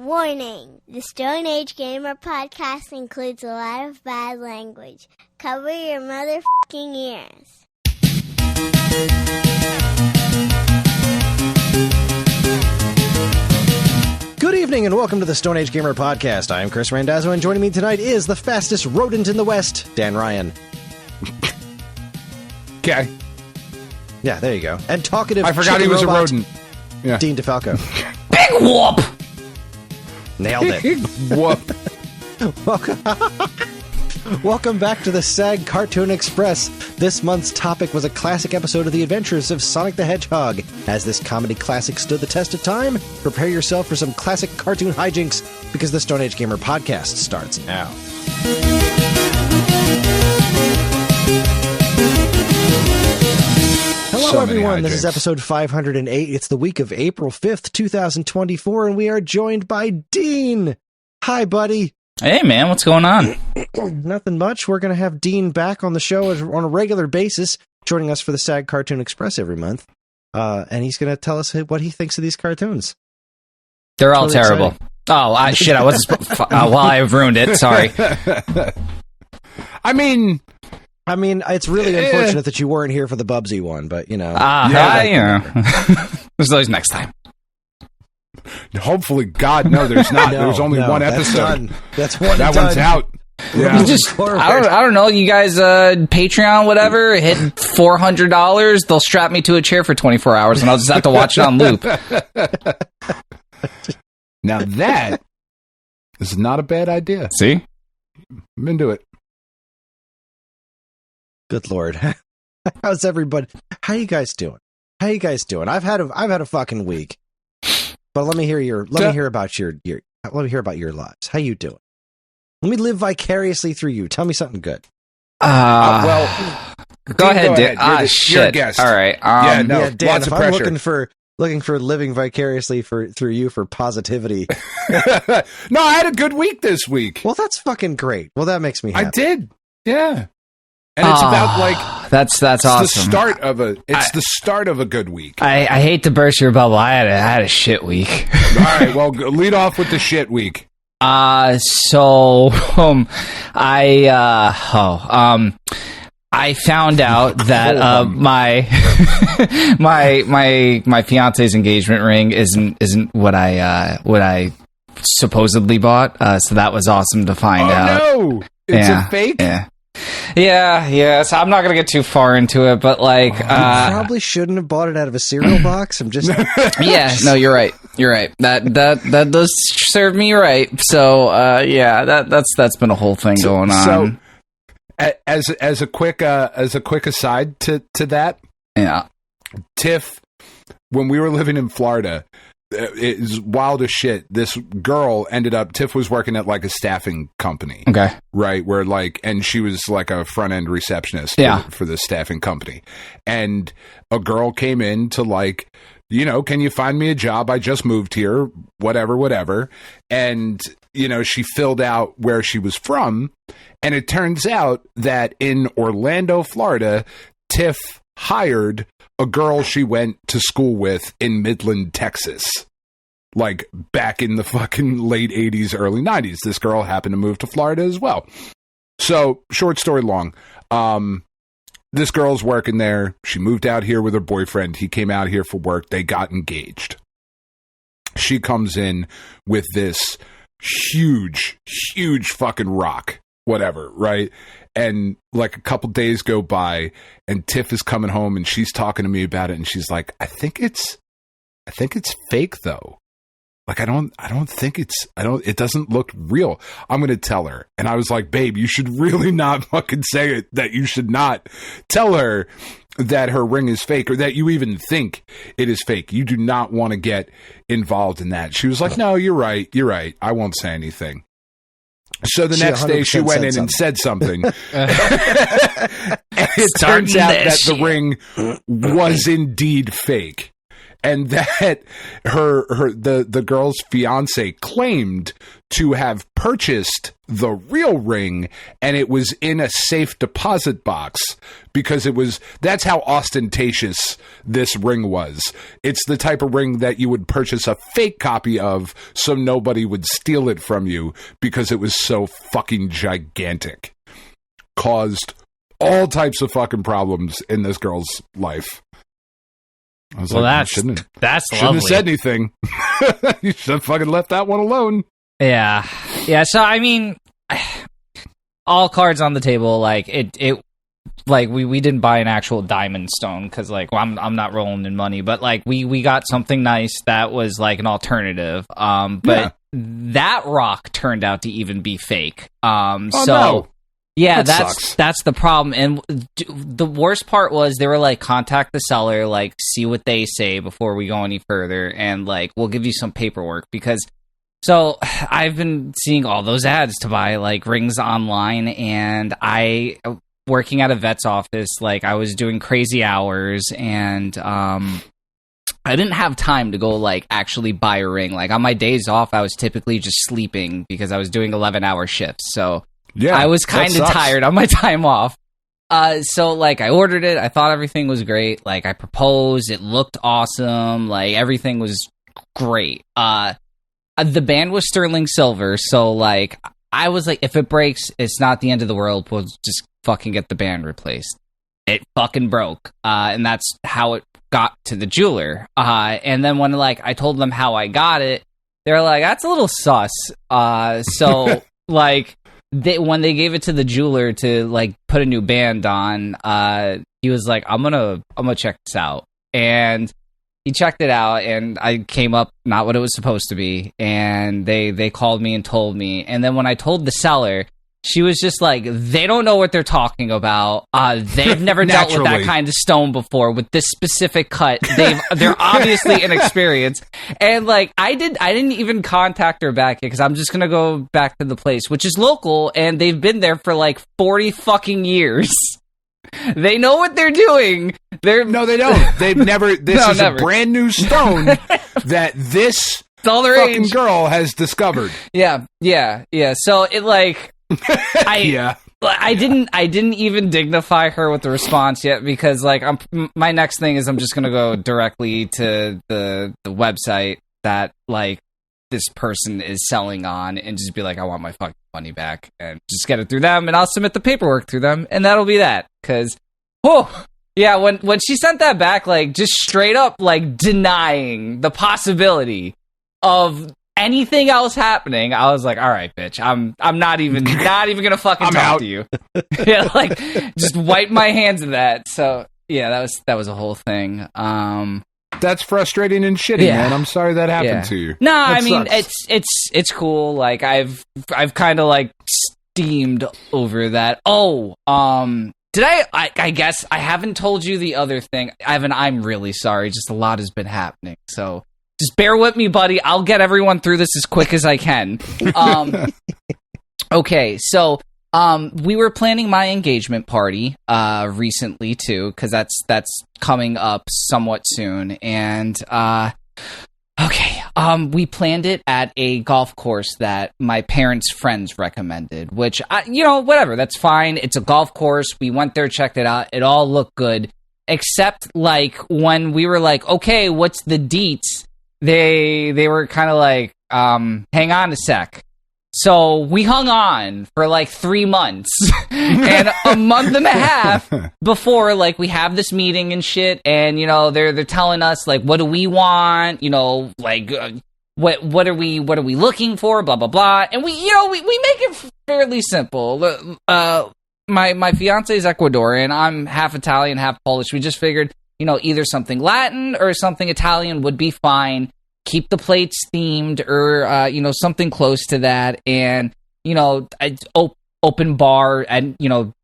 Warning! The Stone Age Gamer podcast includes a lot of bad language. Cover your motherfucking ears. Good evening and welcome to the Stone Age Gamer podcast. I am Kris Randazzo and joining me tonight is the fastest rodent in the West, Dan Ryan. Okay. Yeah, there you go. And talkative I forgot he was robot, a rodent. Yeah. Dean DeFalco. Big whoop! Nailed it. Whoop. Welcome back to the SAG Cartoon Express. This month's topic was a classic episode of The Adventures of Sonic the Hedgehog. As this comedy classic stood the test of time, prepare yourself for some classic cartoon hijinks because the Stone Age Gamer podcast starts now. Hello, everyone. This is episode 508. It's the week of April 5th, 2024, and we are joined by Dean. Hi, buddy. Hey, man, what's going on? Nothing much. We're going to have Dean back on the show on a regular basis, joining us for the SAG Cartoon Express every month. And he's going to tell us what he thinks of these cartoons. They're all terrible. Exciting. Oh, I wasn't... well, I've ruined it. Sorry. I mean, it's really unfortunate that you weren't here for the Bubsy one, but, you know. There's always next time. Hopefully, God, no, there's not. There's only one episode. That's one. That one's out. Yeah. I don't know. You guys, Patreon, whatever, hit $400. They'll strap me to a chair for 24 hours, and I'll just have to watch it on loop. Now that is not a bad idea. See? I'm into it. Good Lord. How's everybody? How you guys doing? I've had a fucking week. But let me hear about your lives. How you doing? Let me live vicariously through you. Tell me something good. Well, go ahead, Dan. Shit. You're a guest. All right. Dan, lots of pressure. I'm looking for living vicariously through you for positivity. No, I had a good week this week. Well, that's fucking great. Well, that makes me happy. I did. Yeah. And it's about that's awesome. It's the start of a good week. I hate to burst your bubble. I had a shit week. All right, well, lead off with the shit week. I found out that my fiance's engagement ring isn't what I supposedly bought. So that was awesome to find out. No, it's a fake. Yeah. So I'm not gonna get too far into it, but like, you probably shouldn't have bought it out of a cereal box. I'm just, yeah. No, you're right. That does serve me right. So, that's been a whole thing going on. So, as a quick aside to that, yeah, Tiff, when we were living in Florida. It is wild as shit. This girl Tiff was working at like a staffing company. Okay. Right. Where and she was like a front end receptionist for the staffing company. And a girl came in to can you find me a job? I just moved here, whatever. And, she filled out where she was from. And it turns out that in Orlando, Florida, Tiff hired a girl she went to school with in Midland, Texas, like back in the fucking late 80s, early 90s. This girl happened to move to Florida as well. So, short story long, this girl's working there. She moved out here with her boyfriend. He came out here for work. They got engaged. She comes in with this huge fucking rock, whatever, right? And like a couple days go by and Tiff is coming home and she's talking to me about it and she's like, I think it's fake though. Like, it doesn't look real. I'm going to tell her. And I was like, babe, you should really not fucking say it, that you should not tell her that her ring is fake or that you even think it is fake. You do not want to get involved in that. She was like, no, you're right. I won't say anything. So the next day she went in and said something. And it turns out that the ring was indeed fake. and that the girl's fiance claimed to have purchased the real ring, and it was in a safe deposit box because that's how ostentatious this ring was. It's the type of ring that you would purchase a fake copy of so nobody would steal it from you because it was so fucking gigantic. Caused all types of fucking problems in this girl's life. I was that's shouldn't lovely. have said anything. You should have fucking left that one alone. Yeah. So I mean, all cards on the table. Like it like we didn't buy an actual diamond stone because like I'm not rolling in money, but like we got something nice that was like an alternative. But that rock turned out to even be fake. No. Yeah, Sucks. that's the problem. And the worst part was they were like, contact the seller, like see what they say before we go any further, and like we'll give you some paperwork because. So I've been seeing all those ads to buy like rings online, and working at a vet's office, like I was doing crazy hours, and I didn't have time to go like actually buy a ring. Like on my days off, I was typically just sleeping because I was doing 11-hour shifts. So yeah, I was kind of tired on my time off. So like I ordered it. I thought everything was great. Like I proposed. It looked awesome. Like everything was great. The band was sterling silver. So like I was like, if it breaks, it's not the end of the world. We'll just fucking get the band replaced. It fucking broke. And that's how it got to the jeweler. And then when like I told them how I got it, they're like, that's a little sus. So like when they gave it to the jeweler to like put a new band on, he was like, I'm gonna check this out. And he checked it out, and I came up not what it was supposed to be. And they called me and told me. And then when I told the seller, she was just like, they don't know what they're talking about. They've never dealt with that kind of stone before with this specific cut. They're obviously inexperienced. And like, I didn't even contact her back because I'm just going to go back to the place, which is local. And they've been there for like 40 fucking years. They know what they're doing. No, they don't. They've never. This is a brand new stone that this fucking girl has discovered. Yeah. So it like, I didn't even dignify her with the response yet because like my next thing is I'm just gonna go directly to the website that like this person is selling on and just be like, I want my fucking money back, and just get it through them, and I'll submit the paperwork through them, and that'll be that. Because, when she sent that back, like just straight up like denying the possibility of anything else happening, I was like, all right, bitch, I'm not even gonna fucking talk to you. Yeah, like just wipe my hands of that. So yeah, that was a whole thing. That's frustrating and shitty, man. I'm sorry that happened to you. No, that I mean sucks. it's cool. Like I've kind of like steamed over that. Did I guess I haven't told you the other thing. I'm really sorry. Just a lot has been happening. So just bear with me, buddy. I'll get everyone through this as quick as I can. Okay, so we were planning my engagement party recently too, because that's coming up somewhat soon. And we planned it at a golf course that my parents' friends recommended, which whatever, that's fine. It's a golf course. We went there, checked it out. It all looked good, except like when we were like, okay, what's the deets? They were kind of like, hang on a sec. So we hung on for like 3 months and a month and a half before like we have this meeting and shit. And, they're telling us like, what do we want? Like, what are we looking for? Blah, blah, blah. And we make it fairly simple. My fiance is Ecuadorian. I'm half Italian, half Polish. We just figured, either something Latin or something Italian would be fine. Keep the plates themed or, something close to that. And, open bar and,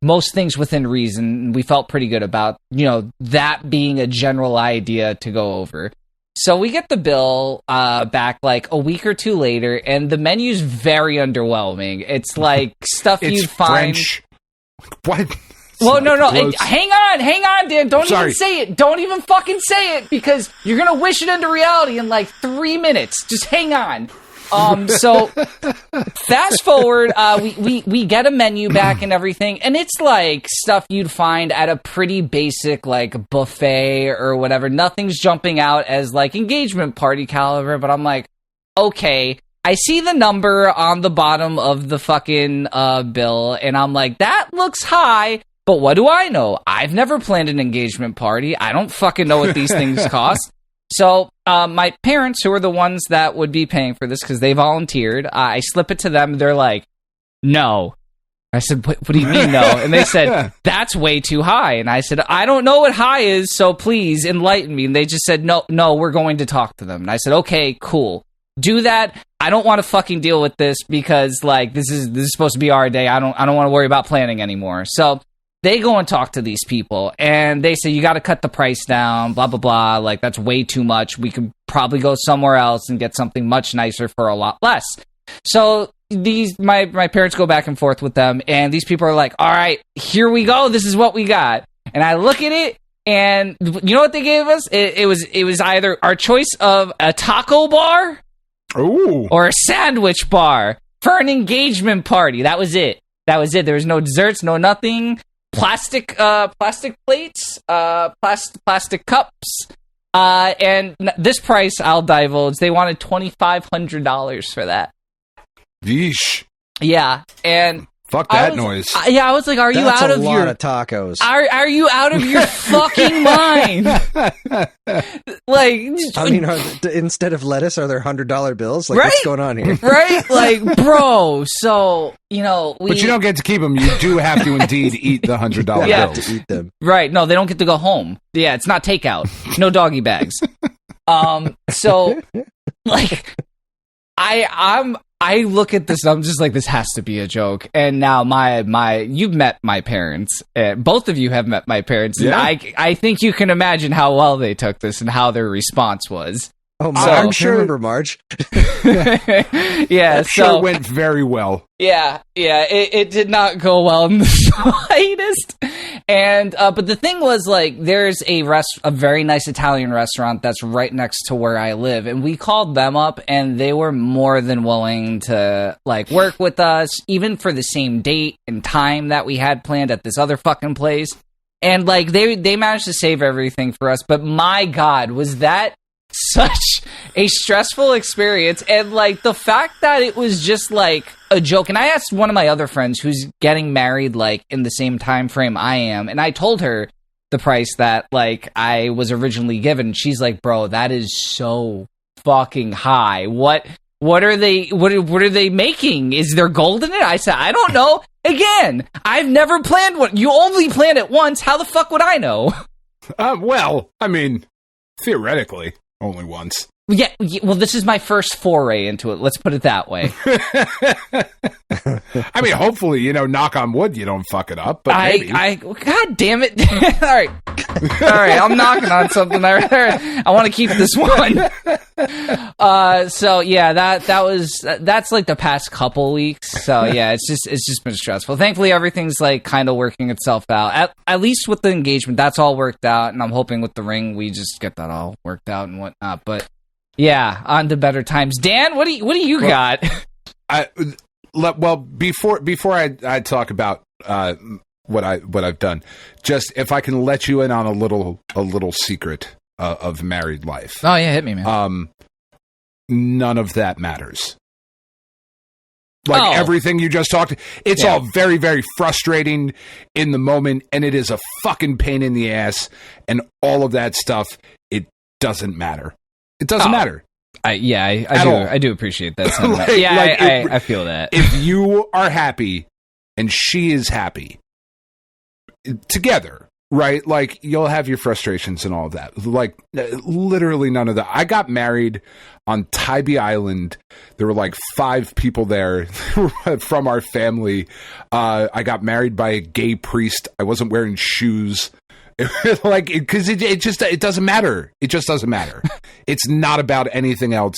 most things within reason. We felt pretty good about, that being a general idea to go over. So we get the bill back like a week or two later, and the menu's very underwhelming. It's like stuff you'd find. French. What? Well, no. Hang on, Dan. Don't even say it. Don't even fucking say it, because you're going to wish it into reality in like 3 minutes. Just hang on. So fast forward, we get a menu back and everything, and it's like stuff you'd find at a pretty basic like buffet or whatever. Nothing's jumping out as like engagement party caliber, but I'm like, okay, I see the number on the bottom of the fucking bill, and I'm like, that looks high, but what do I know? I've never planned an engagement party. I don't fucking know what these things cost. So my parents, who are the ones that would be paying for this because they volunteered, I slip it to them. They're like, no. I said, what do you mean no? And they said, that's way too high. And I said, I don't know what high is, so please enlighten me. And they just said, no, we're going to talk to them. And I said, okay, cool. Do that. I don't want to fucking deal with this because like this is supposed to be our day. I don't want to worry about planning anymore. So they go and talk to these people, and they say, you got to cut the price down, blah, blah, blah. Like, that's way too much. We could probably go somewhere else and get something much nicer for a lot less. So my parents go back and forth with them, and these people are like, all right, here we go. This is what we got. And I look at it, and you know what they gave us? It was either our choice of a taco bar or a sandwich bar for an engagement party. That was it. There was no desserts, no nothing. Plastic plates, plastic cups, and this price I'll divulge. They wanted $2,500 for that. Yeesh. Yeah, and fuck that noise. I was like, "Are you out of your tacos? Are you out of your fucking mind?" Like, I mean, instead of lettuce, are there $100 bills? Like, right? What's going on here? Right? Like, bro. So but you don't get to keep them. You do have to indeed eat the $100 bills. You have to eat them. Right? No, they don't get to go home. Yeah, it's not takeout. No doggy bags. So, like, I look at this, I'm just like, this has to be a joke. And now you've met my parents. Both of you have met my parents. And I think you can imagine how well they took this and how their response was. Oh, I'm sure. Remember Marge? Yeah, so it went very well. Yeah, it did not go well in the slightest. And but the thing was, like, there's a very nice Italian restaurant that's right next to where I live, and we called them up, and they were more than willing to like work with us, even for the same date and time that we had planned at this other fucking place. And like they managed to save everything for us. But my God, was that such a stressful experience. And like the fact that it was just like a joke. And I asked one of my other friends who's getting married like in the same time frame I am, and I told her the price that like I was originally given. She's like, bro, that is so fucking high. What are they making? Is there gold in it? I said, I don't know. Again, I've never planned one. You only planned it once. How the fuck would I know? Well, I mean, theoretically, only once. Yeah, well, this is my first foray into it. Let's put it that way. I mean, hopefully, knock on wood, you don't fuck it up. But maybe. God damn it! All right, I'm knocking on something. I want to keep this one. So yeah, that's like the past couple weeks. So yeah, it's just been stressful. Thankfully, everything's like kind of working itself out. At least with the engagement, that's all worked out, and I'm hoping with the ring, we just get that all worked out and whatnot. But yeah, on to better times. Dan, what do you got? Well, before I talk about what I've done, just if I can let you in on a little secret of married life. Oh yeah, hit me, man. None of that matters. Like everything you just talked, it's all very, very frustrating in the moment, and it is a fucking pain in the ass, and all of that stuff. It doesn't matter. It doesn't matter. I do appreciate that. I feel that. If you are happy and she is happy together, right? Like, you'll have your frustrations and all of that. Like, literally none of that. I got married on Tybee Island. There were like 5 people there from our family. I got married by a gay priest. I wasn't wearing shoes. Like, because it doesn't matter. It just doesn't matter. It's not about anything else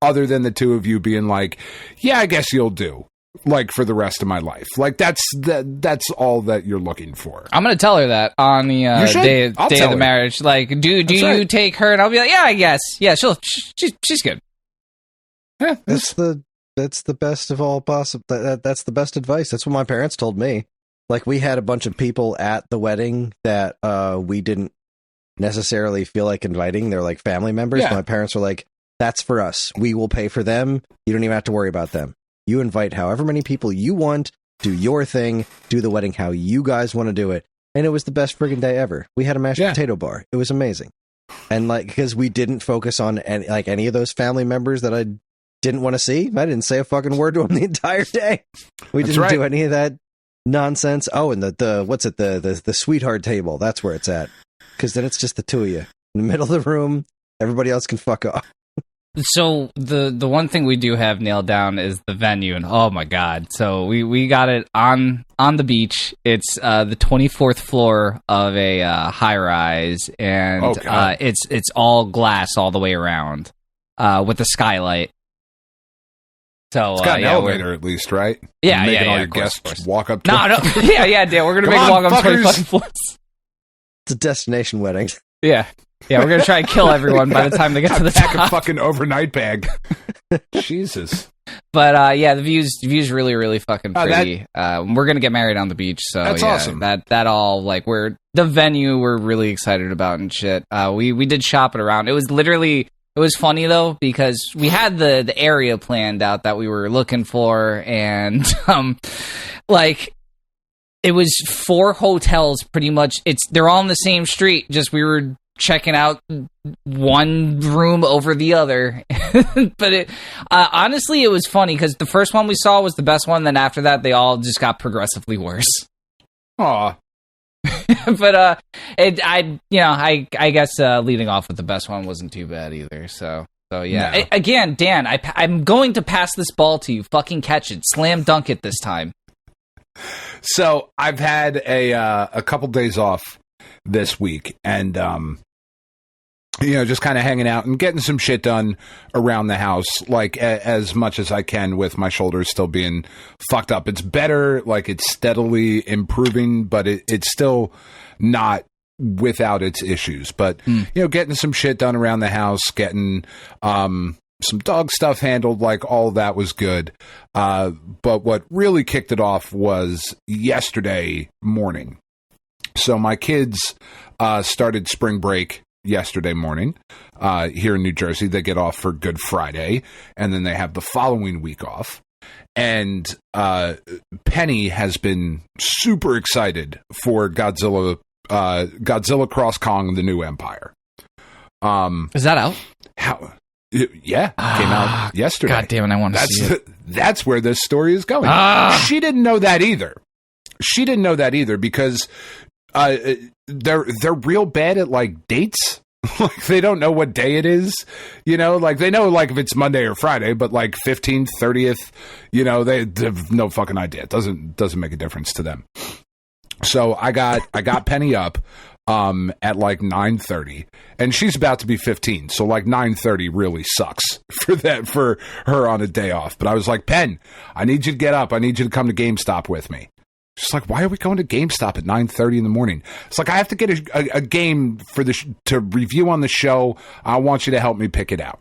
other than the two of you being like, yeah, I guess you'll do. like for the rest of my life. Like that's all that you're looking for. I'm gonna tell her that on the day of the marriage. Like, do you take her? And I'll be like, yeah, I guess. Yeah, she's good. Yeah, that's the best of all possible. That's the best advice. That's what my parents told me. Like, we had a bunch of people at the wedding that we didn't necessarily feel like inviting. They're like family members. Yeah. My parents were like, that's for us. We will pay for them. You don't even have to worry about them. You invite however many people you want, do your thing, do the wedding how you guys want to do it. And it was the best friggin' day ever. We had a mashed potato bar. It was amazing. And like, because we didn't focus on any of those family members that I didn't want to see. I didn't say a fucking word to them the entire day. We didn't do any of that nonsense. Oh, and the sweetheart table. That's where it's at. Because then it's just the two of you in the middle of the room. Everybody else can fuck off. So the one thing we do have nailed down is the venue, and oh my god! So we got it on the beach. It's the 24th floor of a high rise, and it's all glass all the way around with a skylight. So it's got an elevator at least, right? Yeah, all your of course, guests walk up. No, Dan. We're gonna make them walk up 20 fucking floors. It's a destination wedding. Yeah, we're gonna try and kill everyone by the time they get to the top. Pack a fucking overnight bag. Jesus. But the view's really, really fucking pretty. We're gonna get married on the beach, so that's awesome. That all like the venue we're really excited about and shit. We did shop it around. It was funny though because we had the area planned out that we were looking for, and like. It was 4 hotels, pretty much. They're all on the same street. Just we were checking out one room over the other. But honestly, it was funny because the first one we saw was the best one. Then after that, they all just got progressively worse. Aw. But I guess leading off with the best one wasn't too bad either. So yeah. No. Again, Dan, I'm going to pass this ball to you. Fucking catch it. Slam dunk it this time. So I've had a couple days off this week, and just kind of hanging out and getting some shit done around the house, like as much as I can with my shoulders still being fucked up. It's better, like it's steadily improving, but it's still not without its issues. But getting some shit done around the house, getting some dog stuff handled, like all of that was good. But what really kicked it off was yesterday morning. So my kids started spring break yesterday morning here in New Jersey. They get off for Good Friday, and then they have the following week off. And Penny has been super excited for Godzilla Cross Kong: The New Empire. Is that out? Yeah, came out yesterday. God damn it, I want to see it. That's where this story is going. She didn't know that either. Because they're real bad at like dates. Like they don't know what day it is. Like they know like if it's Monday or Friday, but like 15th, 30th, they have no fucking idea. It doesn't make a difference to them. So I got Penny up at like 9:30, and she's about to be 15, so like 9:30 really sucks for her on a day off. But I was like, Pen, I need you to get up. I need you to come to GameStop with me. She's like, why are we going to GameStop at 9:30 in the morning? It's like, I have to get a game for to review on the show. I want you to help me pick it out.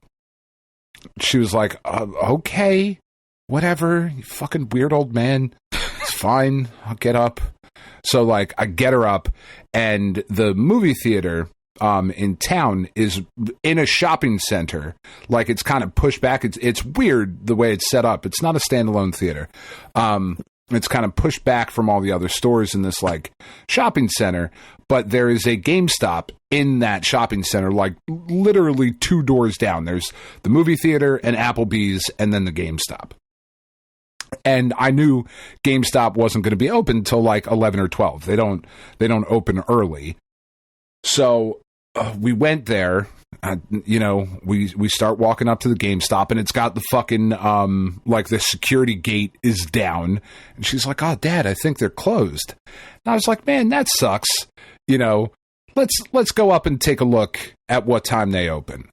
She was like, okay, whatever, you fucking weird old man. It's fine. I'll get up. So, like, I get her up, and the movie theater in town is in a shopping center. Like, it's kind of pushed back. It's weird the way it's set up. It's not a standalone theater. It's kind of pushed back from all the other stores in this, like, shopping center. But there is a GameStop in that shopping center, like, literally 2 doors down. There's the movie theater and Applebee's, and then the GameStop. And I knew GameStop wasn't going to be open till like 11 or 12. They don't open early. So we went there. We start walking up to the GameStop, and it's got the fucking like the security gate is down. And she's like, "Oh, Dad, I think they're closed." And I was like, "Man, that sucks." Let's go up and take a look at what time they open.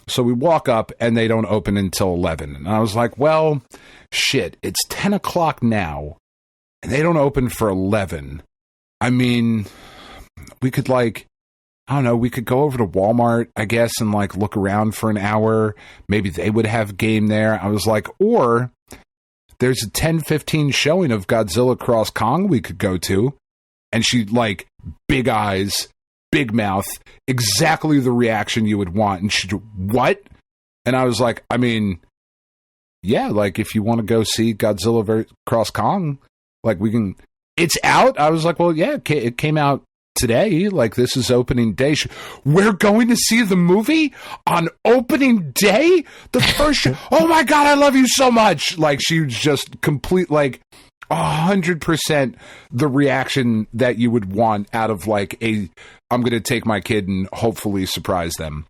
So we walk up, and they don't open until 11. And I was like, well, shit, it's 10 o'clock now, and they don't open for 11. I mean, we could, like, I don't know, we could go over to Walmart, I guess, and, like, look around for an hour. Maybe they would have game there. I was like, or there's a 10:15 showing of Godzilla Cross Kong we could go to. And she, like, big eyes, big mouth, exactly the reaction you would want. And she, what? And I was like, I mean, yeah, like, if you want to go see Godzilla Cross Kong, like, we can, it's out. I was like, well, yeah, it came out today. Like, this is opening day. We're going to see the movie on opening day? The first show? Oh my God, I love you so much. Like, she was just complete, like, 100% the reaction that you would want out of, like, I'm going to take my kid and hopefully surprise them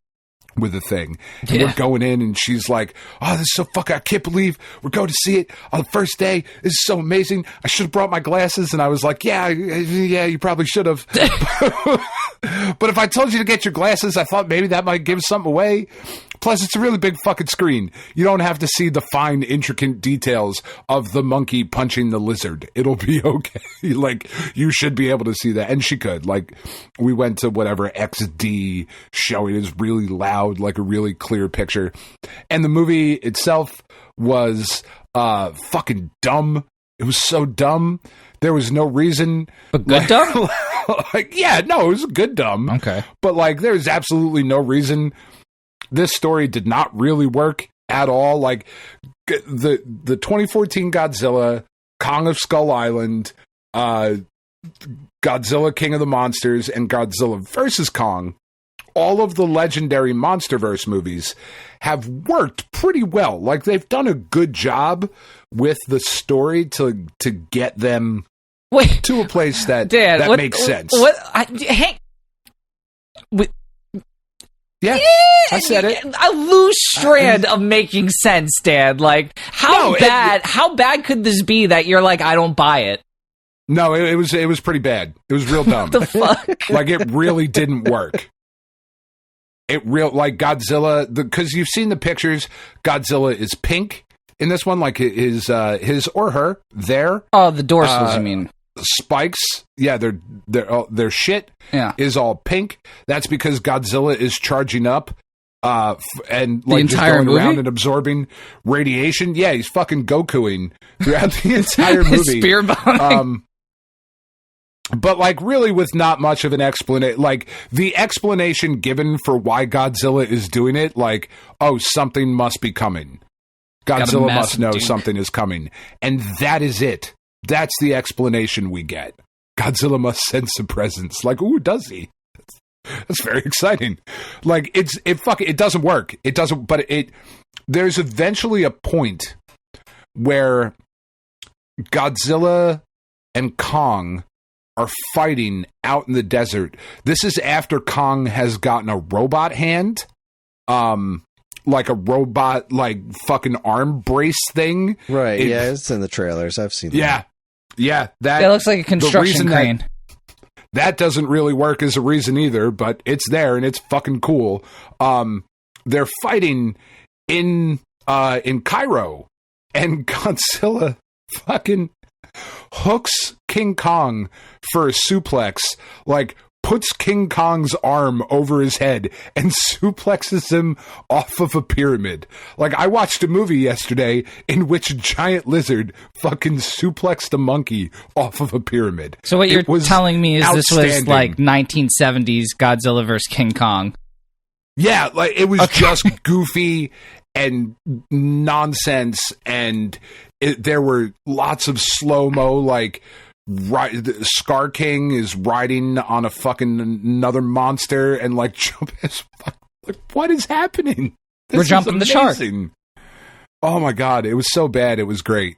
with a thing. And we're going in, and she's like, oh, this is so fucking, I can't believe we're going to see it on the first day. This is so amazing. I should have brought my glasses. And I was like, yeah, you probably should have. But if I told you to get your glasses, I thought maybe that might give something away. Plus, it's a really big fucking screen. You don't have to see the fine, intricate details of the monkey punching the lizard. It'll be okay. Like, you should be able to see that. And she could. Like, we went to whatever XD showing is really loud, like a really clear picture. And the movie itself was fucking dumb. It was so dumb. There was no reason. But good dumb? Like, yeah, no, it was good dumb. Okay. But, like, there's absolutely no reason. This story did not really work at all. Like, the 2014 Godzilla, Kong of Skull Island, Godzilla King of the Monsters, and Godzilla vs. Kong, all of the legendary MonsterVerse movies have worked pretty well. Like, they've done a good job with the story to get them to a place that makes sense. Yeah, I said it. A loose strand of making sense, Dad. Like, how bad could this be that you're like, I don't buy it? No, it was pretty bad. It was real dumb. The fuck? Like, it really didn't work. Like, Godzilla, because you've seen the pictures, Godzilla is pink in this one, like his or her, their. Oh, the dorsals, you mean. Spikes, yeah, their shit is all pink. That's because Godzilla is charging up and like just going around and absorbing radiation. Yeah, he's fucking Gokuing throughout the entire movie. Spear bombing. But, like, really with not much of an explanation. Like, the explanation given for why Godzilla is doing it, like, oh, something must be coming. Godzilla must know something is coming. And that is it. That's the explanation we get. Godzilla must send some presents. Like, ooh, does he? That's very exciting. Like, it doesn't work. It doesn't, but there's eventually a point where Godzilla and Kong are fighting out in the desert. This is after Kong has gotten a robot hand, like a robot, like, fucking arm brace thing. Right, yeah, it's in the trailers. I've seen that. Yeah, that looks like a construction crane. That doesn't really work as a reason either, but it's there and it's fucking cool. They're fighting in Cairo, and Godzilla fucking hooks King Kong for a suplex, like, puts King Kong's arm over his head and suplexes him off of a pyramid. Like, I watched a movie yesterday in which a giant lizard fucking suplexed a monkey off of a pyramid. So what you're telling me is this was like 1970s Godzilla vs. King Kong. Yeah, like, it was just goofy and nonsense, and there were lots of slow-mo, like, Scar King is riding on a fucking another monster and, like, jump as fuck. Like, what is happening? We're jumping the shark. Oh my God, it was so bad. It was great.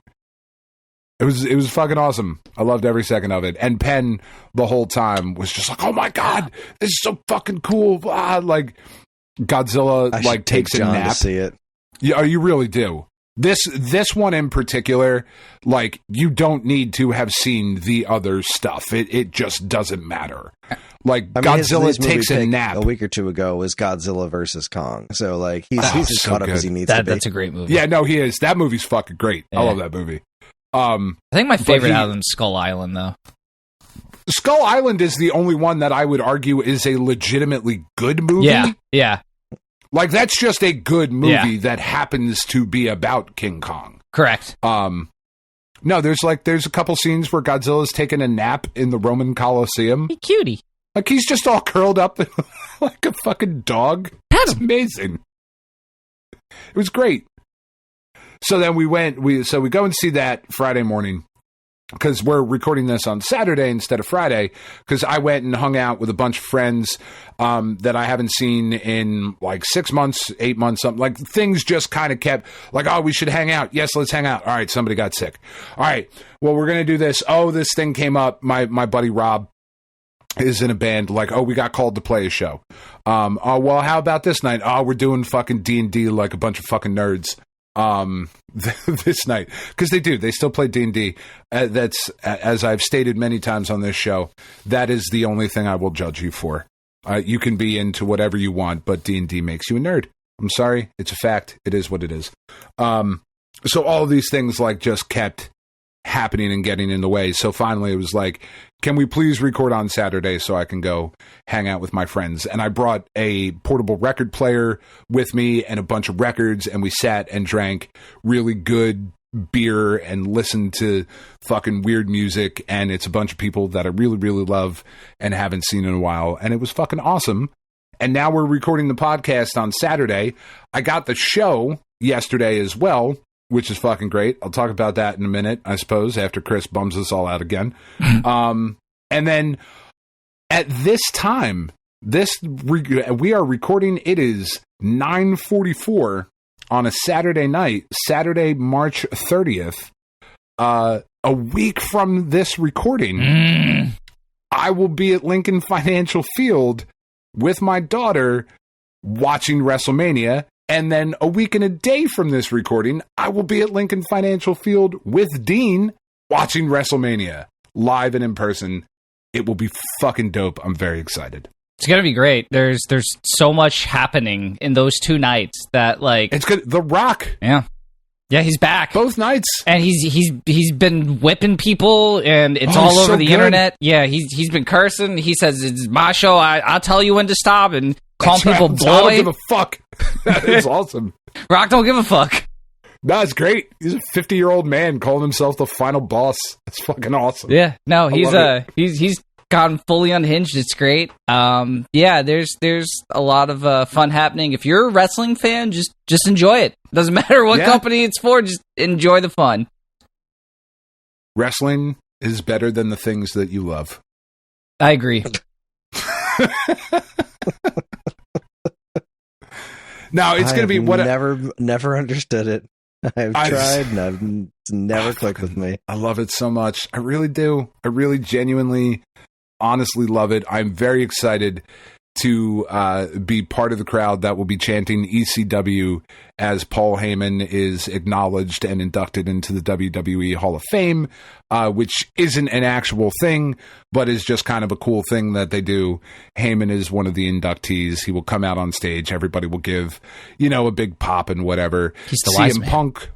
It was fucking awesome. I loved every second of it. And Penn the whole time was just like, oh my God, this is so fucking cool. Like, Godzilla, like, takes a nap. To see it. Yeah, you really do. This one in particular, like, you don't need to have seen the other stuff. It just doesn't matter. Like, I mean, Godzilla takes a nap. A week or two ago was Godzilla versus Kong. So, like, he's as caught up as he needs to be. That's a great movie. Yeah, no, he is. That movie's fucking great. Yeah. I love that movie. I think my favorite out of them is Skull Island, though. Skull Island is the only one that I would argue is a legitimately good movie. Yeah. Like, that's just a good movie that happens to be about King Kong. Correct. No, there's a couple scenes where Godzilla's taking a nap in the Roman Colosseum. Hey, cutie. Like, he's just all curled up like a fucking dog. That's amazing. It was great. So then we go and see that Friday morning, because we're recording this on Saturday instead of Friday, because I went and hung out with a bunch of friends that I haven't seen in like 6 months, 8 months, something. Like, things just kind of kept like, oh, we should hang out. Yes, let's hang out. All right, somebody got sick. All right, well, we're going to do this. Oh, this thing came up. My buddy Rob is in a band. Like, oh, we got called to play a show. Oh, well, how about this night? Oh, we're doing fucking D&D like a bunch of fucking nerds. This night, because they still play D&D. That's, as I've stated many times on this show, that is the only thing I will judge you for. You can be into whatever you want, but D&D makes you a nerd. I'm sorry, it's a fact. It is what it is. So all of these things like just kept happening and getting in the way. So finally it was like, can we please record on Saturday so I can go hang out with my friends? And I brought a portable record player with me and a bunch of records, and we sat and drank really good beer and listened to fucking weird music. And it's a bunch of people that I really, really love and haven't seen in a while. And it was fucking awesome. And now we're recording the podcast on Saturday. I got the show yesterday as well, which is fucking great. I'll talk about that in a minute, I suppose, after Kris bums us all out again. And then at this time, we are recording. It is 9:44 on a Saturday night, Saturday, March 30th. A week from this recording, I will be at Lincoln Financial Field with my daughter watching WrestleMania. And then a week and a day from this recording, I will be at Lincoln Financial Field with Dean watching WrestleMania live and in person. It will be fucking dope. I'm very excited. It's gonna be great. There's so much happening in those 2 nights that, like, it's good. The Rock, yeah, he's back both nights, and he's been whipping people, and it's all over the internet. Yeah, he's been cursing. He says it's my show. I'll tell you when to stop, and calling people boy. I don't give a fuck. That is awesome. Rock don't give a fuck. No, it's great. He's a 50-year-old man calling himself the final boss. That's fucking awesome. Yeah, no, he's gotten fully unhinged. It's great. Yeah, there's a lot of fun happening. If you're a wrestling fan, just enjoy it. Doesn't matter what company it's for. Just enjoy the fun. Wrestling is better than the things that you love. I agree. Now it's going to be what never understood it. I've tried and it's never clicked with me. I love it so much. I really do. I really genuinely, honestly love it. I'm very excited to be part of the crowd that will be chanting ECW as Paul Heyman is acknowledged and inducted into the WWE Hall of Fame, which isn't an actual thing, but is just kind of a cool thing that they do. Heyman is one of the inductees. He will come out on stage. Everybody will give, a big pop and whatever. He's the wise CM man. Punk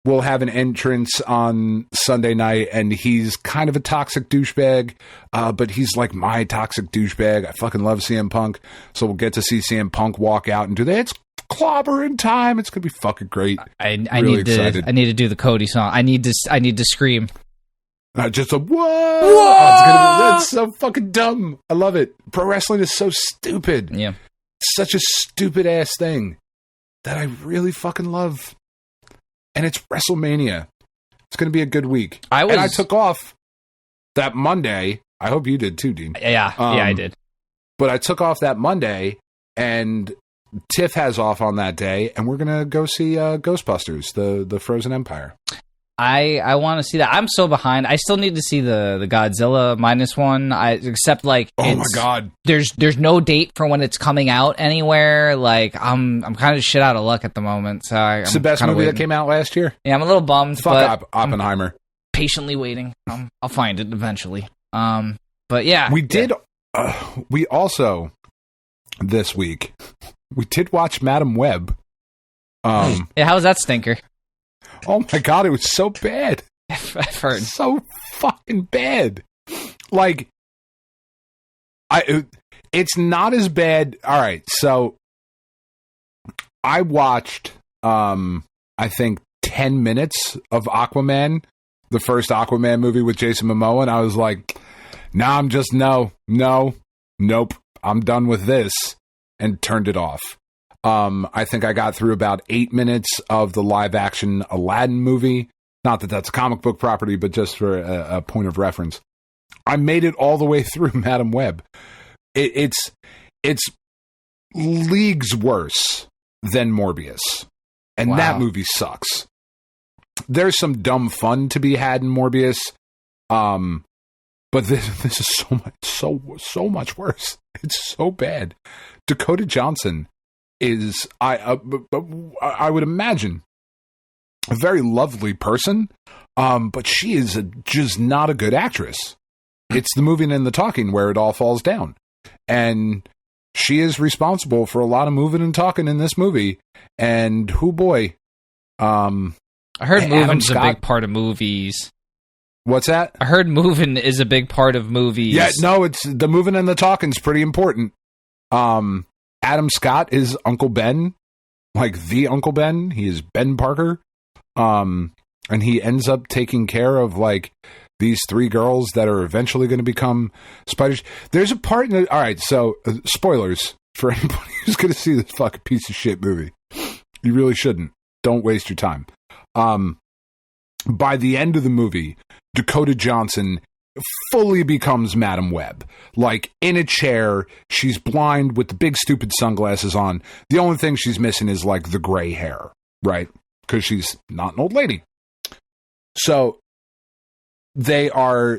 will have an entrance on Sunday night, and he's kind of a toxic douchebag, but he's like my toxic douchebag. I fucking love CM Punk, so we'll get to see CM Punk walk out and do that. It's clobbering time. It's gonna be fucking great. I need to do the Cody song. I need to scream. Just a whoa! That's so fucking dumb. I love it. Pro wrestling is so stupid. Yeah, it's such a stupid ass thing that I really fucking love. And it's WrestleMania. It's going to be a good week. And I took off that Monday. I hope you did too, Dean. Yeah, I did. But I took off that Monday, and Tiff has off on that day, and we're going to go see Ghostbusters, the Frozen Empire. I want to see that. I'm so behind. I still need to see the Godzilla -1. Except like, oh my god, there's no date for when it's coming out anywhere. Like I'm kind of shit out of luck at the moment. So it's the best movie that came out last year. Yeah, I'm a little bummed. Fuck Oppenheimer. I'm patiently waiting. I'll find it eventually. But yeah, we did we also, this week, we did watch Madam Web. Yeah, how was that stinker? Oh my god, it was so bad. I've heard. So fucking bad. Like, it's not as bad. All right, so I watched, I think, 10 minutes of Aquaman, the first Aquaman movie with Jason Momoa, and I was like, nah, I'm just, nope, I'm done with this, and turned it off. I think I got through about 8 minutes of the live-action Aladdin movie. Not that that's a comic book property, but just for a point of reference. I made it all the way through Madam Web. It's leagues worse than Morbius. And Wow. That movie sucks. There's some dumb fun to be had in Morbius. But this is so much worse. It's so bad. Dakota Johnson is, I would imagine, a very lovely person, but she is just not a good actress. It's the moving and the talking where it all falls down. And she is responsible for a lot of moving and talking in this movie. And who boy, I heard moving's a big part of movies. What's that? I heard moving is a big part of movies. Yeah, no, it's the moving and the talking's pretty important. Adam Scott is Uncle Ben, like the Uncle Ben. He is Ben Parker. And he ends up taking care of like these 3 girls that are eventually going to become spiders. There's a part in it. All right, so spoilers for anybody who's going to see this fucking piece of shit movie. You really shouldn't. Don't waste your time. By the end of the movie, Dakota Johnson fully becomes Madam Web. Like, in a chair, she's blind with the big stupid sunglasses on. The only thing she's missing is, like, the gray hair, right? Because she's not an old lady. So, they are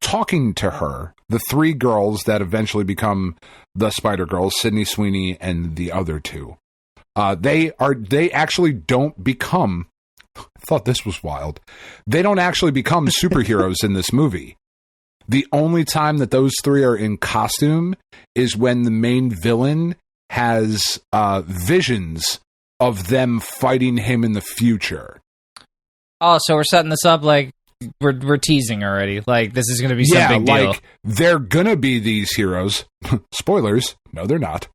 talking to her, the 3 girls that eventually become the Spider Girls, Sydney Sweeney and the other 2. They actually don't become, I thought this was wild, they don't actually become superheroes in this movie. The only time that those 3 are in costume is when the main villain has visions of them fighting him in the future. Oh, so we're setting this up like we're teasing already. Like, this is going to be some big deal. Like, they're going to be these heroes. Spoilers. No, they're not.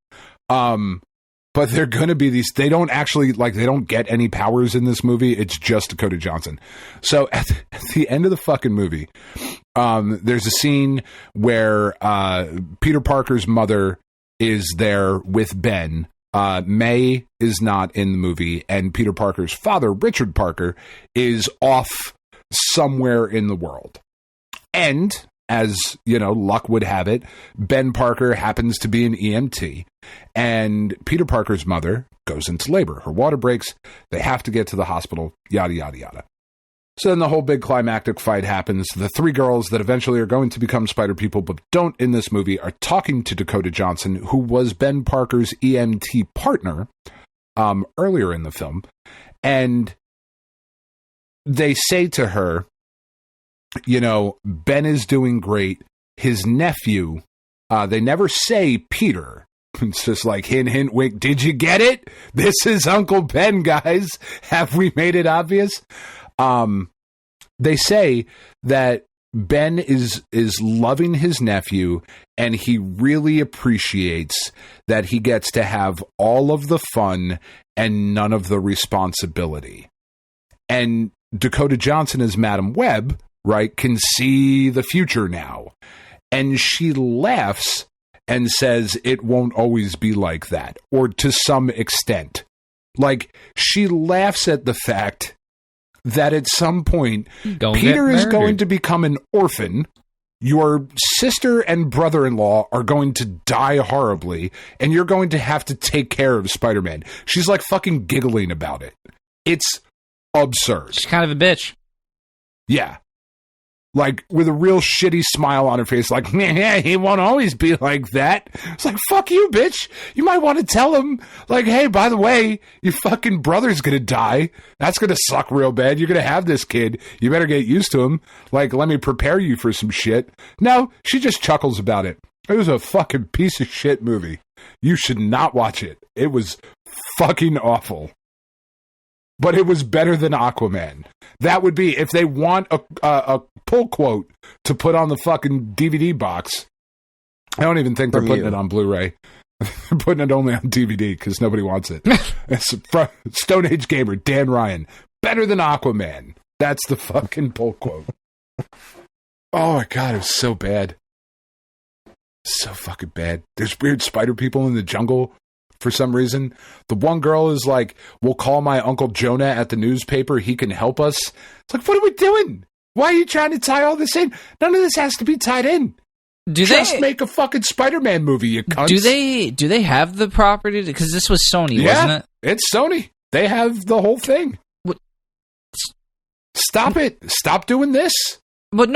But they're going to be these. They don't actually, like, they don't get any powers in this movie. It's just Dakota Johnson. So at the end of the fucking movie, there's a scene where Peter Parker's mother is there with Ben. May is not in the movie, and Peter Parker's father, Richard Parker, is off somewhere in the world. And, as, you know, luck would have it, Ben Parker happens to be an EMT, and Peter Parker's mother goes into labor. Her water breaks. They have to get to the hospital, yada, yada, yada. So then the whole big climactic fight happens. The 3 girls that eventually are going to become Spider People but don't in this movie are talking to Dakota Johnson, who was Ben Parker's EMT partner earlier in the film. And they say to her, you know, Ben is doing great. His nephew, they never say Peter. It's just like, hint, hint, wink. Did you get it? This is Uncle Ben, guys. Have we made it obvious? They say that Ben is loving his nephew, and he really appreciates that he gets to have all of the fun and none of the responsibility. And Dakota Johnson as Madam Web, right, can see the future now. And she laughs and says it won't always be like that, or to some extent. Like, she laughs at the fact that at some point, Peter is going to become an orphan, your sister and brother-in-law are going to die horribly, and you're going to have to take care of Spider-Man. She's like fucking giggling about it. It's absurd. She's kind of a bitch. Yeah. Like, with a real shitty smile on her face, like, yeah, he won't always be like that. It's like, fuck you, bitch. You might want to tell him, like, hey, by the way, your fucking brother's gonna die. That's gonna suck real bad. You're gonna have this kid. You better get used to him. Like, let me prepare you for some shit. No, she just chuckles about it. It was a fucking piece of shit movie. You should not watch it. It was fucking awful. But it was better than Aquaman. That would be, if they want a pull quote to put on the fucking DVD box. I don't even think they're putting it on Blu-ray. They're putting it only on DVD because nobody wants it. It's Stone Age Gamer, Dan Ryan. Better than Aquaman. That's the fucking pull quote. Oh my god, it was so bad. So fucking bad. There's weird spider people in the jungle for some reason. The one girl is like, we'll call my Uncle Jonah at the newspaper. He can help us. It's like, what are we doing? Why are you trying to tie all this in? None of this has to be tied in. Just make a fucking Spider-Man movie, you cunts. Do they have the property? Because this was Sony, wasn't it? It's Sony. They have the whole thing. What? Stop it. Stop doing this. But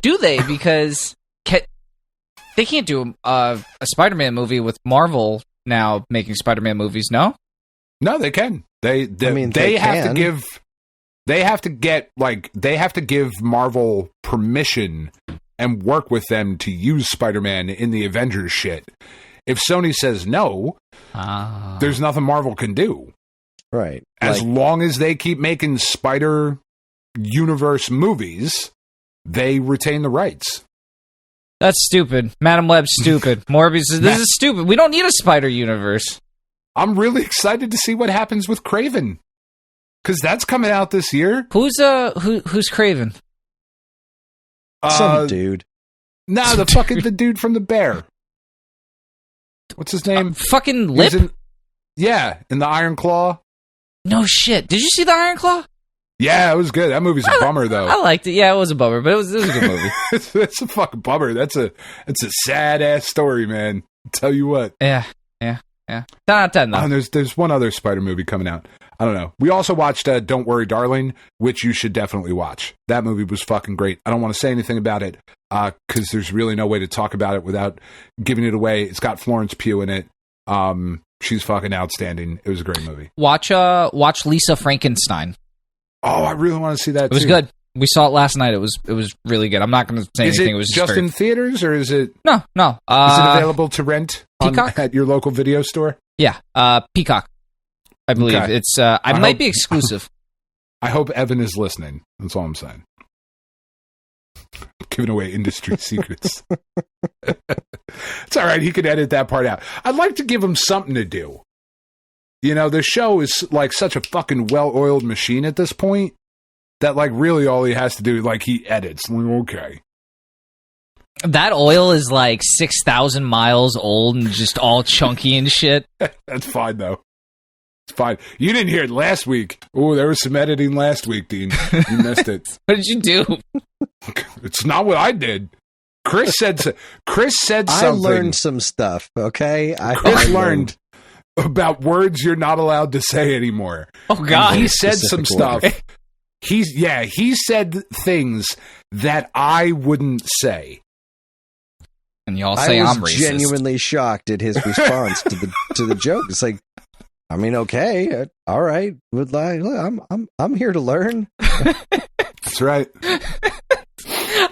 do they? Because they can't do a Spider-Man movie with Marvel now making Spider-Man movies, no? No, they can. They have to give Marvel permission and work with them to use Spider-Man in the Avengers shit. If Sony says no, there's nothing Marvel can do. Right. As long as they keep making Spider Universe movies, they retain the rights. That's stupid. Madam Web's stupid. Morbius says, this is stupid. We don't need a Spider Universe. I'm really excited to see what happens with Kraven. Because that's coming out this year. Who's Kraven? Some dude. No, the dude from the Bear. What's his name? Fucking Lip? In the Iron Claw. No shit. Did you see the Iron Claw? Yeah, it was good. That movie's a bummer, though. I liked it. Yeah, it was a bummer, but it was a good movie. It's a fucking bummer. It's a sad ass story, man. I'll tell you what. Yeah. 10 out of 10, though. And there's one other Spider movie coming out. I don't know. We also watched Don't Worry, Darling, which you should definitely watch. That movie was fucking great. I don't want to say anything about it because there's really no way to talk about it without giving it away. It's got Florence Pugh in it. She's fucking outstanding. It was a great movie. Watch Lisa Frankenstein. Oh, I really want to see that. It was good. We saw it last night. It was really good. I'm not going to say anything. It was just in theaters, or is it? No. Is it available to rent at your local video store? Yeah, Peacock. I believe it's. I might be exclusive. I hope Evan is listening. That's all I'm saying. Giving away industry secrets. It's all right. He could edit that part out. I'd like to give him something to do. You know, the show is like such a fucking well-oiled machine at this point that like really all he has to do, like he edits. I'm like, okay. That oil is like 6,000 miles old and just all chunky and shit. That's fine, though. It's fine. You didn't hear it last week. Oh, there was some editing last week, Dean. You missed it. What did you do? It's not what I did. Kris said something. I learned some stuff, okay? Kris learned about words you're not allowed to say anymore. Oh, God. And he said some stuff. He said things that I wouldn't say. And y'all say I'm racist. I was genuinely shocked at his response to the joke. It's like, I mean, okay, all right. I'm here to learn. That's right.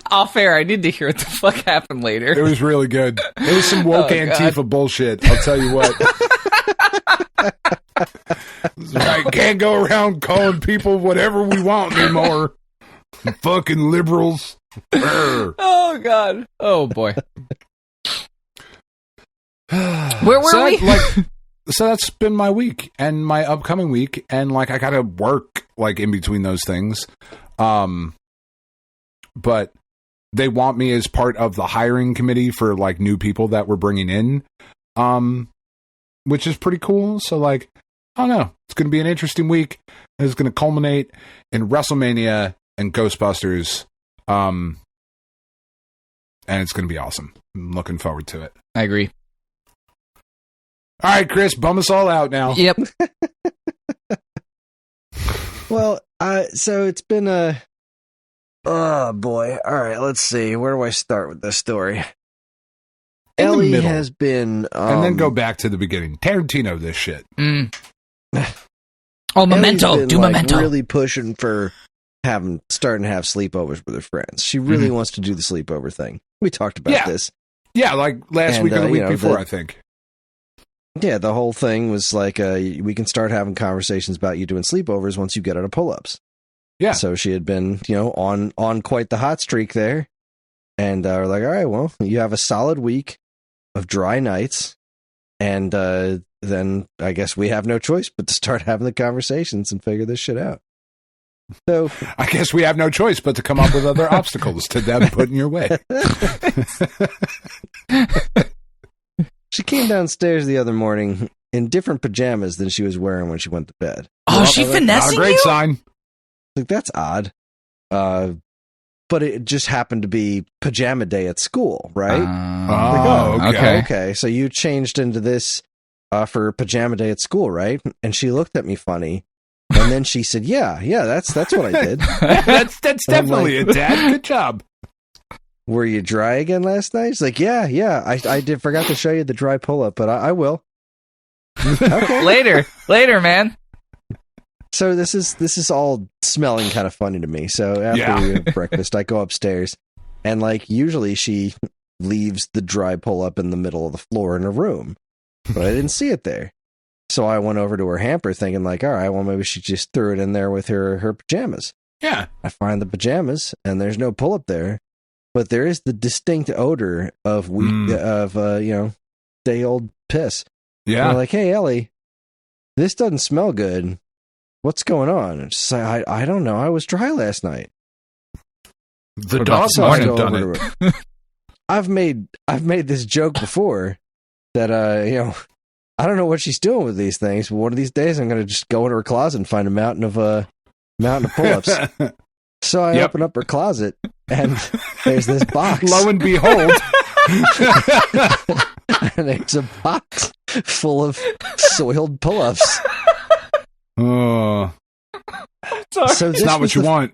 Off air, I need to hear what the fuck happened later. It was really good. It was some woke Antifa bullshit. I'll tell you what. I can't go around calling people whatever we want anymore. Fucking liberals. Oh, God. Oh, boy. Where were we? So that's been my week and my upcoming week. And, like, I got to work, like, in between those things. But they want me as part of the hiring committee for, like, new people that we're bringing in. Which is pretty cool. So, like, I don't know. It's going to be an interesting week. It's going to culminate in WrestleMania and Ghostbusters. And it's going to be awesome. I'm looking forward to it. I agree. All right, Kris, bum us all out now. Yep. Well, so it's been a... Oh, boy. All right, let's see. Where do I start with this story? Ellie has been... and then go back to the beginning. Tarantino this shit. Oh, Memento. Do Memento. Really pushing for starting to have sleepovers with her friends. She really wants to do the sleepover thing. We talked about this. Yeah, like last week or the week before, I think. Yeah, the whole thing was like, we can start having conversations about you doing sleepovers once you get out of pull-ups. Yeah. So she had been, on quite the hot streak there. And we're like, all right, well, you have a solid week of dry nights. And then I guess we have no choice but to start having the conversations and figure this shit out. So I guess we have no choice but to come up with other obstacles to them put in your way. She came downstairs the other morning in different pajamas than she was wearing when she went to bed. Oh, she finessing not a great you? sign. Like, that's odd. But it just happened to be pajama day at school, right? Okay. So you changed into this for pajama day at school, right? And she looked at me funny, and then she said, "Yeah, that's what I did." that's definitely it, Dad. Good job. Were you dry again last night? She's like, yeah. I did forgot to show you the dry pull up, but I will. Okay. Later, man. So this is all smelling kind of funny to me. So after we have breakfast, I go upstairs, and like usually she leaves the dry pull up in the middle of the floor in her room, but I didn't see it there. So I went over to her hamper thinking like, all right, well maybe she just threw it in there with her pajamas. Yeah. I find the pajamas and there's no pull up there, but there is the distinct odor of day old piss. Yeah. And I'm like, hey Ellie, this doesn't smell good. What's going on? And she's like, I don't know. I was dry last night. The dog must have done it. I've made this joke before that I don't know what she's doing with these things, but one of these days I'm going to just go into her closet and find a mountain of pull-ups. So I open up her closet and there's this box. Lo and behold, and it's a box full of soiled pull-ups. Oh, so it's not what you want.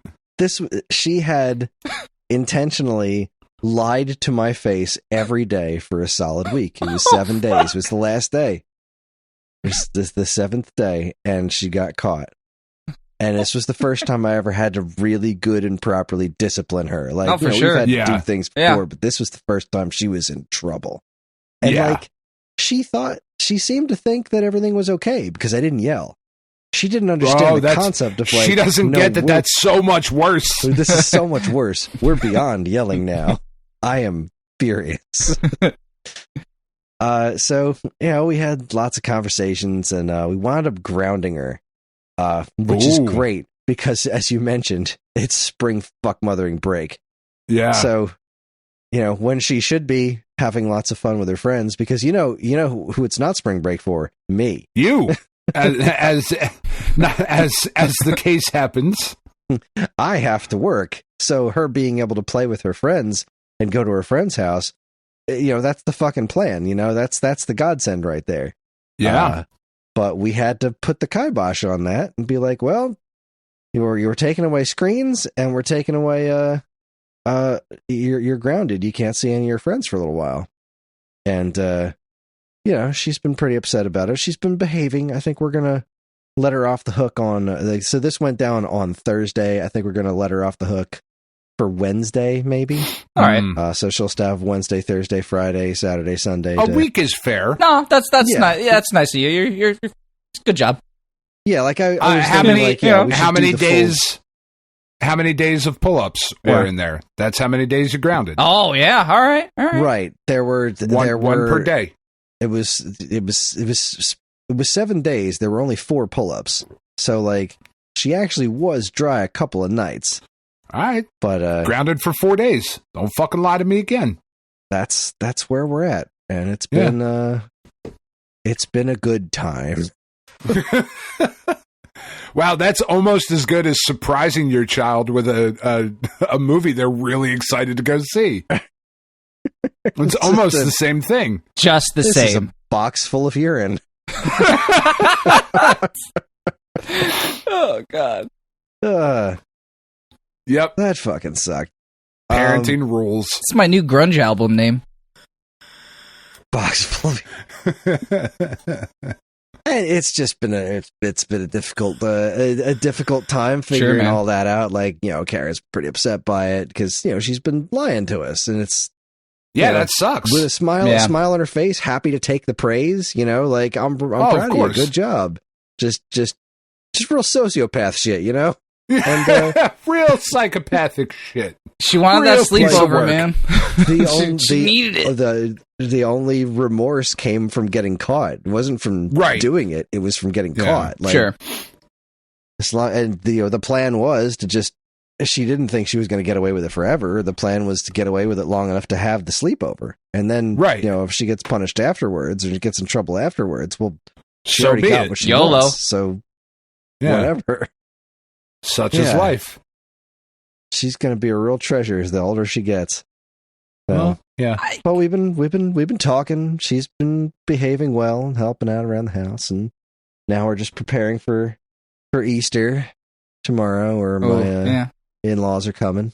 She had intentionally lied to my face every day for a solid week. It was 7 days. It was the last day. This the seventh day, and she got caught. And this was the first time I ever had to really good and properly discipline her. Like, for sure. we've had to do things before, but this was the first time she was in trouble. And like, she seemed to think that everything was okay because I didn't yell. She didn't understand the concept of like. She doesn't get that that's so much worse. This is so much worse. We're beyond yelling now. I am furious. So, we had lots of conversations and we wound up grounding her, which is great because, as you mentioned, it's spring fuck mothering break. Yeah. So, when she should be having lots of fun with her friends, because you know who it's not spring break for? Me. You. As the case happens, I have to work. So her being able to play with her friends and go to her friend's house, that's the fucking plan. That's the godsend right there. Yeah. But we had to put the kibosh on that and be like, well, you were taking away screens and we're taking away you're grounded. You can't see any of your friends for a little while. And she's been pretty upset about it. She's been behaving. I think we're going to let her off the hook on... so this went down on Thursday. I think we're going to let her off the hook for Wednesday, maybe. All right. So she'll still have Wednesday, Thursday, Friday, Saturday, Sunday. A week is fair. No, that's nice. Yeah, that's nice of you. You're good job. Yeah, like I was how thinking, many, how many days... How many days of pull-ups were in there? That's how many days you're grounded. Oh, yeah. All right. Right. There were one per day. It was 7 days. There were only 4 pull-ups. So like she actually was dry a couple of nights. All right. But grounded for 4 days. Don't fucking lie to me again. That's where we're at. And it's been a good time. Wow, that's almost as good as surprising your child with a movie they're really excited to go see. It's almost the same thing. Just the this same. Is a box full of urine. Oh, God. Yep. That fucking sucked. Parenting rules. It's my new grunge album name. Box full of And it's just been a difficult time figuring all that out. Like, Kara's pretty upset by it because she's been lying to us, and it's Yeah, that sucks. With a smile on her face, happy to take the praise. Like I'm proud of you. Good job. Just real sociopath shit. And, real psychopathic shit. She wanted that sleepover, man. She needed it. The only remorse came from getting caught. It wasn't from doing it. It was from getting caught. Like, sure. And the plan was to just. She didn't think she was going to get away with it forever. The plan was to get away with it long enough to have the sleepover, and then if she gets punished afterwards or she gets in trouble afterwards, well, she already got what she wants. So whatever. Such is life. She's going to be a real treasure the older she gets. So, well, yeah. But we've been talking. She's been behaving well and helping out around the house, and now we're just preparing for Easter tomorrow, or my in-laws are coming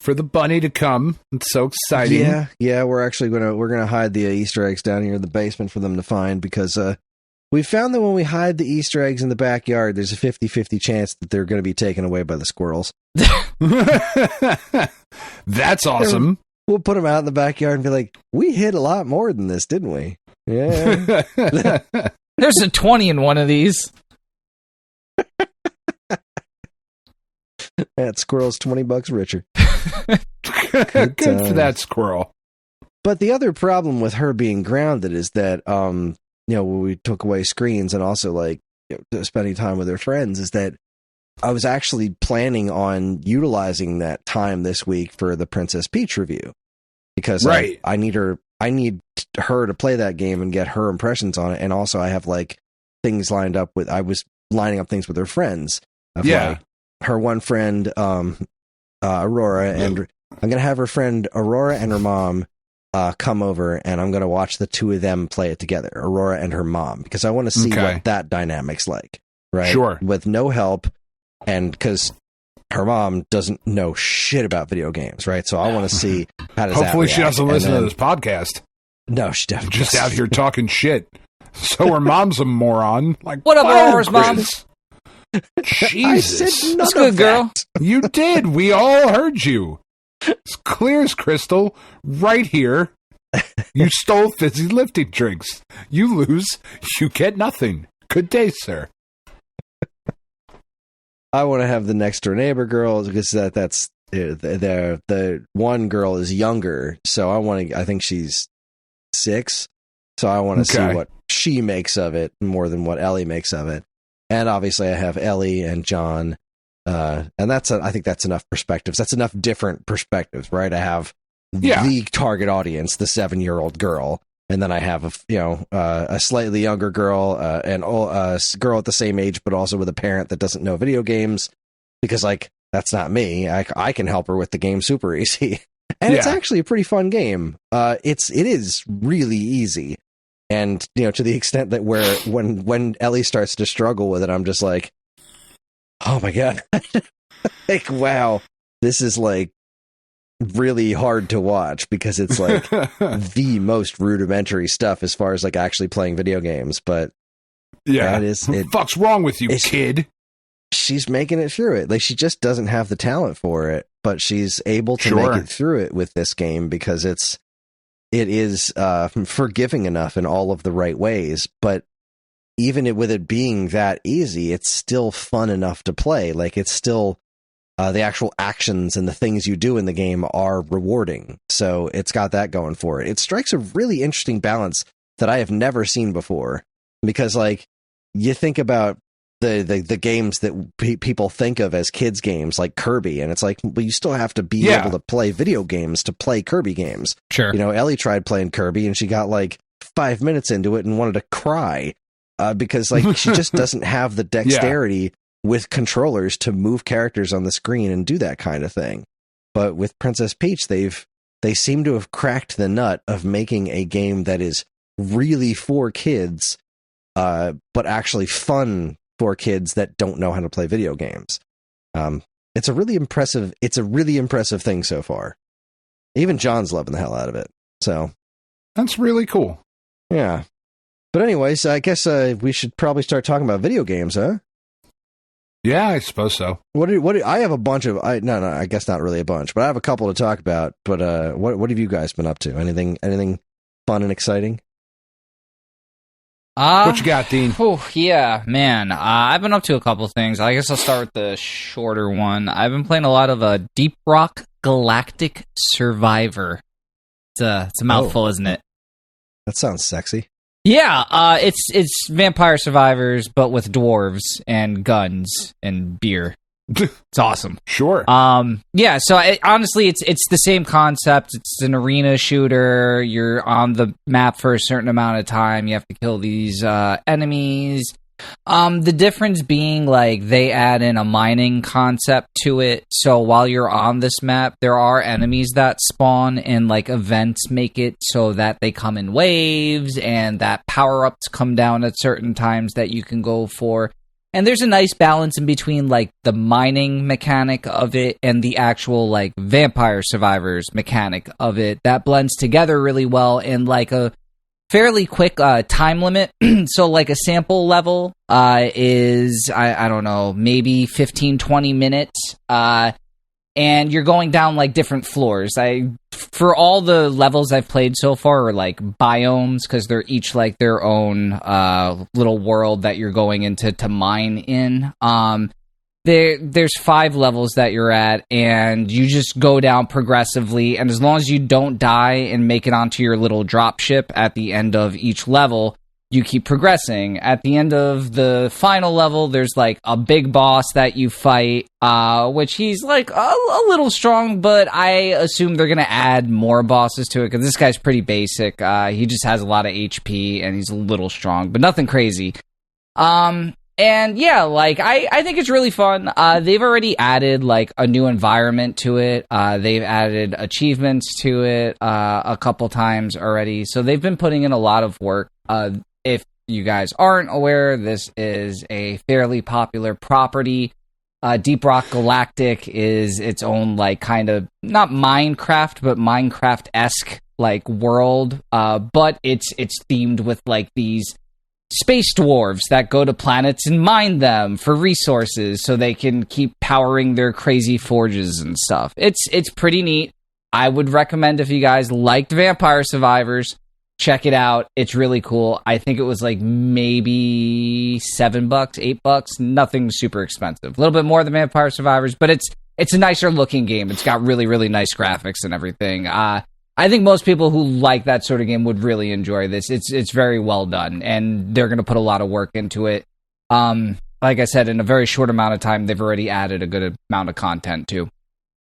for the bunny to come. It's so exciting. Yeah. We're actually gonna hide the Easter eggs down here in the basement for them to find, because we found that when we hide the Easter eggs in the backyard, there's a 50-50 chance that they're going to be taken away by the squirrels. That's awesome. We'll put them out in the backyard and be like, we hid a lot more than this, didn't we? Yeah. There's a 20 in one of these. That squirrel's $20 richer. Good for that squirrel. But the other problem with her being grounded is that, when we took away screens and also spending time with her friends, is that I was actually planning on utilizing that time this week for the Princess Peach review, because I need her to play that game and get her impressions on it, and also I have things lined up with. I was lining up things with her friends. Her one friend, Aurora, and I'm gonna have her friend Aurora and her mom come over, and I'm gonna watch the two of them play it together, Aurora and her mom, because I want to see what that dynamic's like, right? Sure. With no help, and because her mom doesn't know shit about video games, right? So I want to see how does Hopefully that she doesn't listen to this podcast. No, she definitely just out here talking shit. So her mom's a moron. What up, Aurora's mom? Jesus. I said that's good, girl. You did. We all heard you. It's clear as crystal. Right here. You stole fizzy lifting drinks. You lose. You get nothing. Good day, sir. I want to have the next door neighbor girl, because that's the one girl is younger, so I think she's 6, so I want to see what she makes of it more than what Ellie makes of it. And obviously I have Ellie and John, and I think that's enough perspectives. That's enough different perspectives, right? I have the target audience, the 7-year-old girl, and then I have a slightly younger girl, and a girl at the same age, but also with a parent that doesn't know video games, because that's not me. I can help her with the game super easy, and it's actually a pretty fun game. It is really easy. And, to the extent that when Ellie starts to struggle with it, I'm just like, oh my God. Wow, this is really hard to watch, because it's the most rudimentary stuff as far as actually playing video games. But what the fuck's wrong with you, kid? She's making it through it. She just doesn't have the talent for it, but she's able to make it through it with this game, because it is forgiving enough in all of the right ways, but even with it being that easy, it's still fun enough to play. It's still the actual actions and the things you do in the game are rewarding. So it's got that going for it. It strikes a really interesting balance that I have never seen before, because you think about the games that people think of as kids games, like Kirby, and it's well, you still have to be able to play video games to play Kirby games. Sure. Ellie tried playing Kirby and she got 5 minutes into it and wanted to cry, because she just doesn't have the dexterity with controllers to move characters on the screen and do that kind of thing. But with Princess Peach, they seem to have cracked the nut of making a game that is really for kids, but actually fun for kids that don't know how to play video games. It's a really impressive thing so far. Even John's loving the hell out of it. So that's really cool. Yeah. But anyways, I guess we should probably start talking about video games, huh? Yeah, I suppose so. I have a bunch of no, I guess not really a bunch, but I have a couple to talk about. But what have you guys been up to? Anything fun and exciting? What you got, Dean? Oh, yeah, man. I've been up to a couple things. I guess I'll start with the shorter one. I've been playing a lot of Deep Rock Galactic Survivor. It's a mouthful, isn't it? That sounds sexy. Yeah, it's Vampire Survivors, but with dwarves and guns and beer. It's awesome. Sure. Yeah. So honestly, it's the same concept. It's an arena shooter. You're on the map for a certain amount of time. You have to kill these enemies. The difference being, like, they add in a mining concept to it. So while you're on this map, there are enemies that spawn, and like events make it so that they come in waves, and that power-ups come down at certain times that you can go for. And there's a nice balance in between, like, the mining mechanic of it and the actual, like, Vampire Survivors mechanic of it. That blends together really well in, like, a fairly quick time limit. So, like, a sample level is, I don't know, maybe 15, 20 minutes. And you're going down, like, different floors. For all the levels I've played so far are, like, biomes, because they're each, like, their own little world that you're going into to mine in. There's 5 levels that you're at, and you just go down progressively, and as long as you don't die and make it onto your little drop ship at the end of each level, you keep progressing. At the end of the final level, there's, like, a big boss that you fight, which he's, like, a little strong, but I assume they're gonna add more bosses to it, because this guy's pretty basic. He just has a lot of HP, and he's a little strong, but nothing crazy. And yeah, like, I think it's really fun. They've already added, like, a new environment to it. They've added achievements to it a couple times already. So they've been putting in a lot of work. If you guys aren't aware, this is a fairly popular property. Deep Rock Galactic is its own, like, kind of, not Minecraft, but Minecraft-esque, like, world. But it's themed with, like, these space dwarves that go to planets and mine them for resources so they can keep powering their crazy forges and stuff. It's pretty neat. I would recommend, if you guys liked Vampire Survivors, check it out. It's really cool. I think it was like maybe $7, $8. Nothing super expensive. A little bit more than Vampire Survivors, but it's a nicer looking game. It's got really, really nice graphics and everything. I think most people who like that sort of game would really enjoy this. It's very well done, and they're going to put a lot of work into it. Like I said, in a very short amount of time, they've already added a good amount of content too.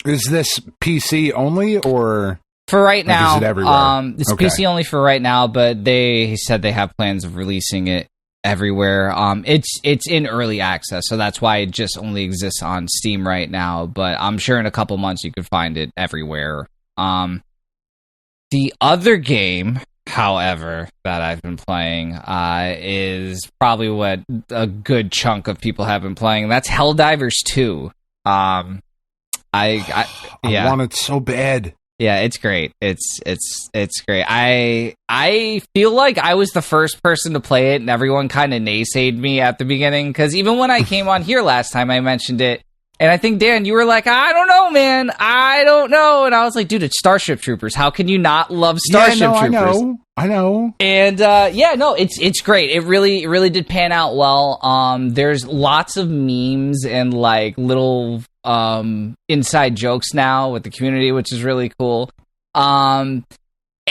Is this PC only, or for right now? Is it everywhere? It's okay. PC only for right now, but they said they have plans of releasing it everywhere. It's in early access, so that's why it just only exists on Steam right now. But I'm sure in a couple months you could find it everywhere. The other game, however, that I've been playing is probably what a good chunk of people have been playing. That's Helldivers 2. I want it so bad. Yeah, it's great. It's great. I feel like I was the first person to play it, and everyone kind of naysayed me at the beginning, because even when I came on here last time, I mentioned it. And I think, Dan, you were like, I don't know, man. I don't know. And I was like, dude, it's Starship Troopers. How can you not love Starship Troopers? I know. And, it's great. It really did pan out well. There's lots of memes and, like, little inside jokes now with the community, which is really cool.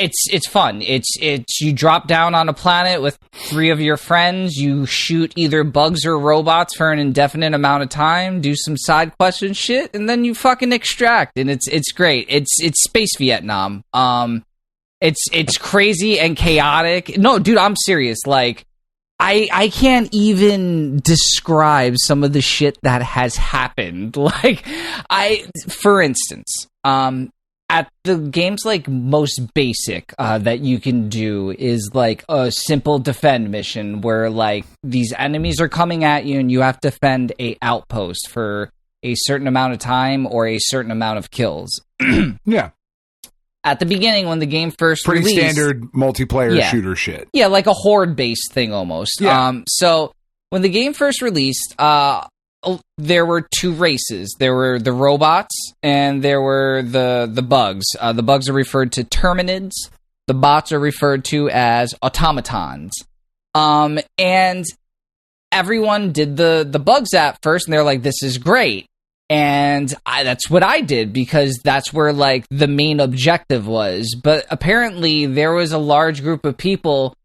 It's fun. It's you drop down on a planet with 3 of your friends. You shoot either bugs or robots for an indefinite amount of time. Do some side quest and shit, and then you fucking extract. And it's great. It's space Vietnam. It's crazy and chaotic. No, dude, I'm serious. Like, I can't even describe some of the shit that has happened. Like, for instance, at the game's, like, most basic that you can do is, like, a simple defend mission where, like, these enemies are coming at you and you have to defend a outpost for a certain amount of time or a certain amount of kills. Yeah. At the beginning, when the game first released... Pretty standard multiplayer shooter shit. Yeah, like a horde-based thing almost. Yeah. So, when the game first released, there were two races. There were the robots and there were the bugs. The bugs are referred to terminids. The bots are referred to as automatons. And everyone did the bugs app first, and they're like, this is great. And that's what I did, because that's where, like, the main objective was. But apparently there was a large group of people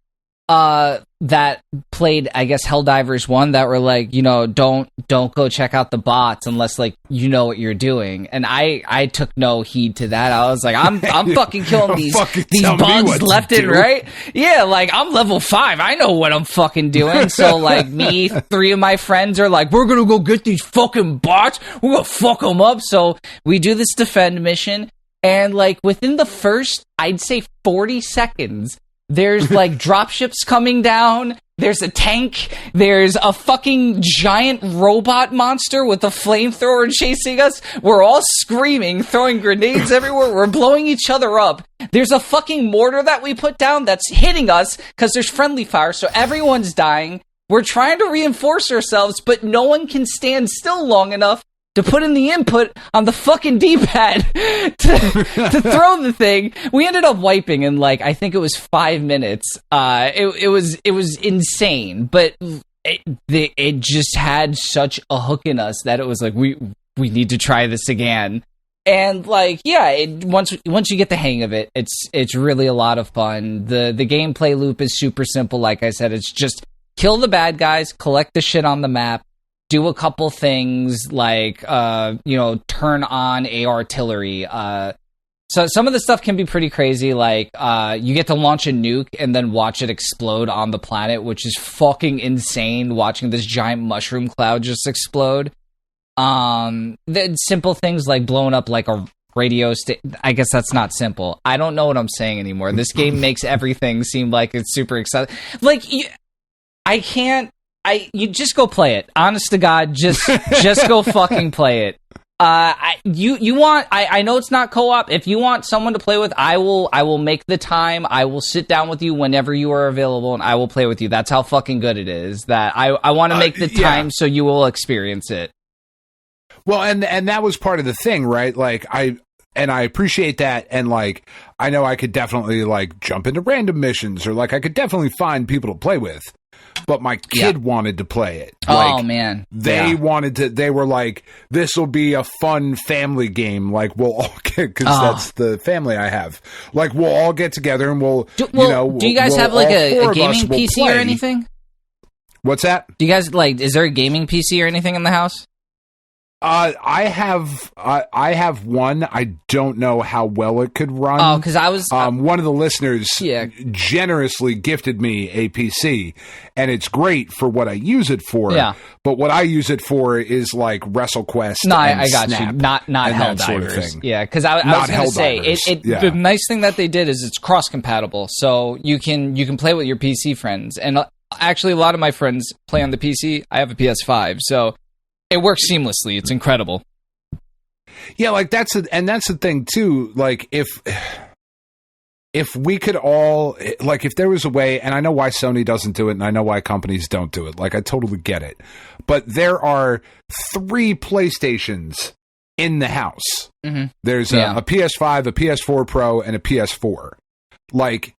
that played, I guess, Helldivers 1 that were like, you know, don't go check out the bots unless, like, you know what you're doing. And I took no heed to that. I was like, I'm fucking killing these bugs left and right. Yeah, like, I'm level 5. I know what I'm fucking doing. So, like, me, 3 of my friends are like, we're gonna go get these fucking bots. We're gonna fuck them up. So we do this defend mission. And, like, within the first, I'd say 40 seconds, there's, like, dropships coming down, there's a tank, there's a fucking giant robot monster with a flamethrower chasing us, we're all screaming, throwing grenades everywhere, we're blowing each other up, there's a fucking mortar that we put down that's hitting us, because there's friendly fire, so everyone's dying, we're trying to reinforce ourselves, but no one can stand still long enough to put in the input on the fucking D-pad to throw the thing. We ended up wiping in, like, I think it was 5 minutes. It was insane, but it just had such a hook in us that it was like, we need to try this again. And, like, yeah, once you get the hang of it, it's really a lot of fun. The gameplay loop is super simple. Like I said, it's just kill the bad guys, collect the shit on the map, do a couple things like, turn on artillery. So some of the stuff can be pretty crazy. Like, you get to launch a nuke and then watch it explode on the planet, which is fucking insane, watching this giant mushroom cloud just explode. The simple things like blowing up like a radio I guess that's not simple. I don't know what I'm saying anymore. This game makes everything seem like it's super exciting. Like, you just go play it. Honest to God, just go fucking play it. I know it's not co-op. If you want someone to play with, I will make the time. I will sit down with you whenever you are available, and I will play with you. That's how fucking good it is. That I want to make the time so you will experience it. Well, and that was part of the thing, right? Like, I appreciate that, and, like, I know I could definitely, like, jump into random missions, or, like, I could definitely find people to play with. But my kid wanted to play it. Like, oh, man. They wanted to, they were like, this will be a fun family game. Like, we'll all get, because that's the family I have. Like, we'll all get together and do you guys have, like, a gaming PC or anything? What's that? Do you guys, like, is there a gaming PC or anything in the house? I have one. I don't know how well it could run. Oh, because I was one of the listeners generously gifted me a PC, and it's great for what I use it for. Yeah. But what I use it for is like WrestleQuest. No, and I got Snap you. Not Helldivers. Sort of thing. Yeah, because I was going to say the nice thing that they did is it's cross compatible, so you can play with your PC friends. And actually, a lot of my friends play on the PC. I have a PS5, so it works seamlessly. It's incredible. Yeah, like that's the thing too. Like if we could all, like, if there was a way, and I know why Sony doesn't do it, and I know why companies don't do it. Like, I totally get it. But there are 3 PlayStations in the house. Mm-hmm. There's a PS5, a PS4 Pro, and a PS4. Like,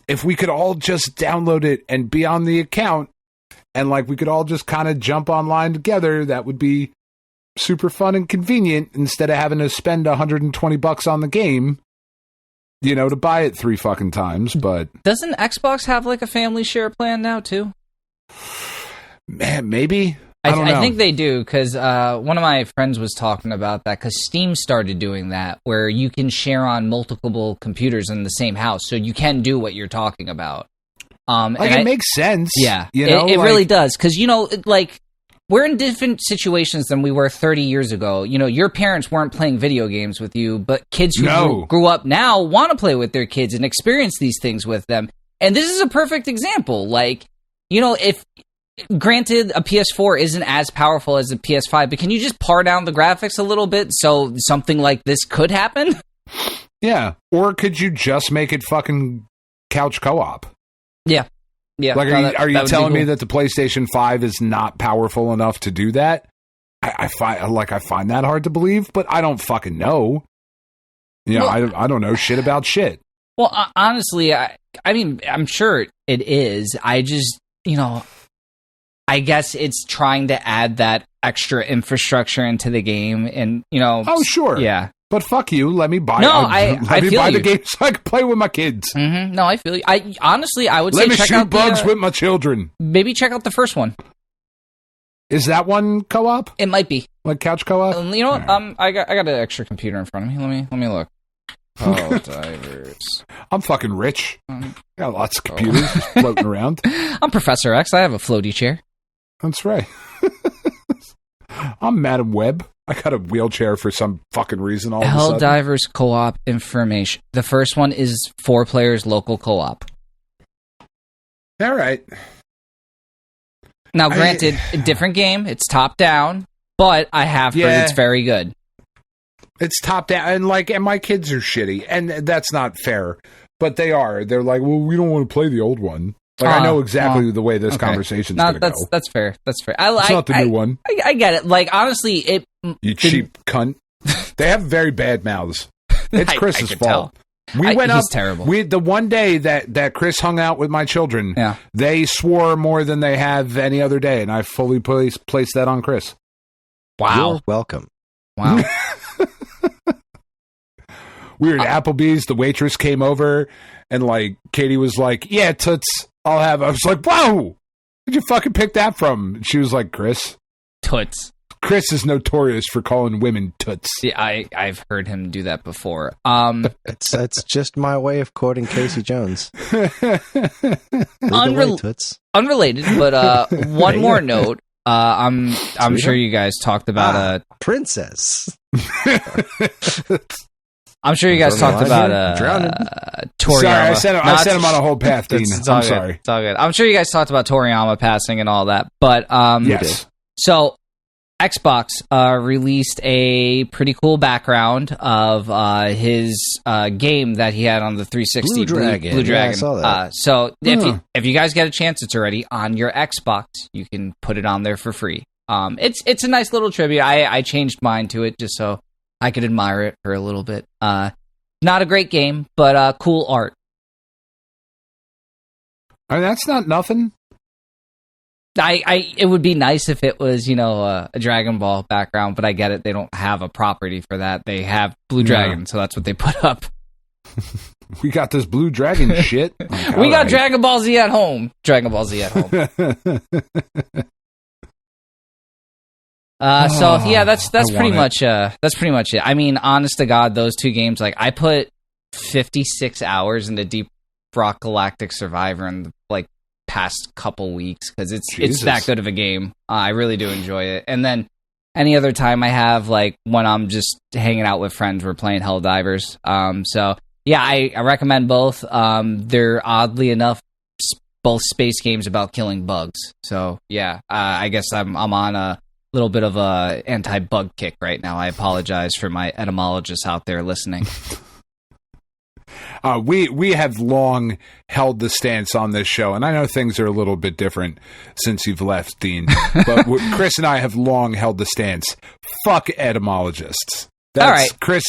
if we could all just download it and be on the account, and, like, we could all just kind of jump online together, that would be super fun and convenient instead of having to spend $120 on the game, you know, to buy it 3 fucking times. But doesn't Xbox have, like, a family share plan now, too? Man, maybe. I don't know. I think they do, because one of my friends was talking about that, because Steam started doing that, where you can share on multiple computers in the same house, so you can do what you're talking about. Like, it makes sense. Yeah, you know, it really does. Because, you know, like, we're in different situations than we were 30 years ago. You know, your parents weren't playing video games with you, but kids who grew up now want to play with their kids and experience these things with them. And this is a perfect example. Like, you know, if, granted, a PS4 isn't as powerful as a PS5, but can you just par down the graphics a little bit so something like this could happen? Yeah. Or could you just make it fucking couch co-op? Yeah. Yeah. Like, are you telling me that the PlayStation 5 is not powerful enough to do that? I find that hard to believe, but I don't fucking know. You know, I don't know shit about shit. Well, honestly, I mean, I'm sure it is. I just, I guess it's trying to add that extra infrastructure into the game, and Oh, sure, yeah. But fuck you. Let me buy. I feel buy you. the game so I can play with my kids. Mm-hmm. No, I feel you. I would say let me check shoot out bugs with my children. Maybe check out the first one. Is that one co-op? It might be Like couch co-op. You know what? Right. I got an extra computer in front of me. Let me look. Helldivers. I'm fucking rich. I got lots of computers just floating around. I'm Professor X. I have a floaty chair. That's right. I'm Madam Web. I got a wheelchair for some fucking reason. All Helldivers co-op information. The first one is 4 players local co-op. All right. Now, granted, a different game. It's top down, but I have heard it's very good. It's top down, and my kids are shitty, and that's not fair. But they are. They're like, well, we don't want to play the old one. Like, I know exactly the way this conversation's going to go. That's fair. That's fair. It's not the new one. I get it. Like, honestly, you cheap cunt. They have very bad mouths. It's Chris's fault. Tell. He's terrible. The one day that Kris hung out with my children, they swore more than they have any other day, and I fully placed that on Kris. Wow. You're welcome. Wow. We were at Applebee's. The waitress came over, and Katie was like, "Yeah, toots, I'll have." I was like, "Whoa, where'd you fucking pick that from?" And she was like, "Kris, toots." Kris is notorious for calling women toots. Yeah, I've heard him do that before. It's just my way of quoting Casey Jones. Unrelated, but one more note. I'm sure you guys talked about princess. I'm sure you guys talked about Toriyama. Sorry, I sent him on a whole path, Dean. I'm sorry. It's all good. I'm sure you guys talked about Toriyama passing and all that, but yes. So Xbox released a pretty cool background of his game that he had on the 360. Blue Dragon. Yeah, I saw that. So if you guys get a chance, it's already on your Xbox. You can put it on there for free. It's a nice little tribute. I changed mine to it just so I could admire it for a little bit. Not a great game, but cool art. I mean, that's not nothing. It would be nice if it was, a Dragon Ball background, but I get it. They don't have a property for that. They have Blue Dragon, so that's what they put up. We got this Blue Dragon shit. We got Dragon Ball Z at home. Dragon Ball Z at home. So yeah, that's pretty much it. I mean, honest to God, those two games, I put 56 hours into Deep Rock Galactic Survivor in the past couple weeks because it's that good of a game. I really do enjoy it. And then any other time I have, when I'm just hanging out with friends, we're playing Helldivers. So yeah, I recommend both. They're oddly enough both space games about killing bugs. So yeah, I guess I'm on a little bit of a anti-bug kick right now. I apologize for my etymologists out there listening. We have long held the stance on this show, and I know things are a little bit different since you've left, Dean. But Kris and I have long held the stance. Fuck etymologists. That's, all right.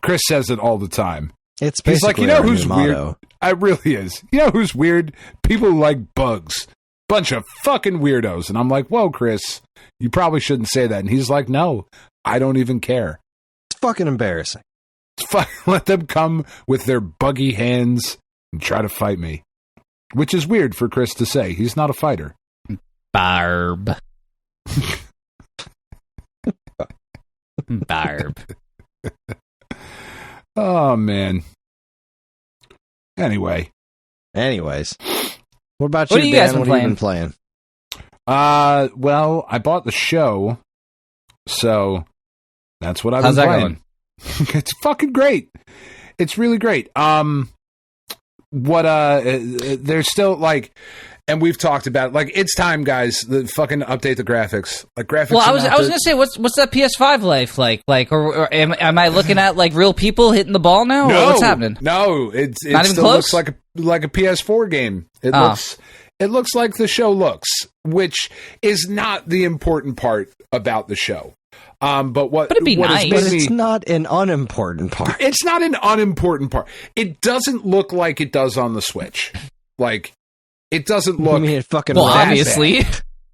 Kris says it all the time. It's basically who's weird? It really is. You know who's weird? People who like bugs. Bunch of fucking weirdos. And I'm like, whoa, Kris, you probably shouldn't say that. And he's like, no, I don't even care. It's fucking embarrassing. Let them come with their buggy hands and try to fight me. Which is weird for Kris to say. He's not a fighter. Barb. Barb. Oh, man. Anyways. What about you, Dan? What have you been playing? Well, I bought the show, so that's what I've been playing. Going? It's fucking great. It's really great. There's still and we've talked about it. It's time, guys. The fucking update the graphics. Graphics. Well, I was gonna say, what's that PS5 life like? Or am I looking at real people hitting the ball now? No, or what's happening? No, it not even still close? looks like a PS4 game. It looks It looks like the show looks, which is not the important part about the show. But it'd be nice. But it's not an unimportant part. It's not an unimportant part. It doesn't look like it does on the Switch. Like, it doesn't look... I mean, it fucking well, runs. obviously.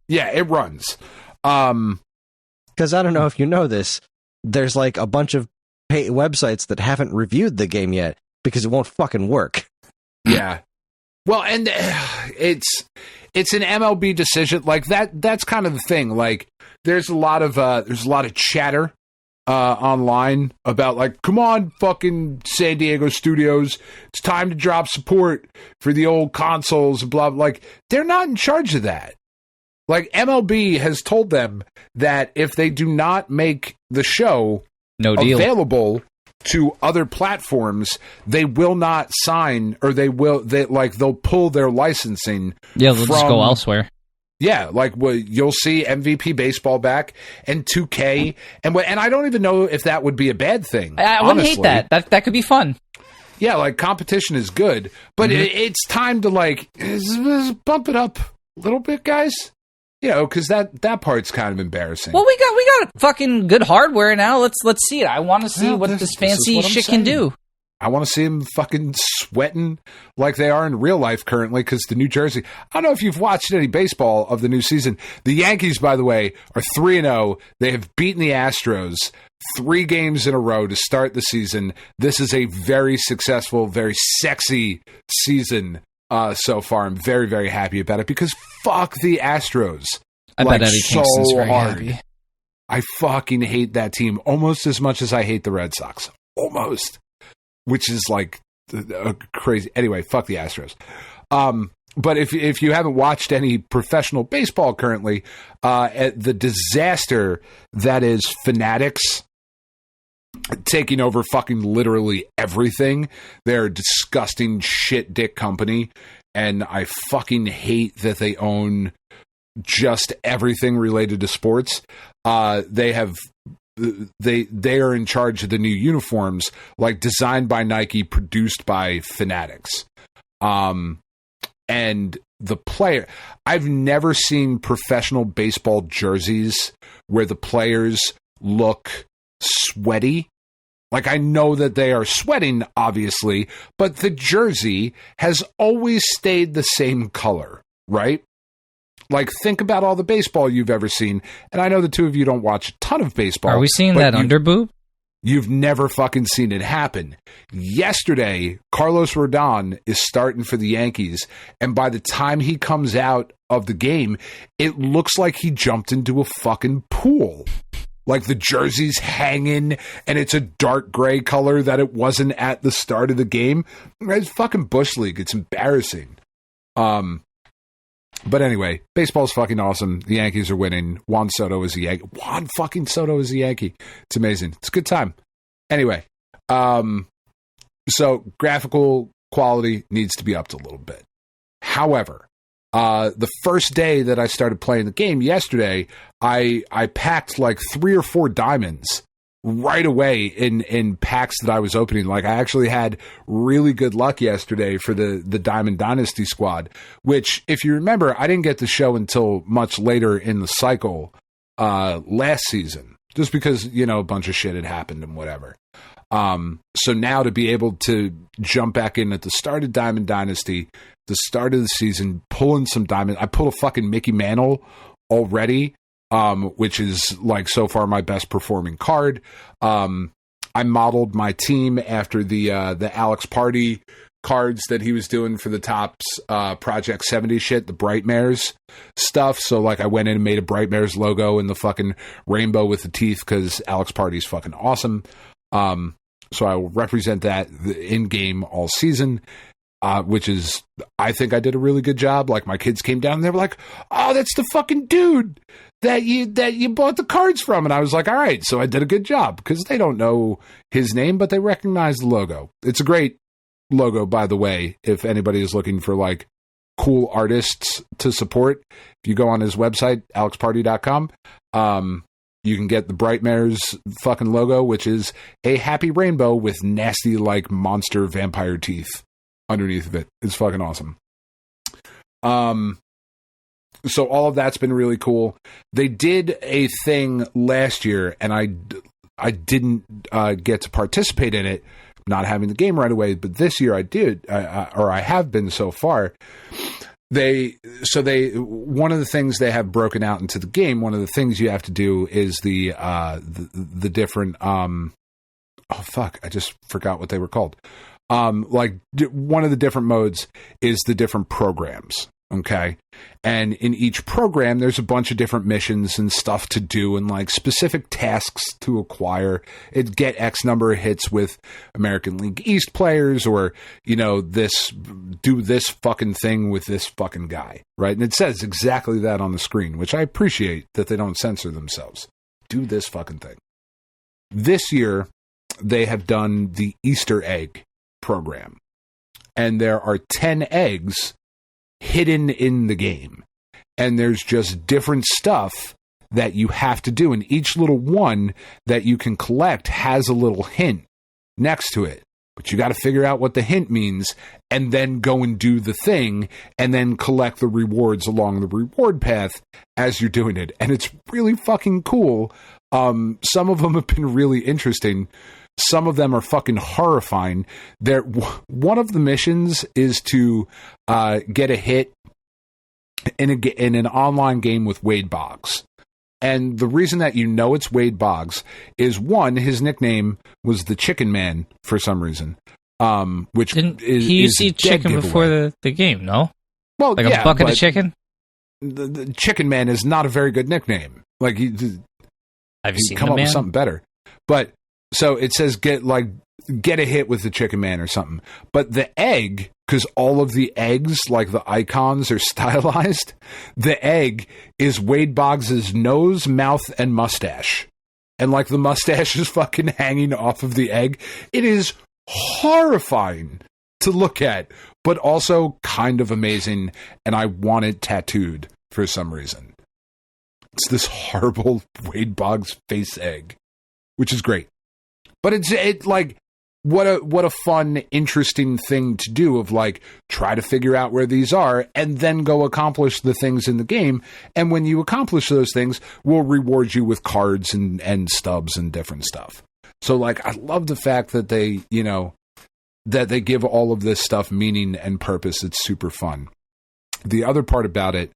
Yeah, it runs. Because I don't know if you know this, there's like a bunch of websites that haven't reviewed the game yet because it won't fucking work. Yeah. Well, and it's an MLB decision. Like, that's kind of the thing. Like, there's a lot of chatter online about, like, come on, fucking San Diego studios, it's time to drop support for the old consoles, blah, blah. Like, they're not in charge of that. Like, MLB has told them that if they do not make the show available to other platforms, they will not sign, or they'll pull their licensing. Yeah, they'll just go elsewhere. Yeah, like, well, you'll see MVP Baseball back and 2K, and I don't even know if that would be a bad thing. I wouldn't hate that. That could be fun. Yeah, like, competition is good, but it's time to, like, bump it up a little bit, guys. You know, because that part's kind of embarrassing. Well, we got fucking good hardware now. Let's see it. I want to see what this fancy shit can do. I want to see them fucking sweating like they are in real life currently, because the New Jersey... I don't know if you've watched any baseball of the new season. The Yankees, by the way, are 3-0. They have beaten the Astros 3 games in a row to start the season. This is a very successful, very sexy season so far. I'm very, very happy about it, because fuck the Astros. I bet Eddie Kingston's very hard. happy. I fucking hate that team almost as much as I hate the Red Sox. Almost. Which is like crazy. Anyway, fuck the Astros. But if you haven't watched any professional baseball currently, the disaster that is Fanatics taking over fucking literally everything. They're a disgusting shit dick company, and I fucking hate that they own just everything related to sports. They are in charge of the new uniforms, like designed by Nike, produced by Fanatics. And the player, I've never seen professional baseball jerseys where the players look sweaty. Like, I know that they are sweating, obviously, but the jersey has always stayed the same color, right? Like, think about all the baseball you've ever seen. And I know the two of you don't watch a ton of baseball. Are we seeing that underboob? You've never fucking seen it happen. Yesterday, Carlos Rodon is starting for the Yankees, and by the time he comes out of the game, it looks like he jumped into a fucking pool. Like, the jersey's hanging, and it's a dark gray color that it wasn't at the start of the game. It's fucking Bush League. It's embarrassing. But anyway, baseball's fucking awesome. The Yankees are winning. Juan Soto is a Yankee. Juan fucking Soto is a Yankee. It's amazing. It's a good time. Anyway, so graphical quality needs to be upped a little bit. However, the first day that I started playing the game yesterday, I packed like 3 or 4 diamonds right away in packs that I was opening. Like, I actually had really good luck yesterday for the Diamond Dynasty squad, which, if you remember, I didn't get the show until much later in the cycle last season, just because, you know, a bunch of shit had happened and whatever. So now to be able to jump back in at the start of Diamond Dynasty, the start of the season, pulling some diamond. I pulled a fucking Mickey Mantle already, which is, like, so far my best performing card. I modeled my team after the Alex Party cards that he was doing for the Topps Project 70 shit, the Brightmares stuff. So, like, I went in and made a Brightmares logo in the fucking rainbow with the teeth, because Alex Party's fucking awesome. So I will represent that in game all season. Which is, I think I did a really good job. Like, my kids came down and they were like, "Oh, that's the fucking dude that you bought the cards from." And I was like, all right, so I did a good job, because they don't know his name, but they recognize the logo. It's a great logo, by the way, if anybody is looking for, like, cool artists to support. If you go on his website, alexparty.com, you can get the Brightmares fucking logo, which is a happy rainbow with nasty, like, monster vampire teeth underneath of it. It's fucking awesome. So all of that's been really cool. They did a thing last year, and I didn't get to participate in it, not having the game right away. But this year I did, or I have been so far. One of the things they have broken out into the game. One of the things you have to do is the different. Oh fuck! I just forgot what they were called. Like one of the different modes is the different programs. Okay. And in each program, there's a bunch of different missions and stuff to do and like specific tasks to acquire. It get X number of hits with American League East players, or, you know, do this fucking thing with this fucking guy. Right. And it says exactly that on the screen, which I appreciate that they don't censor themselves. Do this fucking thing. This year, they have done the Easter egg program, and there are 10 eggs hidden in the game, and there's just different stuff that you have to do, and each little one that you can collect has a little hint next to it, but you got to figure out what the hint means and then go and do the thing and then collect the rewards along the reward path as you're doing it. And it's really fucking cool. Some of them have been really interesting. Some of them are fucking horrifying. One of the missions is to get a hit in an online game with Wade Boggs. And the reason that you know it's Wade Boggs is, one, his nickname was the Chicken Man for some reason. Which he used to eat chicken before the game, no? Well, like a bucket of chicken? The Chicken Man is not a very good nickname. Like, have you seen come up with something better. But so it says get a hit with the Chicken Man or something. But the egg, because all of the eggs, like the icons, are stylized, the egg is Wade Boggs' nose, mouth, and mustache. And like the mustache is fucking hanging off of the egg. It is horrifying to look at, but also kind of amazing. And I want it tattooed for some reason. It's this horrible Wade Boggs face egg, which is great. But it's like, what a fun, interesting thing to do, of like, try to figure out where these are and then go accomplish the things in the game. And when you accomplish those things, we'll reward you with cards and stubs and different stuff. So like, I love the fact that they, you know, that they give all of this stuff meaning and purpose. It's super fun. The other part about it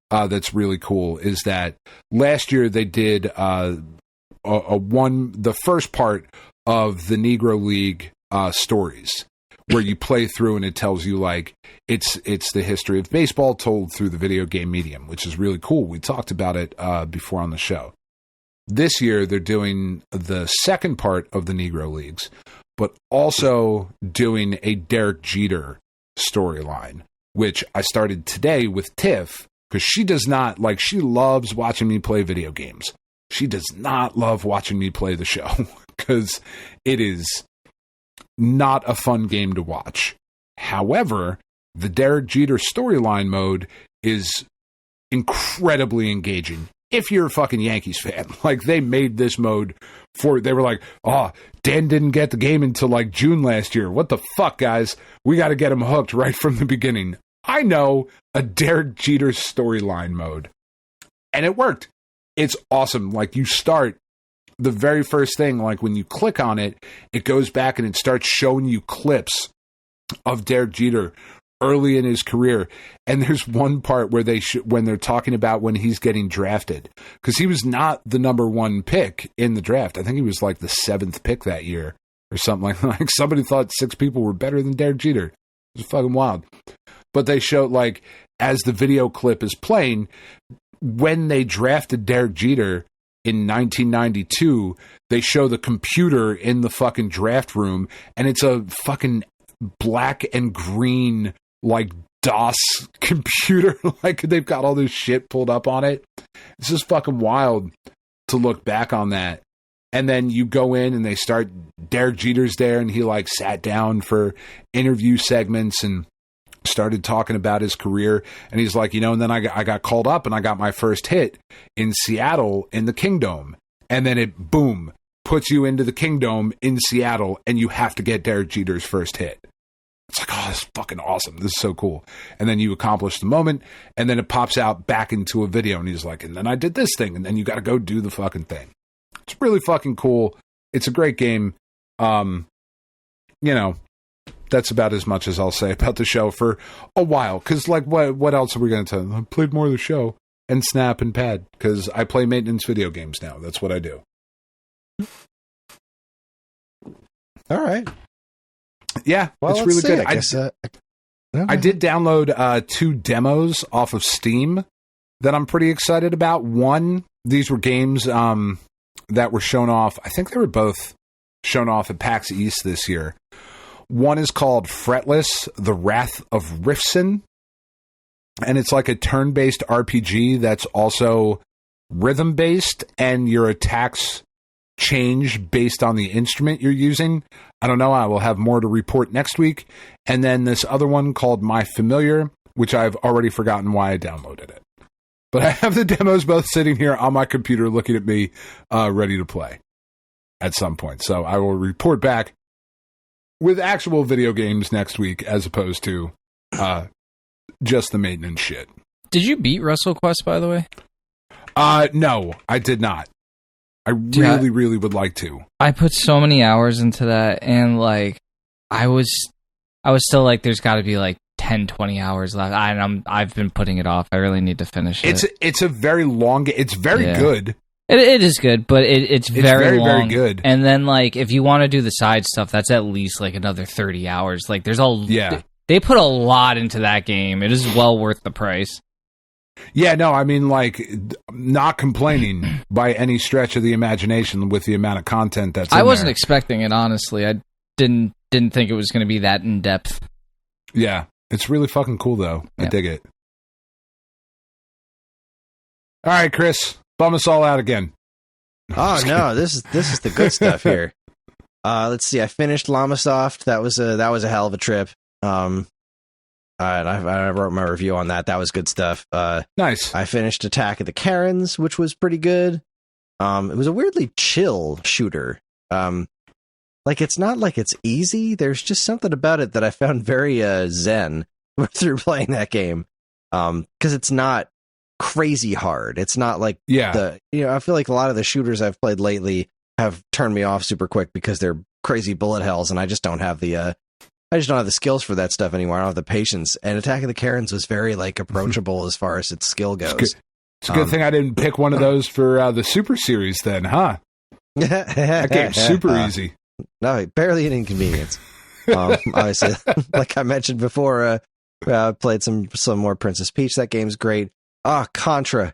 that's really cool is that last year they did the first part of the Negro League stories, where you play through and it tells you like it's the history of baseball told through the video game medium, which is really cool. We talked about it before on the show. This year they're doing the second part of the Negro Leagues, but also doing a Derek Jeter storyline, which I started today with Tiff, because she does not like, she loves watching me play video games. She does not love watching me play the show, because it is not a fun game to watch. However, the Derek Jeter storyline mode is incredibly engaging. If you're a fucking Yankees fan, like, they made this mode they were like, oh, Dan didn't get the game until like June last year. What the fuck, guys? We got to get him hooked right from the beginning. I know, a Derek Jeter storyline mode. And it worked. It's awesome. Like, you start, the very first thing, like when you click on it, it goes back and it starts showing you clips of Derek Jeter early in his career. And there's one part where when they're talking about when he's getting drafted, because he was not the number one pick in the draft. I think he was like the 7th pick that year or something like somebody thought 6 people were better than Derek Jeter. It was fucking wild. But they showed, like, as the video clip is playing, when they drafted Derek Jeter in 1992, they show the computer in the fucking draft room, and it's a fucking black and green, like, DOS computer. Like, they've got all this shit pulled up on it. It's just fucking wild to look back on that. And then you go in and they start, Derek Jeter's there, and he, like, sat down for interview segments and started talking about his career. And he's like, you know, and then I got called up and I got my first hit in Seattle in the Kingdome. And then it, boom, puts you into the Kingdome in Seattle, and you have to get Derek Jeter's first hit. It's like, oh, this is fucking awesome. This is so cool. And then you accomplish the moment, and then it pops out back into a video, and he's like, and then I did this thing, and then you got to go do the fucking thing. It's really fucking cool. It's a great game. That's about as much as I'll say about the show for a while. Because, like, what else are we going to tell? I played more of the show and Snap and Pad because I play maintenance video games now. That's what I do. All right. Yeah, well, it's really good. Okay. I did download 2 demos off of Steam that I'm pretty excited about. One, these were games that were shown off. I think they were both shown off at PAX East this year. One is called Fretless, The Wrath of Rifson. And it's like a turn-based RPG that's also rhythm-based, and your attacks change based on the instrument you're using. I don't know. I will have more to report next week. And then this other one called My Familiar, which I've already forgotten why I downloaded it. But I have the demos both sitting here on my computer looking at me, ready to play at some point. So I will report back with actual video games next week as opposed to just the maintenance shit. Did you beat WrestleQuest, by the way? No, I did not. I really would like to. I put so many hours into that, and like, I was still like, there's got to be like 10, 20 hours left. I've been putting it off. I really need to finish it. It's a very long. It's very good. It is good, but it's very long. Very good. And then like, if you want to do the side stuff, that's at least like another 30 hours. Like, there's they put a lot into that game. It is well worth the price. Yeah, no, I mean, like, not complaining by any stretch of the imagination with the amount of content that's in there. I wasn't expecting it, honestly. I didn't think it was going to be that in depth. Yeah, it's really fucking cool, though. I dig it. All right, Chris, bum us all out again. Oh no, this is the good stuff here. Let's see. I finished Lamasoft. That was a hell of a trip. I wrote my review on that. That was good stuff. Nice. I finished Attack of the Karens, which was pretty good. It was a weirdly chill shooter. Like, it's not like it's easy. There's just something about it that I found very zen through playing that game. Because it's not crazy hard. It's not like I feel like a lot of the shooters I've played lately have turned me off super quick because they're crazy bullet hells, and I just don't have the skills for that stuff anymore. I don't have the patience. And Attack of the Karens was very like approachable as far as its skill goes. It's a good thing I didn't pick one of those for the Super Series then, huh? That game's super easy. No, barely an inconvenience. Obviously, like I mentioned before, played some more Princess Peach. That game's great. Contra.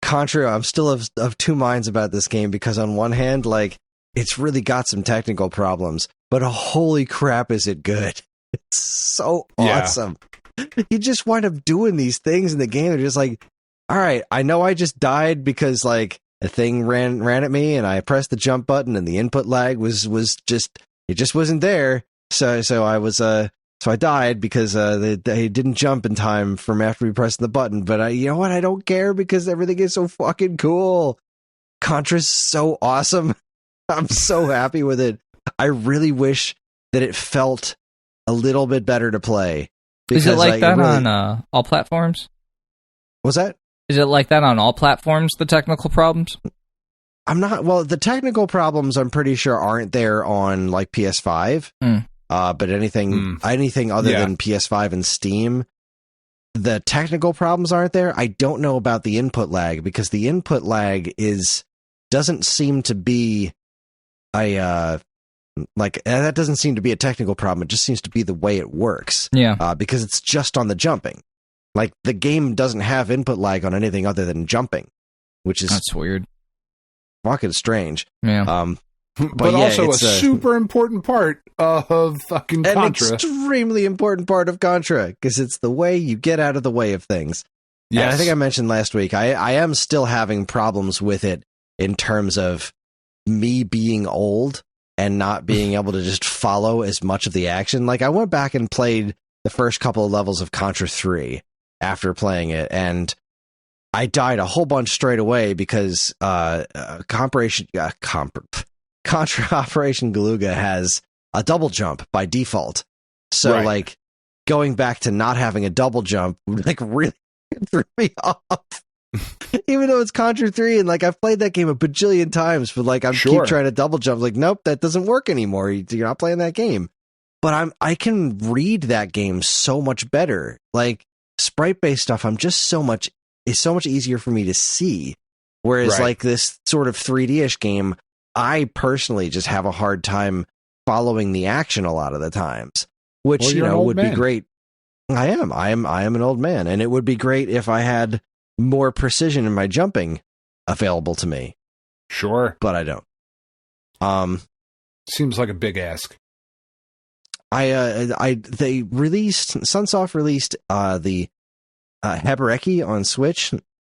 I'm still of two minds about this game because on one hand, like, it's really got some technical problems, but holy crap, is it good? It's so awesome. You just wind up doing these things in the game. They're just like, all right, I know I just died because like a thing ran at me and I pressed the jump button and the input lag was just wasn't there. So I died because they didn't jump in time from after we pressed the button. But you know what? I don't care because everything is so fucking cool. Contra's so awesome. I'm so happy with it. I really wish that it felt a little bit better to play. Is it like that on all platforms? What's that? Is it like that on all platforms, the technical problems? The technical problems I'm pretty sure aren't there on like PS5. But anything other than PS5 and Steam, the technical problems aren't there. I don't know about the input lag because the input lag doesn't seem to be that doesn't seem to be a technical problem. It just seems to be the way it works. Yeah. Because it's just on the jumping. Like, the game doesn't have input lag on anything other than jumping, which is... That's weird. Fucking strange. Yeah. But also a super important part of fucking Contra. An extremely important part of Contra, because it's the way you get out of the way of things. Yes. And I think I mentioned last week, I am still having problems with it in terms of me being old and not being able to just follow as much of the action. Like, I went back and played the first couple of levels of Contra 3 after playing it, and I died a whole bunch straight away because Contra Operation Galuga has a double jump by default. So Right. like going back to not having a double jump like really threw me off. Even though it's Contra 3 and like I've played that game a bajillion times, but like I'm Sure. keep trying to double jump. Like, nope, that doesn't work anymore. You're not playing that game. But I can read that game so much better. Like sprite based stuff, it's so much easier for me to see. Whereas Right. like this sort of 3D-ish game, I personally just have a hard time following the action a lot of the times, which Well, you're an old would man. be great. I am an old man, and it would be great if I had more precision in my jumping available to me, Sure. but I don't. Seems like a big ask. Sunsoft released the Hebereki on Switch.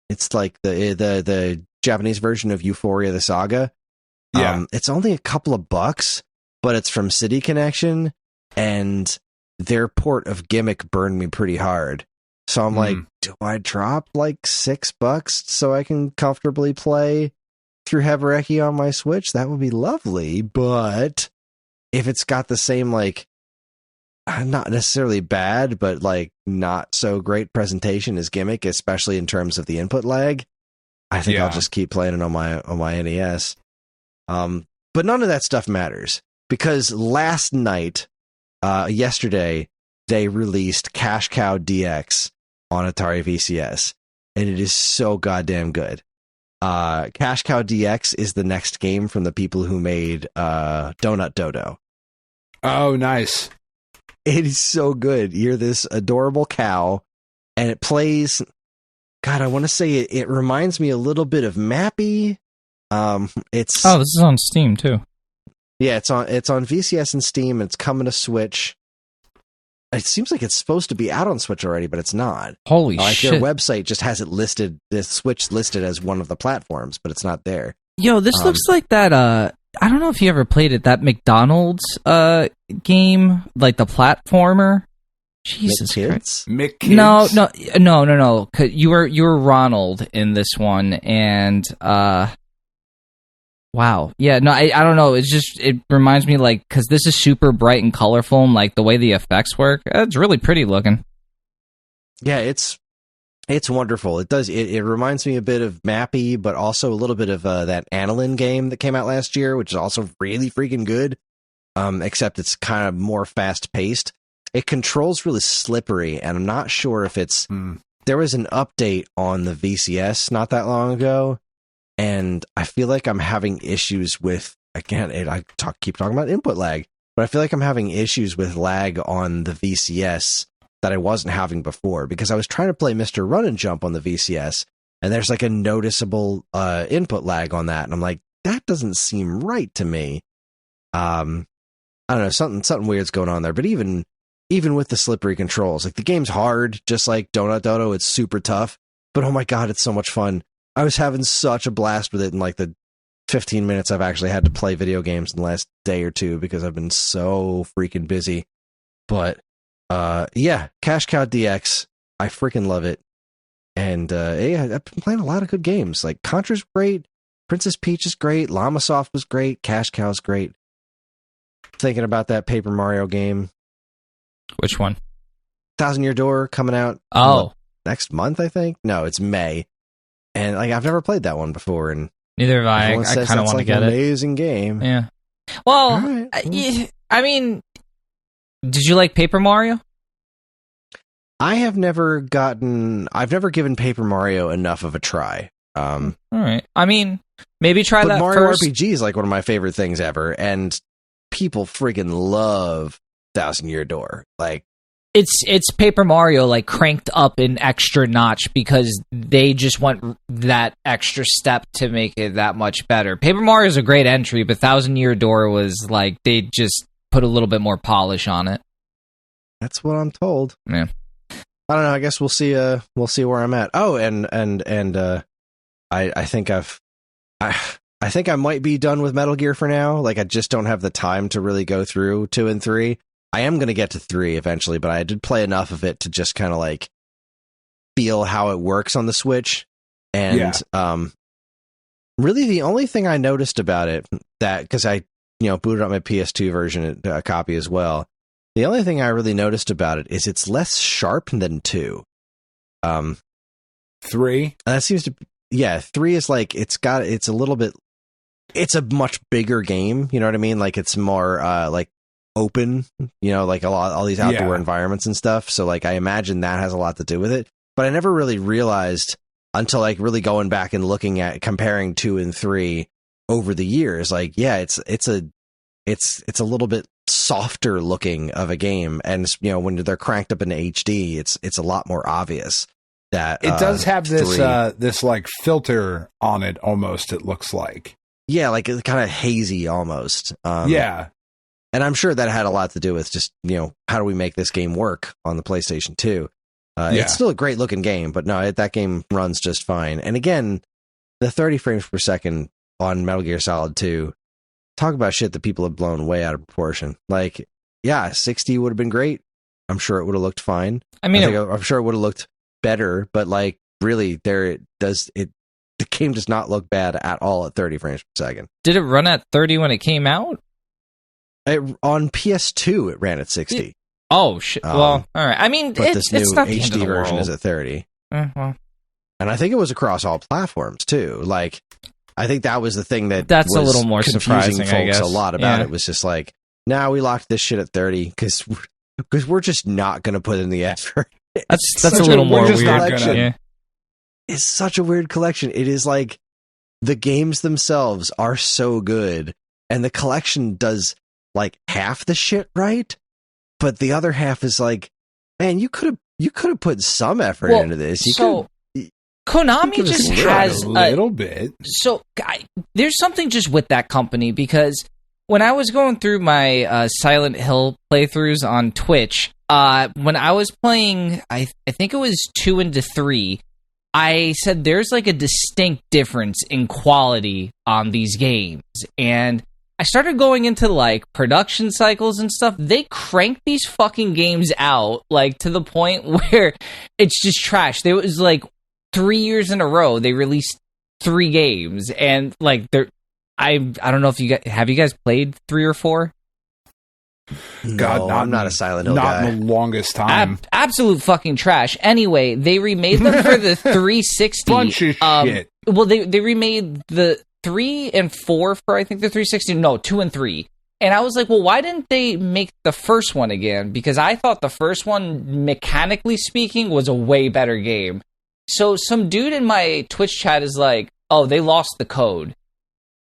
It's like the Japanese version of Euphoria the Saga. Yeah. It's only a couple of bucks, but it's from City Connection, and their port of Gimmick burned me pretty hard. So I'm like, do I drop like $6 so I can comfortably play through Hebereki on my Switch? That would be lovely, but if it's got the same like not necessarily bad, but like not so great presentation as Gimmick, especially in terms of the input lag, I think Yeah. I'll just keep playing it on my NES. But none of that stuff matters because last night, yesterday, they released Cash Cow DX on Atari VCS, and it is so goddamn good. Cash Cow DX is the next game from the people who made Donut Dodo. Oh, nice. It is so good. You're this adorable cow, and it plays. God, I want to say it reminds me a little bit of Mappy. It's Oh, this is on Steam too. yeah, it's on VCS and Steam, and it's coming to Switch. It seems like it's supposed to be out on Switch already, but it's not. Holy Like shit! their website just has it listed, the Switch listed as one of the platforms, but it's not there. Yo, this looks like that. I don't know if you ever played it. That McDonald's game, like the platformer. Jesus Christ! Kids? No. You were Ronald in this one, and wow, yeah, no, I don't know. It reminds me like because this is super bright and colorful, and like the way the effects work, it's really pretty looking. Yeah, it's wonderful. It does. It reminds me a bit of Mappy, but also a little bit of that Annalyn game that came out last year, which is also really freaking good. Except it's kind of more fast paced. It controls really slippery, and I'm not sure if it's. There was an update on the VCS not that long ago, and I feel like I'm having issues with keep talking about input lag, but I feel like I'm having issues with lag on the VCS that I wasn't having before because I was trying to play Mr. Run and Jump on the VCS, and there's like a noticeable input lag on that, and I'm like, that doesn't seem right to me. I don't know, something weird's going on there, but even with the slippery controls, like the game's hard, just like Donut Dodo, it's super tough, but oh my god, it's so much fun. I was having such a blast with it in like the 15 minutes I've actually had to play video games in the last day or two because I've been so freaking busy. But yeah, Cash Cow DX, I freaking love it. And yeah, I've been playing a lot of good games. Like Contra's great, Princess Peach is great, Llama Soft was great, Cash Cow's great. Thinking about that Paper Mario game. Which one? 1,000 Year Door coming out next month, I think. No, it's May. And like I've never played that one before, and neither have I. I kind of want to get an it. amazing game. Yeah. Well, right. I mean, did you like Paper Mario? I've never given Paper Mario enough of a try. All right. I mean, maybe try that Mario first. RPG is like one of my favorite things ever, and people friggin' love 1,000 Year Door. Like, it's Paper Mario like cranked up an extra notch because they just went that extra step to make it that much better. Paper Mario is a great entry, but 1,000 Year Door was like they just put a little bit more polish on it. That's what I'm told. Yeah. I don't know. I guess we'll see. We'll see where I'm at. Oh, and I think I think I might be done with Metal Gear for now. Like, I just don't have the time to really go through 2 and 3. I am going to get to 3 eventually, but I did play enough of it to just kind of like feel how it works on the Switch. And really the only thing I noticed about it, that because I booted up my PS2 version copy as well, The only thing I really noticed about it is it's less sharp than 2. 3? That seems to, 3 is like, it's a little bit, it's a much bigger game, you know what I mean? Like, it's more, like, open, you know, like all these outdoor environments and stuff. So, like, I imagine that has a lot to do with it. But I never really realized until, like, really going back and looking at, comparing 2 and 3 over the years, like, it's a little bit softer looking of a game, and you know, when they're cranked up into HD, it's a lot more obvious that it does have this this like filter on it almost, it looks like. Yeah, like it's kind of hazy almost. Yeah. And I'm sure that had a lot to do with just, you know, how do we make this game work on the PlayStation 2? It's still a great looking game, but no, that game runs just fine. And again, the 30 frames per second on Metal Gear Solid 2, talk about shit that people have blown way out of proportion. Like, 60 would have been great. I'm sure it would have looked fine. I mean, I'm sure it would have looked better, but like, really, the game does not look bad at all at 30 frames per second. Did it run at 30 when it came out? On PS2, it ran at 60. Oh, shit. Well, all right. I mean, but this new not HD version is at 30. Well. And I think it was across all platforms, too. Like, I think that was the thing that's a little more surprising, folks I guess. A lot about it was just like, now we locked this shit at 30 because we're just not going to put in the effort. That's a little more weird. It's such a weird collection. It is like the games themselves are so good, and the collection does like half the shit right, but the other half is like, man, you could have put some effort into this. Konami just has a little bit. So, there's something just with that company, because when I was going through my Silent Hill playthroughs on Twitch, when I was playing, I think it was 2 into 3, I said there's like a distinct difference in quality on these games. And I started going into like production cycles and stuff. They crank these fucking games out like to the point where it's just trash. There was like 3 years in a row they released 3 games, and like I don't know if you guys played 3 or 4? God, no, I'm not a Silent Hill guy. Not in the longest time. Absolute fucking trash. Anyway, they remade them for the 360. Bunch of shit. Well, they remade the 3 and 4 for, I think, the 360. No, 2 and 3. And I was like, well, why didn't they make the first one again? Because I thought the first one, mechanically speaking, was a way better game. So some dude in my Twitch chat is like, oh, they lost the code.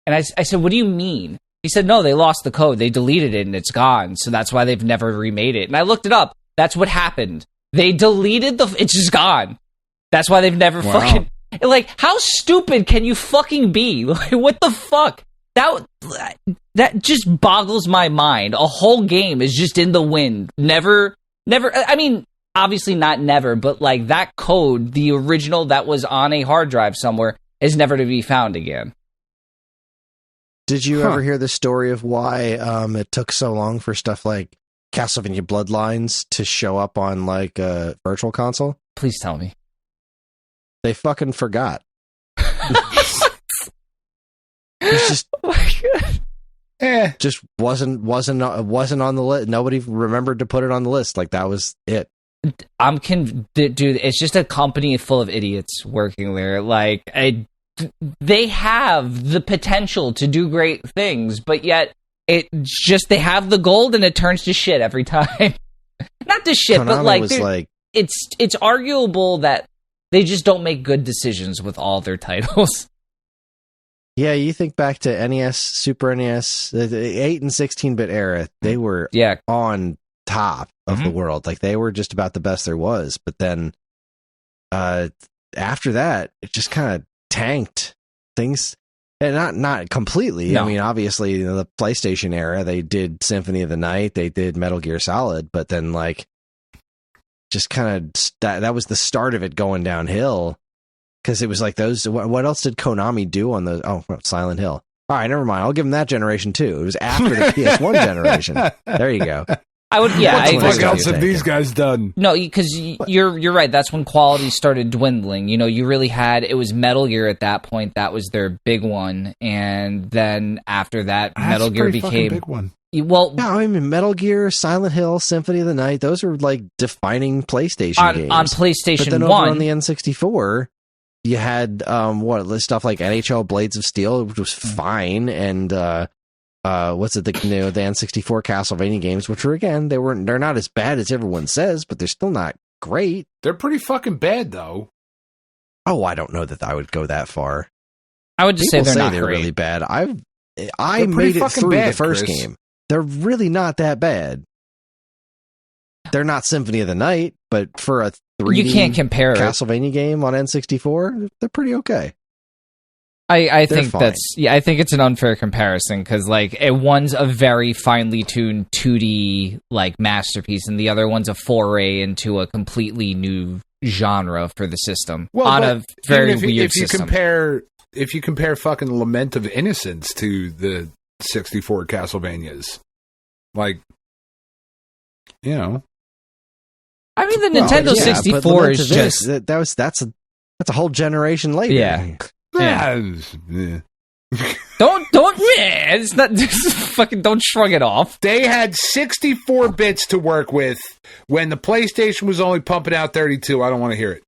And I said, what do you mean? He said, no, they lost the code. They deleted it and it's gone. So that's why they've never remade it. And I looked it up. That's what happened. They deleted it's just gone. That's why they've never fucking... Like, how stupid can you fucking be? Like, what the fuck? That just boggles my mind. A whole game is just in the wind. Never... I mean, obviously not never, but like that code, the original that was on a hard drive somewhere, is never to be found again. Did you ever hear the story of why it took so long for stuff like Castlevania Bloodlines to show up on like a virtual console? Please tell me. They fucking forgot. It's just, oh my God. Just wasn't on the list. Nobody remembered to put it on the list. Like, that was it. Dude, it's just a company full of idiots working there. Like, they have the potential to do great things, but yet it's just they have the gold and it turns to shit every time. Not to shit, Konami but it's arguable that they just don't make good decisions with all their titles. Yeah, you think back to NES, Super NES, the 8 and 16-bit era, they were on top of the world. Like, they were just about the best there was. But then after that, it just kind of tanked things. And not completely. No. I mean, obviously, you know, the PlayStation era, they did Symphony of the Night, they did Metal Gear Solid, but then, like, just kind of that was the start of it going downhill. Because it was like those. What else did Konami do on those? Oh, Silent Hill. All right, never mind. I'll give them that generation too. It was after the PS1 generation. There you go. I would. Yeah. What else have these guys done? No, because you're right. That's when quality started dwindling. You know, you really had it was Metal Gear at that point. That was their big one, and then after that, Metal Gear became big one. Well, yeah, I mean, Metal Gear, Silent Hill, Symphony of the Night, those are like defining PlayStation games. On PlayStation but then 1. over on the N64, you had stuff like NHL Blades of Steel, which was fine, and the N64 Castlevania games, which were, again, they're not as bad as everyone says, but they're still not great. They're pretty fucking bad, though. Oh, I don't know that I would go that far. I would just People say they're not really great. bad. I made it through the first Kris. game. They're really not that bad. They're not Symphony of the Night, but for a 3D you can't compare Castlevania game on N64, they're pretty okay. I think fine. I think it's an unfair comparison because like one's a very finely tuned 2D like masterpiece, and the other one's a foray into a completely new genre for the system on a very weird system. If you compare fucking Lament of Innocence to the 64 Castlevanias, like, you know, I mean, the Nintendo 64 is just that's a whole generation later. Yeah. Yeah. Don't it's not just fucking don't shrug it off. They had 64 bits to work with when the PlayStation was only pumping out 32. I don't want to hear it.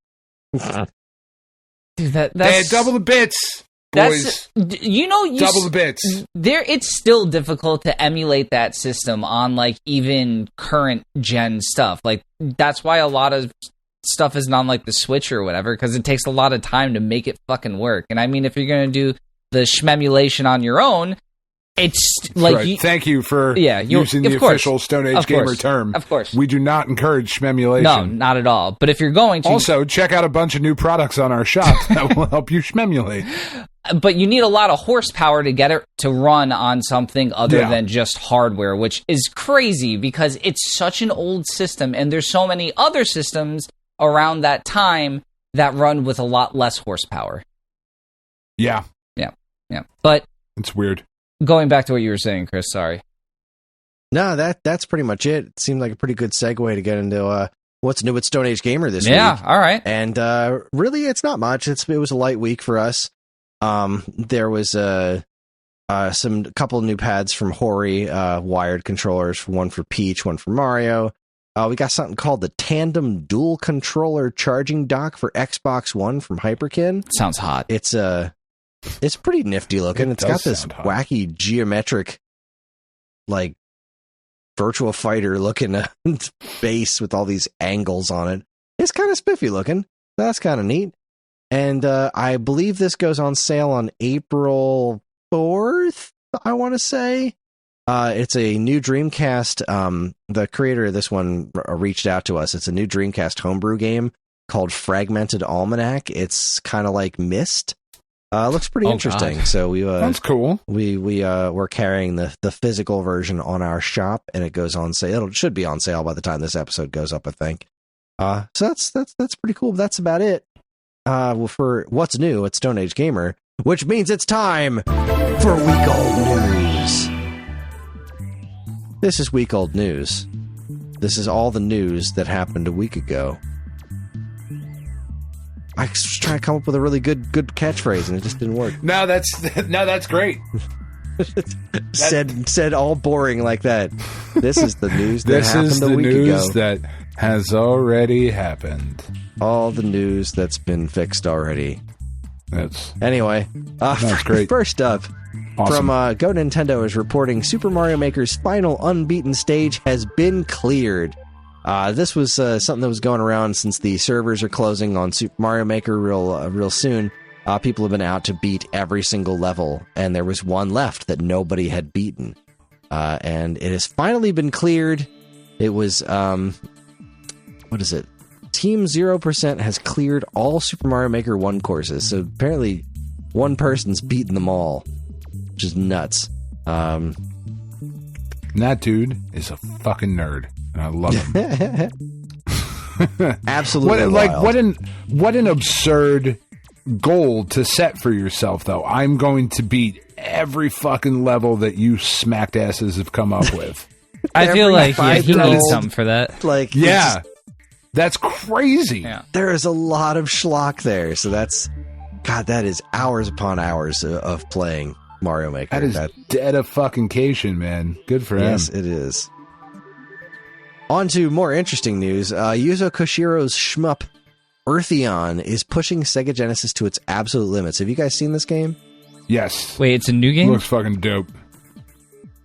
Dude, that's they had double the bits, boys. Double the bits. It's still difficult to emulate that system on like even current gen stuff. Like that's why a lot of stuff isn't on like the Switch or whatever, because it takes a lot of time to make it fucking work. And I mean, if you're gonna do the shmemulation on your own, it's like right. Thank you for using the official Stone Age Gamer term. Of course, we do not encourage shmemulation. No, not at all. But if you're going to, also check out a bunch of new products on our shop that will help you shmemulate. But you need a lot of horsepower to get it to run on something other than just hardware, which is crazy because it's such an old system, and there's so many other systems around that time that run with a lot less horsepower. Yeah. But it's weird. Going back to what you were saying, Chris, sorry. No, that's pretty much it. It seemed like a pretty good segue to get into what's new with Stone Age Gamer this week. Yeah, all right. And really, it's not much. It was a light week for us. There was a couple of new pads from Hori, wired controllers, one for Peach, one for Mario. We got something called the Tandem Dual Controller Charging Dock for Xbox One from Hyperkin. Sounds hot. It's pretty nifty looking. It's got this wacky geometric, like, Virtua Fighter looking base with all these angles on it. It's kind of spiffy looking. That's kind of neat. And I believe this goes on sale on April 4th, I want to say. It's a new Dreamcast. The creator of this one reached out to us. It's a new Dreamcast homebrew game called Fragmented Almanac. It's kind of like Myst. Looks pretty interesting. God. So that's cool. We're carrying the physical version on our shop, and it goes on sale. It should be on sale by the time this episode goes up, I think. So that's pretty cool. But that's about it. For what's new at Stone Age Gamer, which means it's time for week old news. This is week old news. This is all the news that happened a week ago. I was trying to come up with a really good catchphrase, and it just didn't work. No, that's great. said all boring like that. This is the news that happened a week ago. This is the news that has already happened. All the news that's been fixed already. Anyway, that's great. First up, awesome. From Go Nintendo is reporting Super Mario Maker's final unbeaten stage has been cleared. This was something that was going around since the servers are closing on Super Mario Maker real soon. People have been out to beat every single level, and there was one left that nobody had beaten. And it has finally been cleared. It was, what is it? Team 0% has cleared all Super Mario Maker 1 courses, so apparently one person's beaten them all, which is nuts. And that dude is a fucking nerd. And I love him. Absolutely. What an absurd goal to set for yourself, though. I'm going to beat every fucking level that you smacked asses have come up with. I feel like he needs something for that. Like, that's crazy. Yeah. There is a lot of schlock there, so that is hours upon hours of playing. Mario Maker. That is dedication, man. Good for him. Yes, it is. On to more interesting news. Yuzo Koshiro's shmup Eartheon is pushing Sega Genesis to its absolute limits. Have you guys seen this game? Yes. Wait, it's a new game? Looks fucking dope.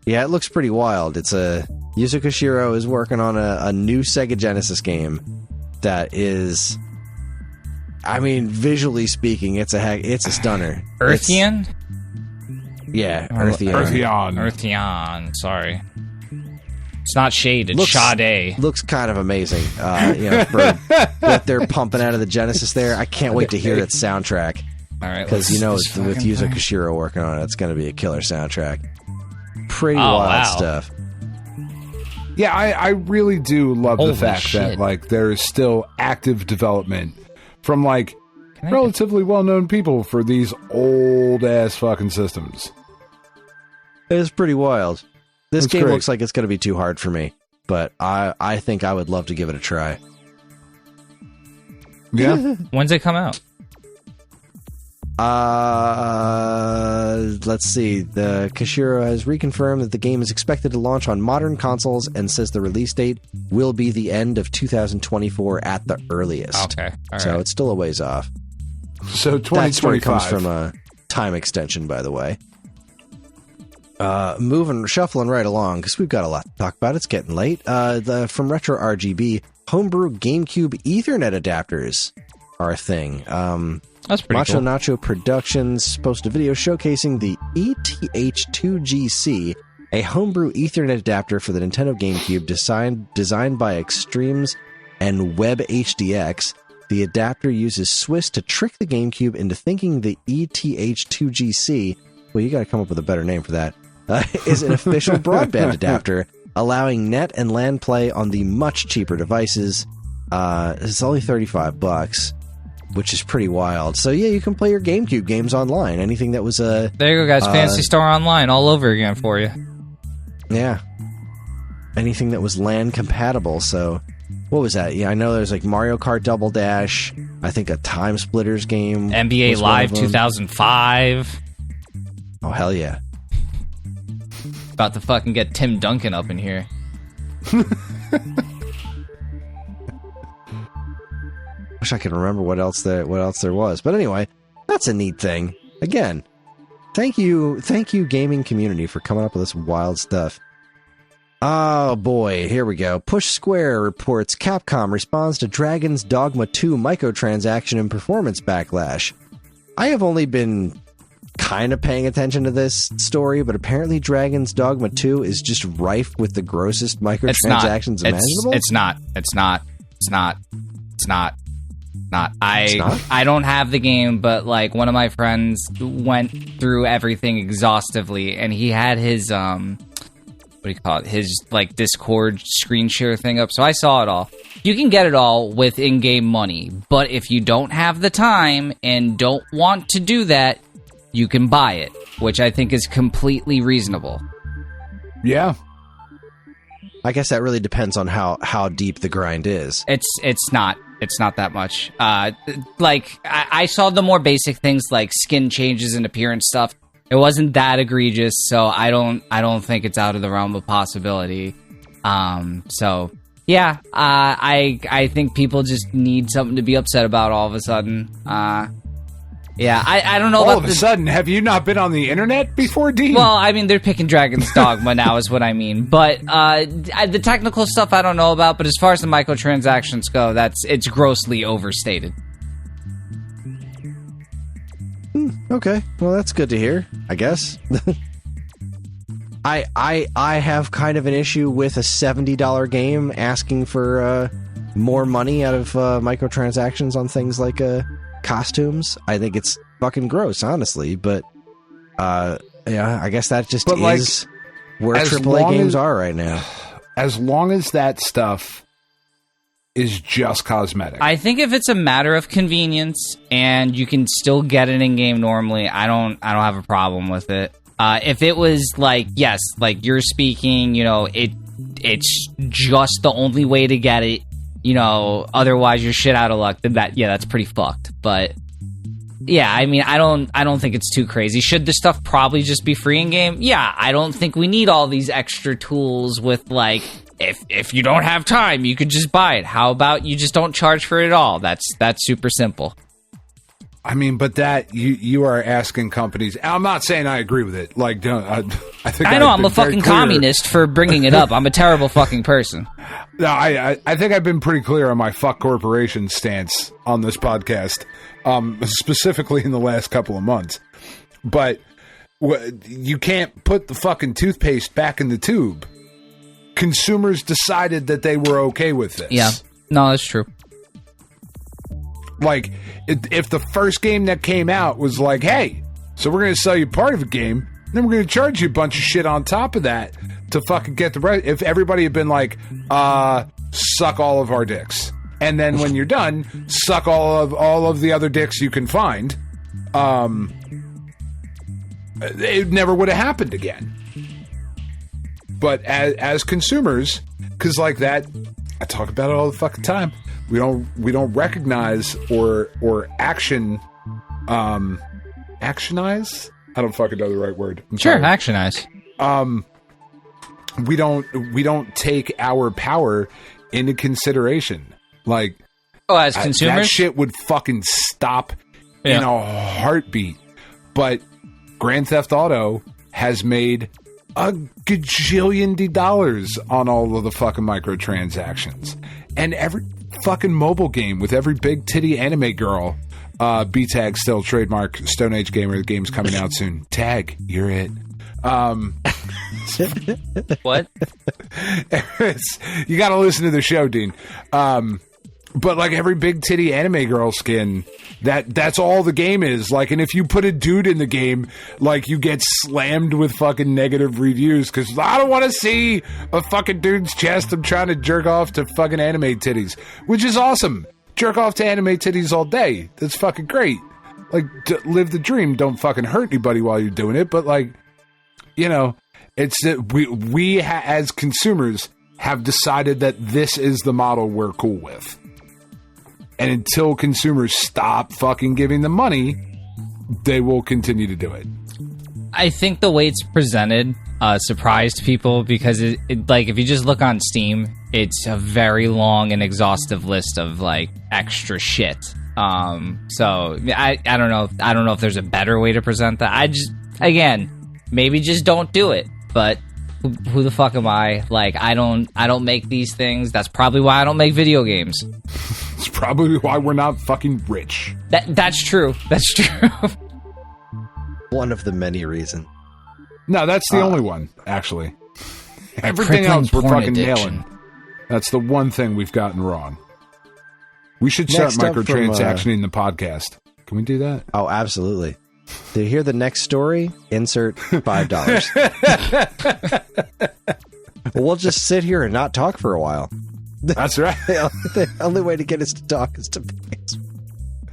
Yeah, it looks pretty wild. Yuzo Koshiro is working on a new Sega Genesis game that is, I mean, visually speaking, it's a stunner. Eartheon? Eartheon. Eartheon, sorry. It's not Shade, it's Sade. Looks kind of amazing. For what they're pumping out of the Genesis there. I can't wait to hear that soundtrack. All right, because with Yuzo Koshiro working on it, it's going to be a killer soundtrack. Pretty wild stuff. Yeah, I really do love the fact that like there is still active development from like relatively well-known people for these old ass fucking systems. It's pretty wild. This That's game great. looks like it's going to be too hard for me, but I think I would love to give it a try. Yeah. When's it come out? Let's see. The Koshiro has reconfirmed that the game is expected to launch on modern consoles and says the release date will be the end of 2024 at the earliest. Okay. All So right. it's still a ways off. So That story 2025 comes from a time extension, by the way. Shuffling right along, because we've got a lot to talk about. It's getting late. From Retro RGB, homebrew GameCube Ethernet adapters are a thing. That's pretty Macho cool. Nacho Productions posted a video showcasing the ETH2GC, a homebrew Ethernet adapter for the Nintendo GameCube designed by Extremes and WebHDX. The adapter uses Swiss to trick the GameCube into thinking the ETH2GC, well, you got to come up with a better name for that, is an official broadband adapter, allowing net and LAN play on the much cheaper devices. It's only $35, which is pretty wild. So yeah, you can play your GameCube games online. Anything that was There you go, guys. Fantasy Star Online all over again for you. Yeah. Anything that was LAN compatible. So, what was that? Yeah, I know there's like Mario Kart Double Dash. I think a Time Splitters game. NBA was one Live of them. 2005. Oh, hell yeah. About to fucking get Tim Duncan up in here. Wish I could remember what else there was. But anyway, that's a neat thing. Again, thank you gaming community for coming up with this wild stuff. Oh boy, here we go. Push Square reports Capcom responds to Dragon's Dogma 2 microtransaction and performance backlash. I have only been kind of paying attention to this story, but apparently Dragon's Dogma 2 is just rife with the grossest microtransactions imaginable. It's not. I don't have the game, but like one of my friends went through everything exhaustively, and he had his what do you call it? His like Discord screen share thing up. So I saw it all. You can get it all with in-game money, but if you don't have the time and don't want to do that, you can buy it, which I think is completely reasonable. Yeah. I guess that really depends on how deep the grind is. It's not that much. Like I saw the more basic things like skin changes and appearance stuff. It wasn't that egregious, so I don't think it's out of the realm of possibility. So yeah, I think people just need something to be upset about all of a sudden. Yeah, I don't know all about of a sudden, have you not been on the internet before, Dean? Well, I mean, they're picking Dragon's Dogma now is what I mean. But the technical stuff I don't know about, but as far as the microtransactions go, it's grossly overstated. Okay, well that's good to hear, I guess. I have kind of an issue with a $70 game asking for more money out of microtransactions on things like costumes. I think it's fucking gross, honestly, but yeah, I guess that just is where AAA games are right now. As long as that stuff is just cosmetic. I think if it's a matter of convenience and you can still get it in game normally, I don't have a problem with it. If it was like, yes, like you're speaking, you know, it's just the only way to get it, you know, otherwise you're shit out of luck, then that's pretty fucked. But Yeah, I mean, I don't think it's too crazy. Should this stuff probably just be free in game? Yeah, I don't think we need all these extra tools with like, if you don't have time, you could just buy it. How about you just don't charge for it at all? That's super simple. I mean, but that you are asking companies. I'm not saying I agree with it. Like, I think I know I'm a fucking communist for bringing it up. I'm a terrible fucking person. No, I think I've been pretty clear on my fuck corporation stance on this podcast, specifically in the last couple of months. But you can't put the fucking toothpaste back in the tube. Consumers decided that they were okay with this. Yeah, no, that's true. Like, if the first game that came out was like, hey, so we're going to sell you part of a game, then we're going to charge you a bunch of shit on top of that to fucking get the rest. If everybody had been like, suck all of our dicks, and then when you're done, suck all of the other dicks you can find, it never would have happened again. But as consumers, because like that, I talk about it all the fucking time. We don't recognize or actionize. I don't fucking know the right word. Sure, actionize. We don't take our power into consideration. Like, as consumers, that shit would fucking stop in a heartbeat. But Grand Theft Auto has made a gajillion dollars on all of the fucking microtransactions, and every fucking mobile game with every big titty anime girl. B-Tag still trademark Stone Age Gamer. The game's coming out soon. Tag, you're it. What? You got to listen to the show, Dean. But like every big titty anime girl skin, that's all the game is. Like, and if you put a dude in the game, like, you get slammed with fucking negative reviews because I don't want to see a fucking dude's chest. I'm trying to jerk off to fucking anime titties, which is awesome. Jerk off to anime titties all day. That's fucking great. Like, live the dream. Don't fucking hurt anybody while you're doing it. But like, you know, it's we as consumers have decided that this is the model we're cool with. And until consumers stop fucking giving them money, they will continue to do it. I think the way it's presented surprised people because it like if you just look on Steam, it's a very long and exhaustive list of like extra shit. So I don't know. I don't know if there's a better way to present that. I just, again, maybe just don't do it. But who the fuck am I? Like, I don't make these things. That's probably why I don't make video games. It's probably why we're not fucking rich. That's true. That's true. One of the many reasons. No, that's the only one, actually. Everything else we're fucking nailing. That's the one thing we've gotten wrong. We should start microtransactioning the podcast. Can we do that? Oh, absolutely. To hear the next story, insert $5. We'll just sit here and not talk for a while. That's right. The only way to get us to talk is to pay us.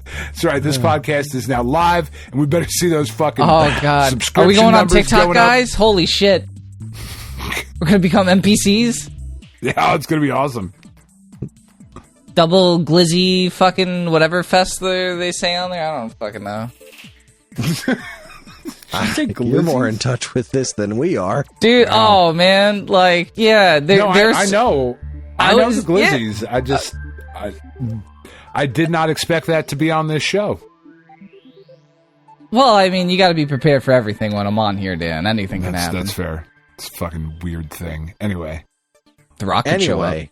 That's right. This podcast is now live, and we better see those fucking subscription Are we going on numbers TikTok, guys? Holy shit. We're going to become NPCs? Yeah, it's going to be awesome. Double glizzy fucking whatever fest they say on there? I don't fucking know. I think you're more in touch with this than we are. Dude, oh, man. Like, yeah. I know. I know the glizzies. Yeah. I did not expect that to be on this show. Well, I mean, you got to be prepared for everything when I'm on here, Dan. Anything can happen. That's fair. It's a fucking weird thing. Anyway. The rocket show up.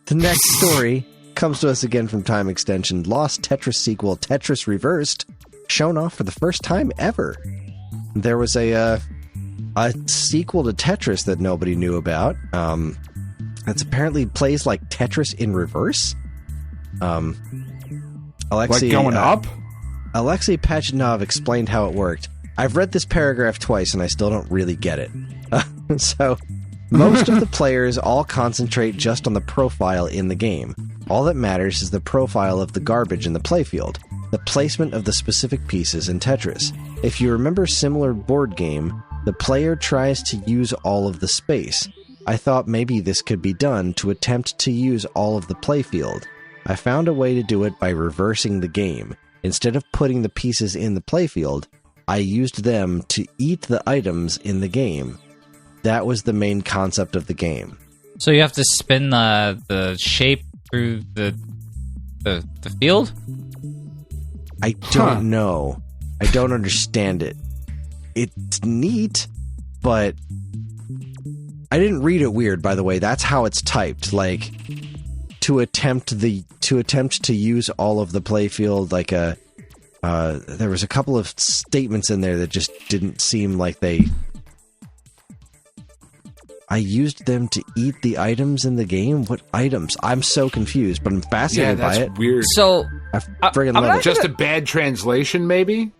The next story comes to us again from Time Extension. Lost Tetris sequel, Tetris Reversed, shown off for the first time ever. There was a sequel to Tetris that nobody knew about. That's apparently plays like Tetris in reverse. Alexei, like going up? Alexei Pachinov explained how it worked. I've read this paragraph twice and I still don't really get it. So, most of the players all concentrate just on the profile in the game. All that matters is the profile of the garbage in the playfield, the placement of the specific pieces in Tetris. If you remember similar board game, the player tries to use all of the space. I thought maybe this could be done to attempt to use all of the playfield. I found a way to do it by reversing the game. instead of putting the pieces in the playfield, I used them to eat the items in the game. That was the main concept of the game. So you have to spin the shape through the field? I don't know. I don't understand it. It's neat, but I didn't read it weird, by the way. That's how it's typed. Like, to attempt to use all of the playfield, like there was a couple of statements in there that just didn't seem like they... I used them to eat the items in the game? What items? I'm so confused, but I'm fascinated by it. Yeah, that's weird. So, I friggin' love it. Just a bad translation, maybe?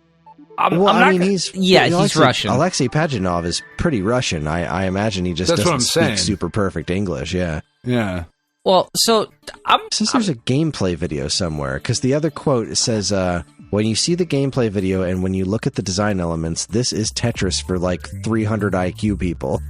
He's Russian. Alexei Pajitnov is pretty Russian. I imagine he just doesn't speak super perfect English, yeah. Yeah. Well, so... Since there's a gameplay video somewhere, because the other quote says, when you see the gameplay video and when you look at the design elements, this is Tetris for like 300 IQ people.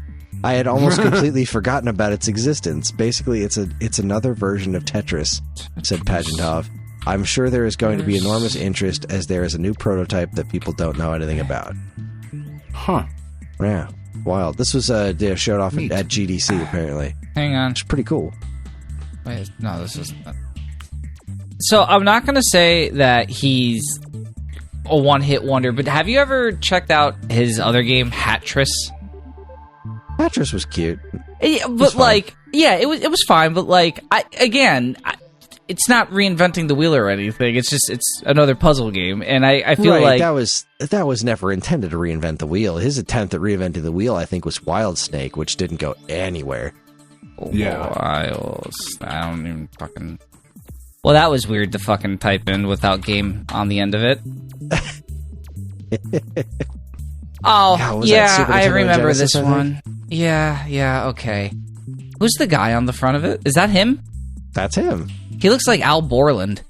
I had almost completely forgotten about its existence. Basically, it's another version of Tetris, said Pajitnov. I'm sure there is going to be enormous interest as there is a new prototype that people don't know anything about. Huh. Yeah. Wild. This was showed off at GDC, apparently. Hang on. It's pretty cool. Wait, no, this is... So, I'm not going to say that he's a one-hit wonder, but have you ever checked out his other game, Hatris? Hatris was cute. Yeah, but like, yeah, it was fine, but like, it's not reinventing the wheel or anything. It's another puzzle game, and I feel like that was never intended to reinvent the wheel. His attempt at reinventing the wheel, I think, was Wild Snake, which didn't go anywhere. Yeah, I don't even fucking. Well, that was weird to fucking type in without game on the end of it. Oh, yeah, I remember Genesis, this one. Yeah, okay. Who's the guy on the front of it? Is that him? That's him. He looks like Al Borland.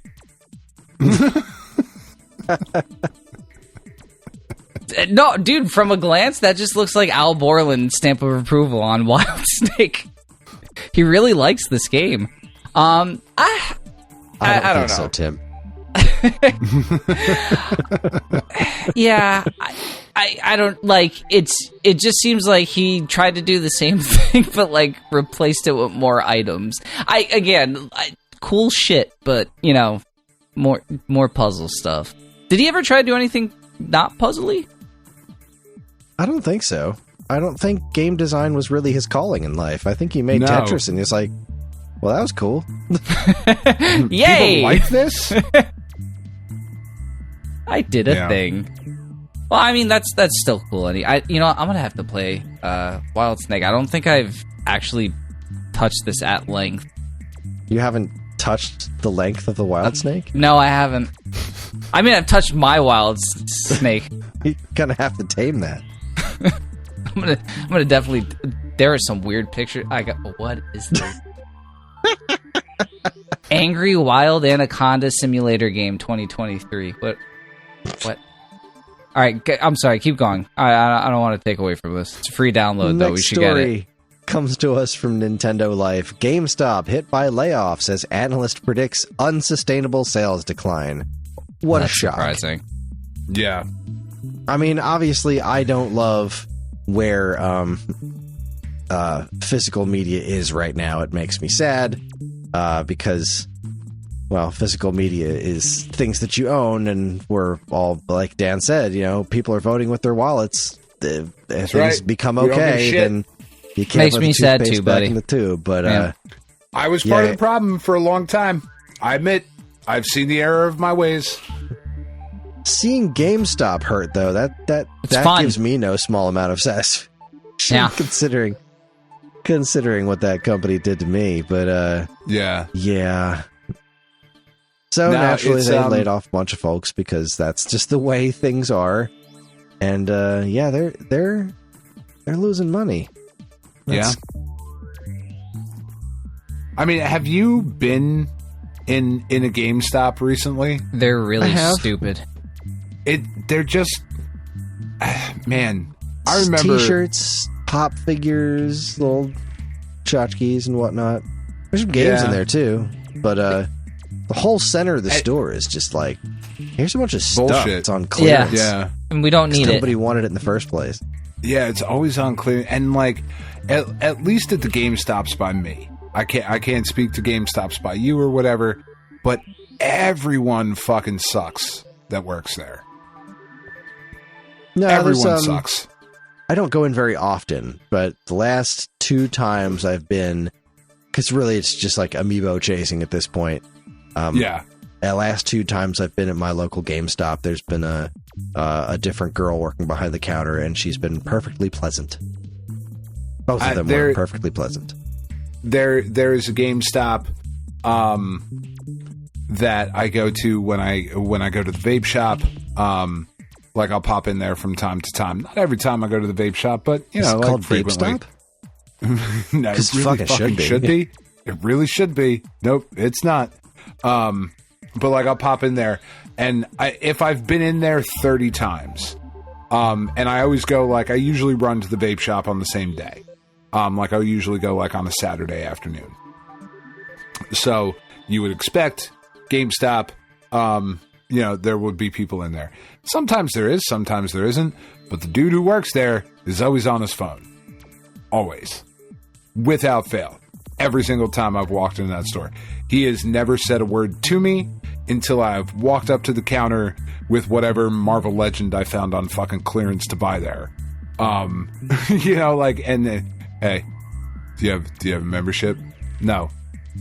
No, dude, from a glance, that just looks like Al Borland's stamp of approval on Wild Snake. He really likes this game. I don't know. So, Tim. Yeah, I don't like it just seems like he tried to do the same thing but like replaced it with more items. Cool shit, but you know, more puzzle stuff. Did he ever try to do anything not puzzly? I don't think so. I don't think game design was really his calling in life. I think he made Tetris and he's like, well, that was cool. Yay! People like this? I did a thing. Well, I mean, that's still cool. I'm gonna have to play Wild Snake. I don't think I've actually touched this at length. You haven't touched the length of the Wild Snake? No, I haven't. I mean, I've touched my Wild Snake. You're gonna have to tame that. I'm gonna definitely. There are some weird pictures. What is this? Angry Wild Anaconda Simulator Game 2023. What? All right, I'm sorry. Keep going. I don't want to take away from this. It's a free download, though. We should get it. Comes to us from Nintendo Life. GameStop hit by layoffs as analyst predicts unsustainable sales decline. That's a shock. Surprising. Yeah. I mean, obviously, I don't love where physical media is right now. It makes me sad because, well, physical media is things that you own, and we're all, like Dan said, people are voting with their wallets. If things become okay, then you can't makes me sad too, buddy. In the tube, but I was part of the problem for a long time. I admit, I've seen the error of my ways. Seeing GameStop hurt, though, that gives me no small amount of satisfaction. Yeah. Considering what that company did to me, but yeah. So naturally, they laid off a bunch of folks because that's just the way things are, and they're losing money. Yeah. I mean, have you been in a GameStop recently? They're really stupid. They're just man. I remember T-shirts, pop figures, little tchotchkes and whatnot. There's some games in there too, but the whole center of the store is just like Here's a bunch of stuff. Bullshit. It's on clearance. Yeah. And we don't need Nobody it. wanted it in the first place. Yeah, it's always on clearance. And, like, at least at the GameStops by me. I can't speak to GameStops by you or whatever, but everyone fucking sucks that works there. No, Everyone sucks. I don't go in very often, but the last 2 times I've been, because really it's just like amiibo chasing at this point. Yeah. The last 2 times I've been at my local GameStop, there's been a different girl working behind the counter, and she's been perfectly pleasant. Both of them were perfectly pleasant. There is a GameStop that I go to when I go to the vape shop. Like I'll pop in there from time to time. Not every time I go to the vape shop, but you know, like called frequently. Vape Stop? No, it really fucking should be. It really should be. Nope, it's not. But like I'll pop in there, and if I've been in there 30 times, and I always go like I usually run to the vape shop on the same day. Like I'll usually go like on a Saturday afternoon. So you would expect GameStop, you know, there would be people in there. Sometimes there is, sometimes there isn't. But the dude who works there is always on his phone. Always. Without fail. Every single time I've walked into that store. He has never said a word to me until I've walked up to the counter with whatever Marvel Legend I found on fucking clearance to buy there. You know, like, and then, hey, do you have a membership? No.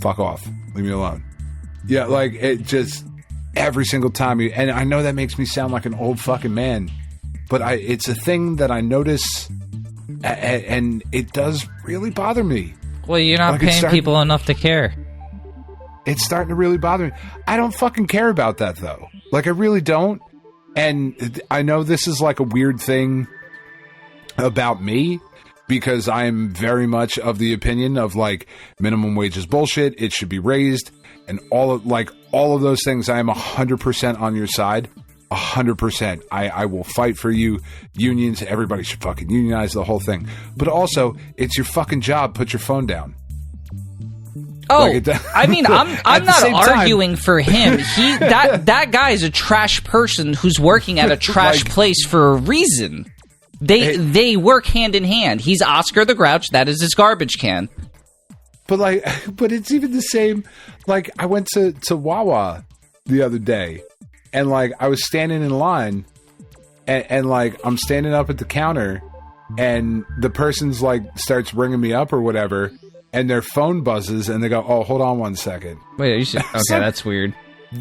Fuck off. Leave me alone. Yeah, like, it just, every single time. And I know that makes me sound like an old fucking man, but it's a thing that I notice, and it does really bother me. Well, you're not paying people enough to care. It's starting to really bother me. I don't fucking care about that, though. Like, I really don't. And I know this is like a weird thing about me, because I'm very much of the opinion of, like, minimum wage is bullshit. It should be raised. And all of those things, I am 100% on your side. 100%. I will fight for you. Unions, everybody should fucking unionize, the whole thing. But also, it's your fucking job. Put your phone down. Oh, I mean, I'm not arguing for him. That guy is a trash person who's working at a trash place for a reason. They work hand in hand. He's Oscar the Grouch. That is his garbage can. But it's even the same. Like, I went to Wawa the other day, and like I was standing in line, and like I'm standing up at the counter, and the person's like starts ringing me up or whatever, and their phone buzzes, and they go, "Oh, hold on one second." Wait, you should. Okay, like, that's weird.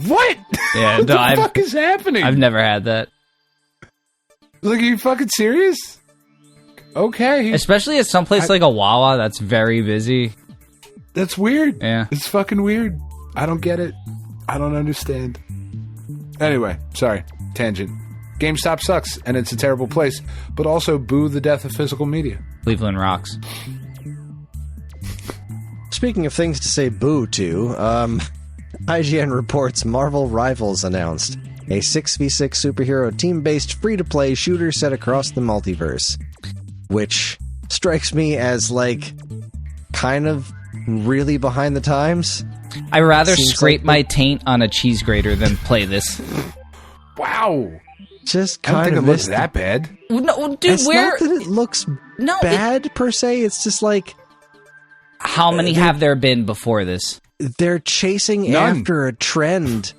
What? Yeah, what the fuck is happening? I've never had that. Like, are you fucking serious? Okay. Especially at someplace like a Wawa that's very busy. That's weird. Yeah. It's fucking weird. I don't get it. I don't understand. Anyway, sorry. Tangent. GameStop sucks, and it's a terrible place, but also boo the death of physical media. Cleveland rocks. Speaking of things to say boo to, IGN reports Marvel Rivals announced a 6v6 superhero team-based free-to-play shooter set across the multiverse, which strikes me as, like, kind of really behind the times. I'd rather scrape my taint on a cheese grater than play this. Wow. Just I don't kind think of it looks that bad. No, dude, it's not that it looks bad per se. It's just like, how many have there been before this? They're chasing after a trend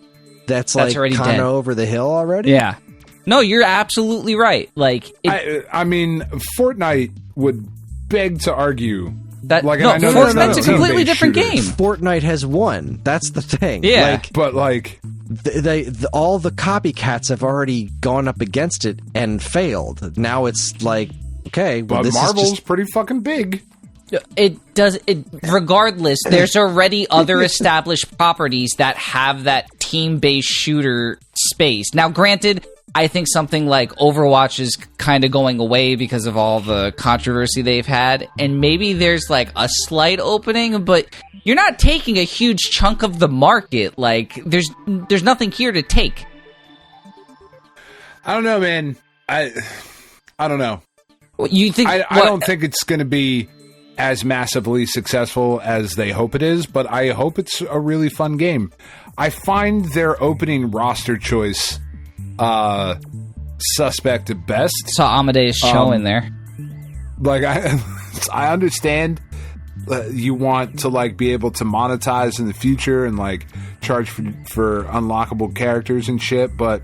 that's like kind of over the hill already. Yeah. No, you're absolutely right. Like, I mean, Fortnite would beg to argue that. Like, no, Fortnite's a completely different game. Fortnite has won. That's the thing. Yeah, like, but like, all the copycats have already gone up against it and failed. Now it's like, okay, well, but this Marvel's is just pretty fucking big. Regardless, there's already other established properties that have that team-based shooter space. Now, granted, I think something like Overwatch is kind of going away because of all the controversy they've had, and maybe there's like a slight opening, but you're not taking a huge chunk of the market. Like, there's nothing here to take. I don't know, man. I don't know. You think? I don't think it's going to be as massively successful as they hope it is, but I hope it's a really fun game. I find their opening roster choice suspect at best. Saw Amadeus Cho in there. Like, I understand you want to, like, be able to monetize in the future and, like, charge for unlockable characters and shit, but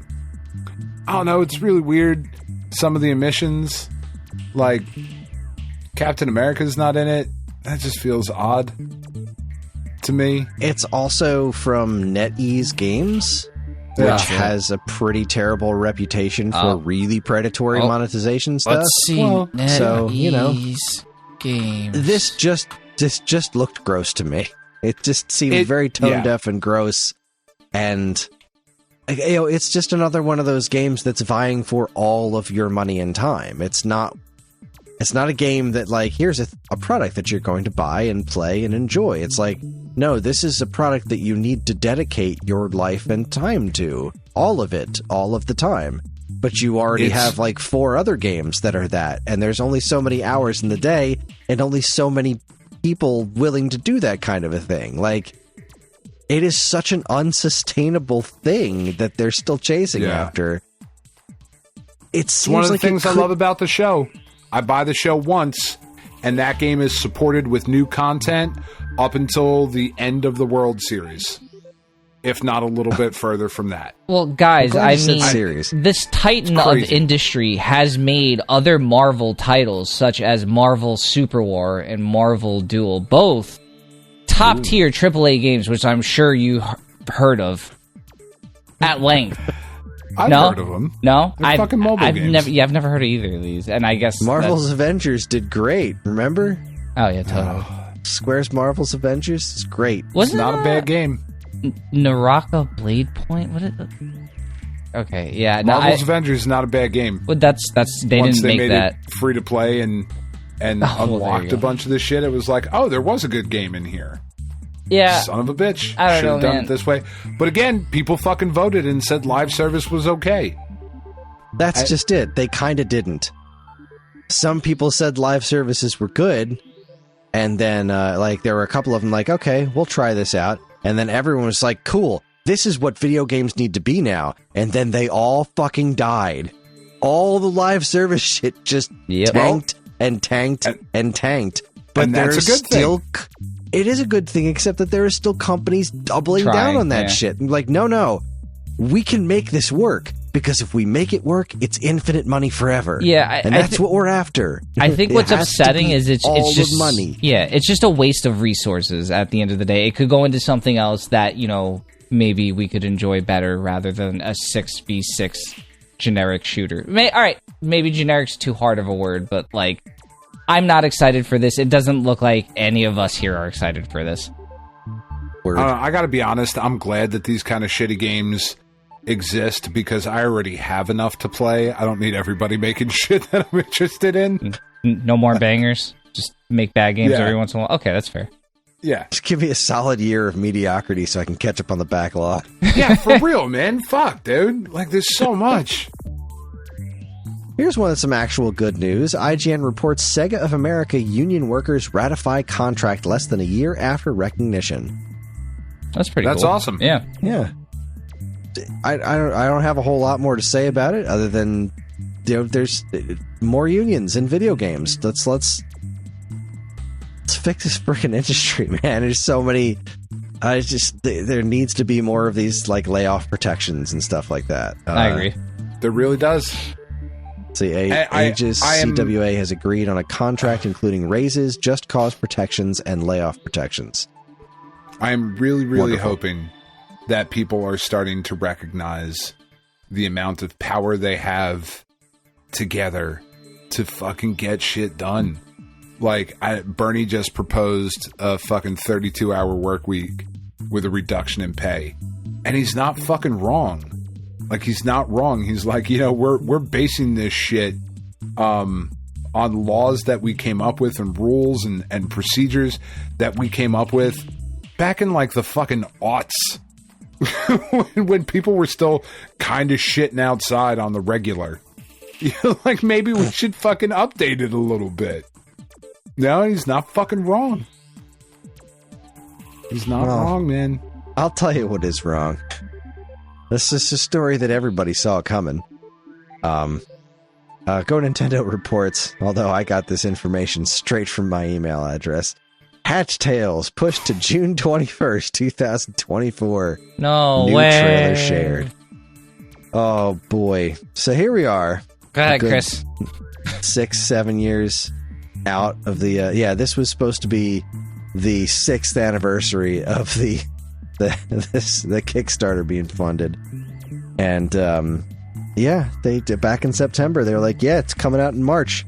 I don't know, it's really weird. Some of the emissions, like, Captain America's not in it. That just feels odd to me. It's also from NetEase Games, which has a pretty terrible reputation for really predatory monetization stuff. Let's see. So, you know, Games. This just looked gross to me. It just seemed very tone deaf and gross, and you know, it's just another one of those games that's vying for all of your money and time. It's not a game that, like, here's a product that you're going to buy and play and enjoy. It's like, no, this is a product that you need to dedicate your life and time to. All of it, all of the time. But you already have, like, 4 other games that are that, and there's only so many hours in the day, and only so many people willing to do that kind of a thing. Like, it is such an unsustainable thing that they're still chasing after. It's one of the things I love about the show. I buy the show once, and that game is supported with new content up until the end of the World Series, if not a little bit further from that. Well, guys, I mean, this titan of industry has made other Marvel titles, such as Marvel Super War and Marvel Duel, both top-tier AAA games, which I'm sure you heard of at length. I've heard of them. No, they're fucking mobile games. I've never heard of either of these, and I guess Marvel's Avengers did great. Remember? Oh yeah, totally. Square's Marvel's Avengers is great. It's not a bad game. Naraka Blade Point. What is it? Okay, yeah. Marvel's Avengers is not a bad game. Well, that's they Once didn't they make made that it free to play and unlocked a bunch of this shit. It was like, oh, there was a good game in here. Yeah. Son of a bitch. I Should have done it this way. But again, people fucking voted and said live service was okay. That's just it. They kind of didn't. Some people said live services were good, and then like there were a couple of them like, okay, we'll try this out. And then everyone was like, cool, this is what video games need to be now. And then they all fucking died. All the live service shit just tanked and tanked and tanked. But that's a good thing. It is a good thing, except that there are still companies doubling down on that shit. Like, no, we can make this work, because if we make it work, it's infinite money forever. Yeah, and that's what we're after. I think what's upsetting is it's just money. Yeah, it's just a waste of resources at the end of the day. It could go into something else that, you know, maybe we could enjoy better rather than a 6v6 generic shooter. All right, maybe generic's too hard of a word, but like, I'm not excited for this. It doesn't look like any of us here are excited for this. I gotta be honest, I'm glad that these kind of shitty games exist, because I already have enough to play. I don't need everybody making shit that I'm interested in. No more bangers. Just make bad games every once in a while. Okay, that's fair. Yeah. Just give me a solid year of mediocrity so I can catch up on the backlog. Yeah, for real, man. Fuck, dude. Like, there's so much. Here's one of some actual good news. IGN reports Sega of America union workers ratify contract less than a year after recognition. That's pretty cool. That's awesome. Yeah. Yeah. I don't have a whole lot more to say about it, other than, you know, there's more unions in video games. Let's fix this freaking industry, man. There's so many. There needs to be more of these, like, layoff protections and stuff like that. I agree. There really does. See, Aegis CWA has agreed on a contract including raises, just cause protections, and layoff protections. I'm really hoping that people are starting to recognize the amount of power they have together to fucking get shit done. Like, Bernie just proposed a fucking 32-hour work week with a reduction in pay. And he's not fucking wrong. Like, he's not wrong. He's like, you know, we're basing this shit on laws that we came up with and rules and procedures that we came up with back in, like, the fucking aughts. when people were still kind of shitting outside on the regular. You know, like, maybe we should fucking update it a little bit. No, he's not fucking wrong. He's not wrong, man. I'll tell you what is wrong. This is a story that everybody saw coming. Go Nintendo reports, although I got this information straight from my email address. Hatch Tales pushed to June 21st, 2024. No New way. trailer shared. Oh, boy. So here we are. Go ahead, Chris. 6-7 years out of the... this was supposed to be the 6th anniversary of the Kickstarter being funded. And, they did back in September. They were like, yeah, it's coming out in March.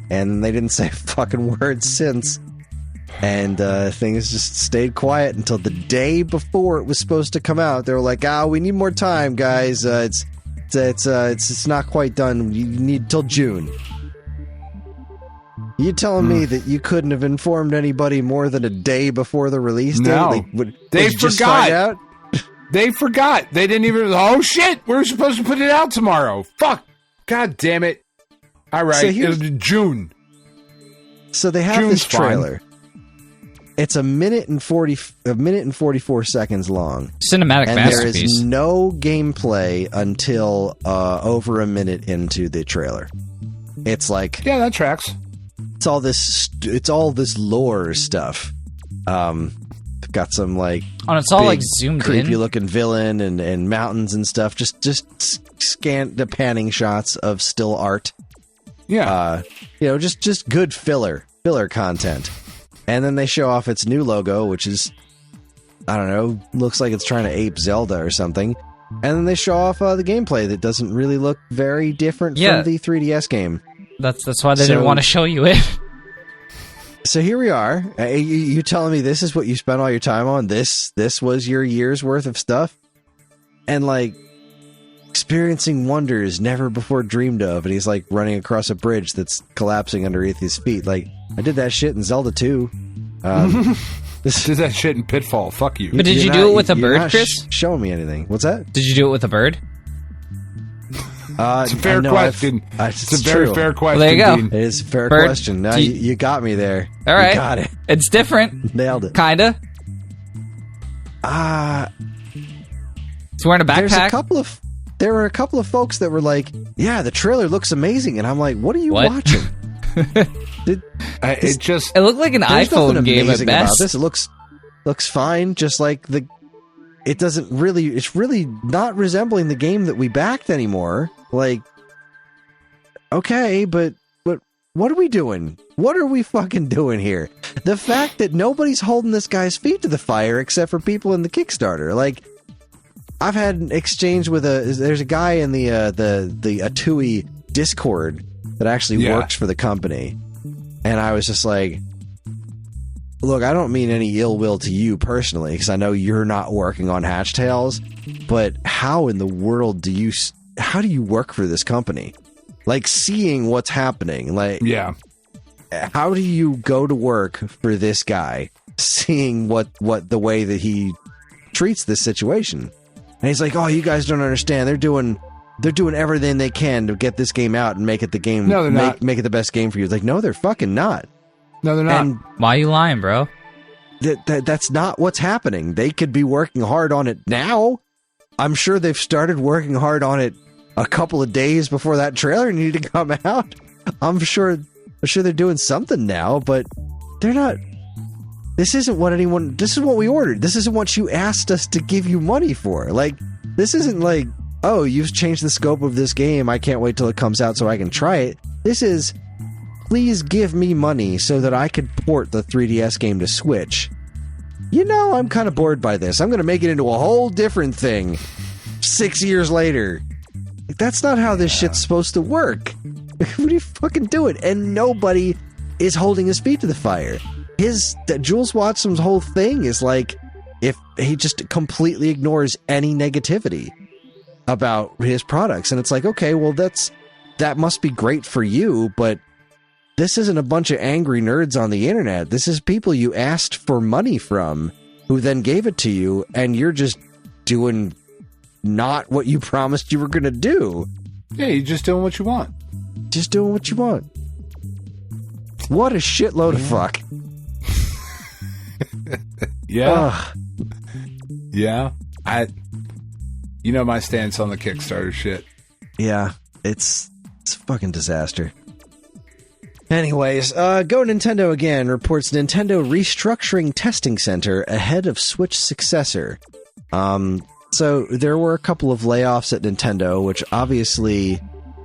And they didn't say a fucking word since. And things just stayed quiet until the day before it was supposed to come out. They were like, we need more time, guys. It's not quite done. You need till June. You telling me that you couldn't have informed anybody more than a day before the release date? No. They forgot. They forgot. They didn't even... Oh, shit! We're supposed to put it out tomorrow. Fuck! God damn it. All right, it was June. So they have this trailer. It's a minute and 44 seconds long. Cinematic and masterpiece. There is no gameplay until over a minute into the trailer. It's like... Yeah, that tracks. It's all this lore stuff. Got some like... Oh, it's all like zoomed creepy in? looking villain and mountains and stuff. Just scan the panning shots of still art. Yeah. Just good filler content. And then they show off its new logo, which is, I don't know, looks like it's trying to ape Zelda or something. And then they show off the gameplay that doesn't really look very different from the 3DS game. That's why they didn't want to show you it. So here we are. You telling me this is what you spent all your time on? This was your year's worth of stuff? And like, experiencing wonders never before dreamed of. And he's like running across a bridge that's collapsing underneath his feet. Like, I did that shit in Zelda 2. Did that shit in Pitfall. Fuck you. But did you do it with a bird, Chris? Showing me anything. What's that? Did you do it with a bird? It's a fair question. It's a very fair question. Well, there you go. Dean. It is a fair question. Now you got me there. All right. You got it. It's different. Nailed it. Kinda. He's wearing a backpack. There were a couple of folks that were like, yeah, the trailer looks amazing. And I'm like, what are you watching? It looked like an iPhone game at best. This. It looks fine. Just like it's really not resembling the game that we backed anymore. Like, okay, but what are we doing? What are we fucking doing here? The fact that nobody's holding this guy's feet to the fire except for people in the Kickstarter. Like, I've had an exchange with there's a guy in the Atui Discord that actually works for the company. And I was just like, look, I don't mean any ill will to you personally, because I know you're not working on Hatch Tales, but how in the world how do you work for this company? Like, seeing what's happening, like, yeah, how do you go to work for this guy, seeing what the way that he treats this situation? And he's like, oh, you guys don't understand. They're doing everything they can to get this game out and make it make it the best game for you. It's like, no, they're fucking not. No, they're not. And why are you lying, bro? That's not what's happening. They could be working hard on it now. I'm sure they've started working hard on it a couple of days before that trailer needed to come out. I'm sure they're doing something now, but they're not. This isn't what this is what we ordered. This isn't what you asked us to give you money for. Like, this isn't like, oh, you've changed the scope of this game. I can't wait till it comes out so I can try it. This is, please give me money so that I could port the 3DS game to Switch. I'm kind of bored by this. I'm going to make it into a whole different thing 6 years later. Like, that's not how this shit's supposed to work. What are you fucking doing? And nobody is holding his feet to the fire. Jules Watson's whole thing is like, if he just completely ignores any negativity about his products. And it's like, okay, well, that must be great for you, but this isn't a bunch of angry nerds on the internet. This is people you asked for money from, who then gave it to you, and you're just doing not what you promised you were going to do. Yeah, you're just doing what you want. Just doing what you want. What a shitload of fuck. Yeah. Yeah. You know my stance on the Kickstarter shit. Yeah, it's a fucking disaster. Anyways, Go Nintendo again reports Nintendo restructuring testing center ahead of Switch successor. So there were a couple of layoffs at Nintendo, which obviously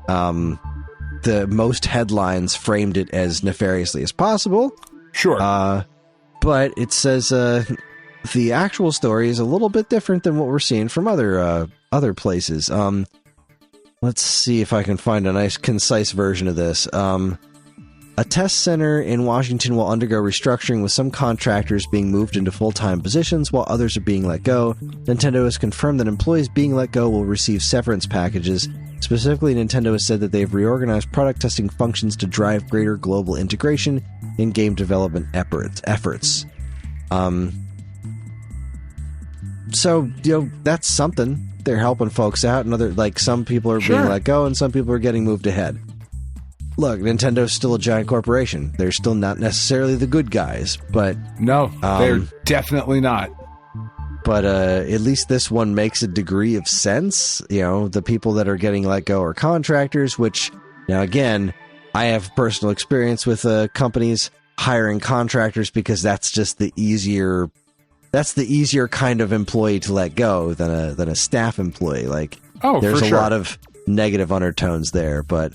the most headlines framed it as nefariously as possible. Sure. But it says the actual story is a little bit different than what we're seeing from other places. Let's see if I can find a nice, concise version of this. A test center in Washington will undergo restructuring, with some contractors being moved into full-time positions while others are being let go. Nintendo has confirmed that employees being let go will receive severance packages. Specifically, Nintendo has said that they've reorganized product testing functions to drive greater global integration in game development efforts. So, that's something. They're helping folks out, and some people are being let go, and some people are getting moved ahead. Look, Nintendo's still a giant corporation. They're still not necessarily the good guys, but... No, they're definitely not. But at least this one makes a degree of sense. The people that are getting let go are contractors, which, now again, I have personal experience with companies hiring contractors because that's just the easier... That's the easier kind of employee to let go than a staff employee. There's a lot of negative undertones there, but...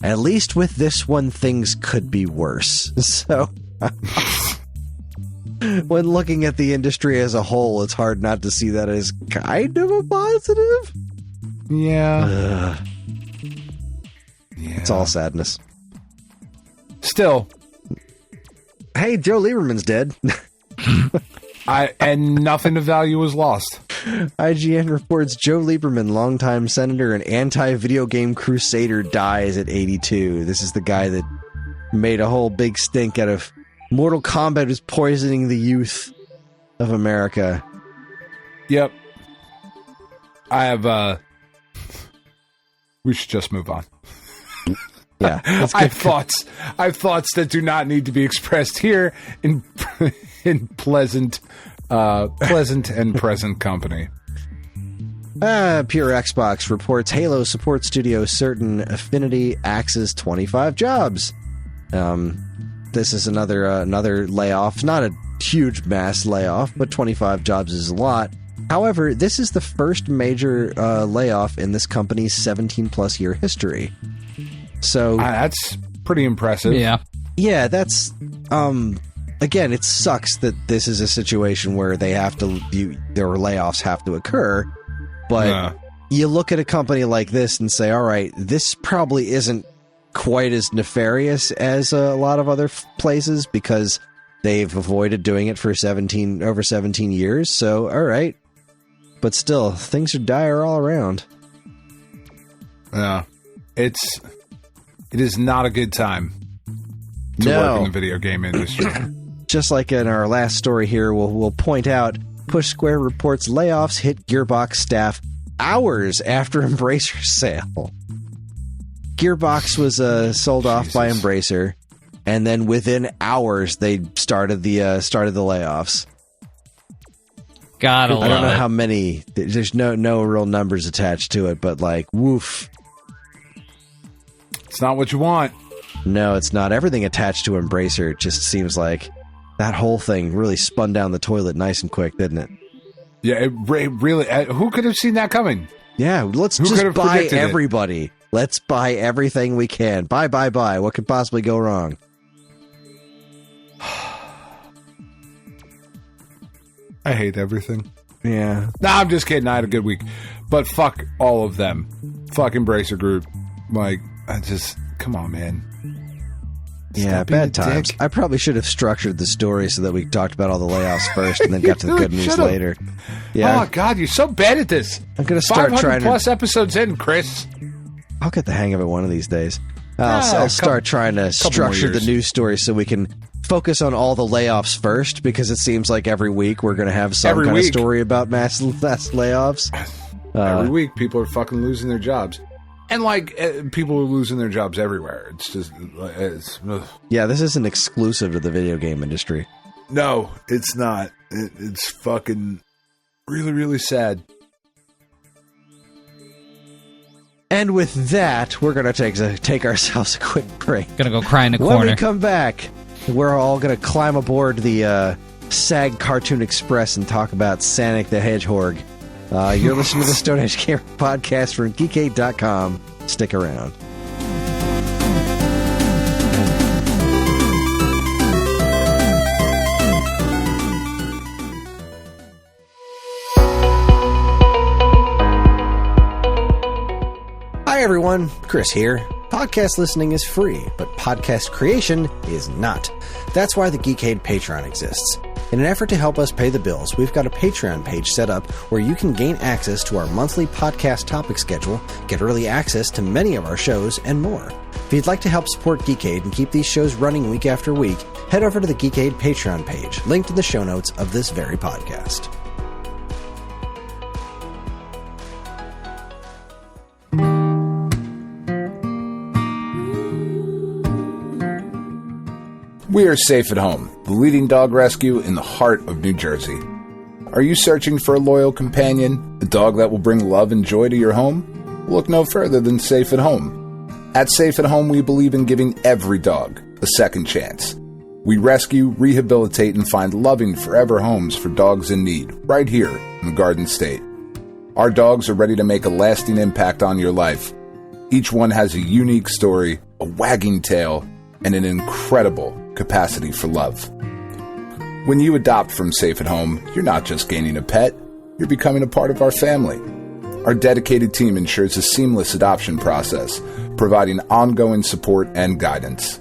At least with this one, things could be worse. So, when looking at the industry as a whole, it's hard not to see that as kind of a positive. Yeah. It's all sadness. Still. Hey, Joe Lieberman's dead. And nothing of value was lost. IGN reports Joe Lieberman, longtime senator and anti-video game crusader, dies at 82. This is the guy that made a whole big stink out of Mortal Kombat is poisoning the youth of America. Yep. I have, we should just move on. Yeah. I have thoughts that do not need to be expressed here in pleasant and present company. Pure Xbox reports Halo support studio certain Affinity axes 25 jobs. This is another layoff. Not a huge mass layoff, but 25 jobs is a lot. However, this is the first major layoff in this company's 17-plus year history. So that's pretty impressive. Yeah, that's... Again, it sucks that this is a situation where their layoffs have to occur, but you look at a company like this and say, all right, this probably isn't quite as nefarious as a lot of other places because they've avoided doing it for over 17 years, so all right. But still, things are dire all around. Yeah. It is not a good time to work in the video game industry. Just like in our last story here, we'll point out, Push Square reports layoffs hit Gearbox staff hours after Embracer sale. Gearbox was sold off by Embracer, and then within hours they started the layoffs. I don't know how many. There's no real numbers attached to it, but woof. It's not what you want. No, it's not. Everything attached to Embracer just seems like that whole thing really spun down the toilet nice and quick, didn't it? Yeah, it really... who could have seen that coming? Yeah, let's just buy everybody. Let's buy everything we can. Buy. What could possibly go wrong? I hate everything. Yeah. Nah, I'm just kidding. I had a good week. But fuck all of them. Fuck Embracer Group. Come on, man. Yeah, bad times. I probably should have structured the story so that we talked about all the layoffs first and then got to the good news later. Yeah. Oh, God, you're so bad at this. I'm going to start trying to... 500+ episodes in, Chris. I'll get the hang of it one of these days. I'll start trying to structure the news story so we can focus on all the layoffs first, because it seems like every week we're going to have some kind of story about mass layoffs. Every week, people are fucking losing their jobs. And, people are losing their jobs everywhere. It's just... Yeah, this isn't exclusive to the video game industry. No, it's not. It's fucking really, really sad. And with that, we're going to take ourselves a quick break. Gonna go cry in a When corner. we come back, we're all going to climb aboard the SAG Cartoon Express and talk about Sonic the Hedgehog. You're listening to the Stone Age Gamer podcast from Geekade.com. Stick around. Hi everyone, Kris here. Podcast listening is free, but podcast creation is not. That's why the Geekade Patreon exists. In an effort to help us pay the bills, we've got a Patreon page set up where you can gain access to our monthly podcast topic schedule, get early access to many of our shows, and more. If you'd like to help support Geekade and keep these shows running week after week, head over to the Geekade Patreon page, linked in the show notes of this very podcast. We are Safe at Home, the leading dog rescue in the heart of New Jersey. Are you searching for a loyal companion, a dog that will bring love and joy to your home? Look no further than Safe at Home. At Safe at Home, we believe in giving every dog a second chance. We rescue, rehabilitate, and find loving forever homes for dogs in need, right here in the Garden State. Our dogs are ready to make a lasting impact on your life. Each one has a unique story, a wagging tail, and an incredible capacity for love. When you adopt from Safe at Home, you're not just gaining a pet, you're becoming a part of our family. Our dedicated team ensures a seamless adoption process, providing ongoing support and guidance.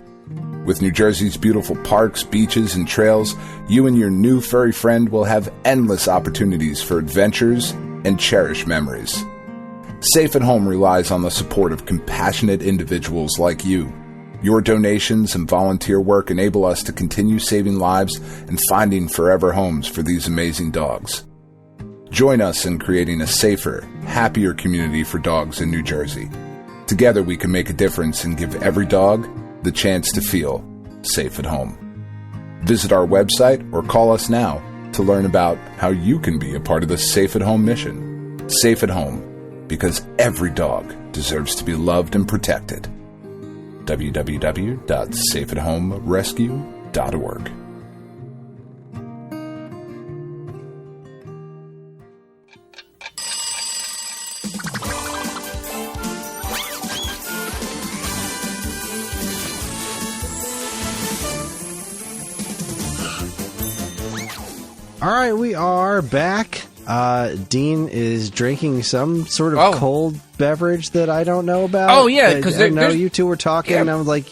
With New Jersey's beautiful parks, beaches, and trails, you and your new furry friend will have endless opportunities for adventures and cherished memories. Safe at Home relies on the support of compassionate individuals like you. Your donations and volunteer work enable us to continue saving lives and finding forever homes for these amazing dogs. Join us in creating a safer, happier community for dogs in New Jersey. Together we can make a difference and give every dog the chance to feel safe at home. Visit our website or call us now to learn about how you can be a part of the Safe at Home mission. Safe at Home, because every dog deserves to be loved and protected. www.safeathomerescue.org. All right, we are back. Dean is drinking some sort of cold beverage that I don't know about. Oh, yeah, because I know you two were talking, and I'm like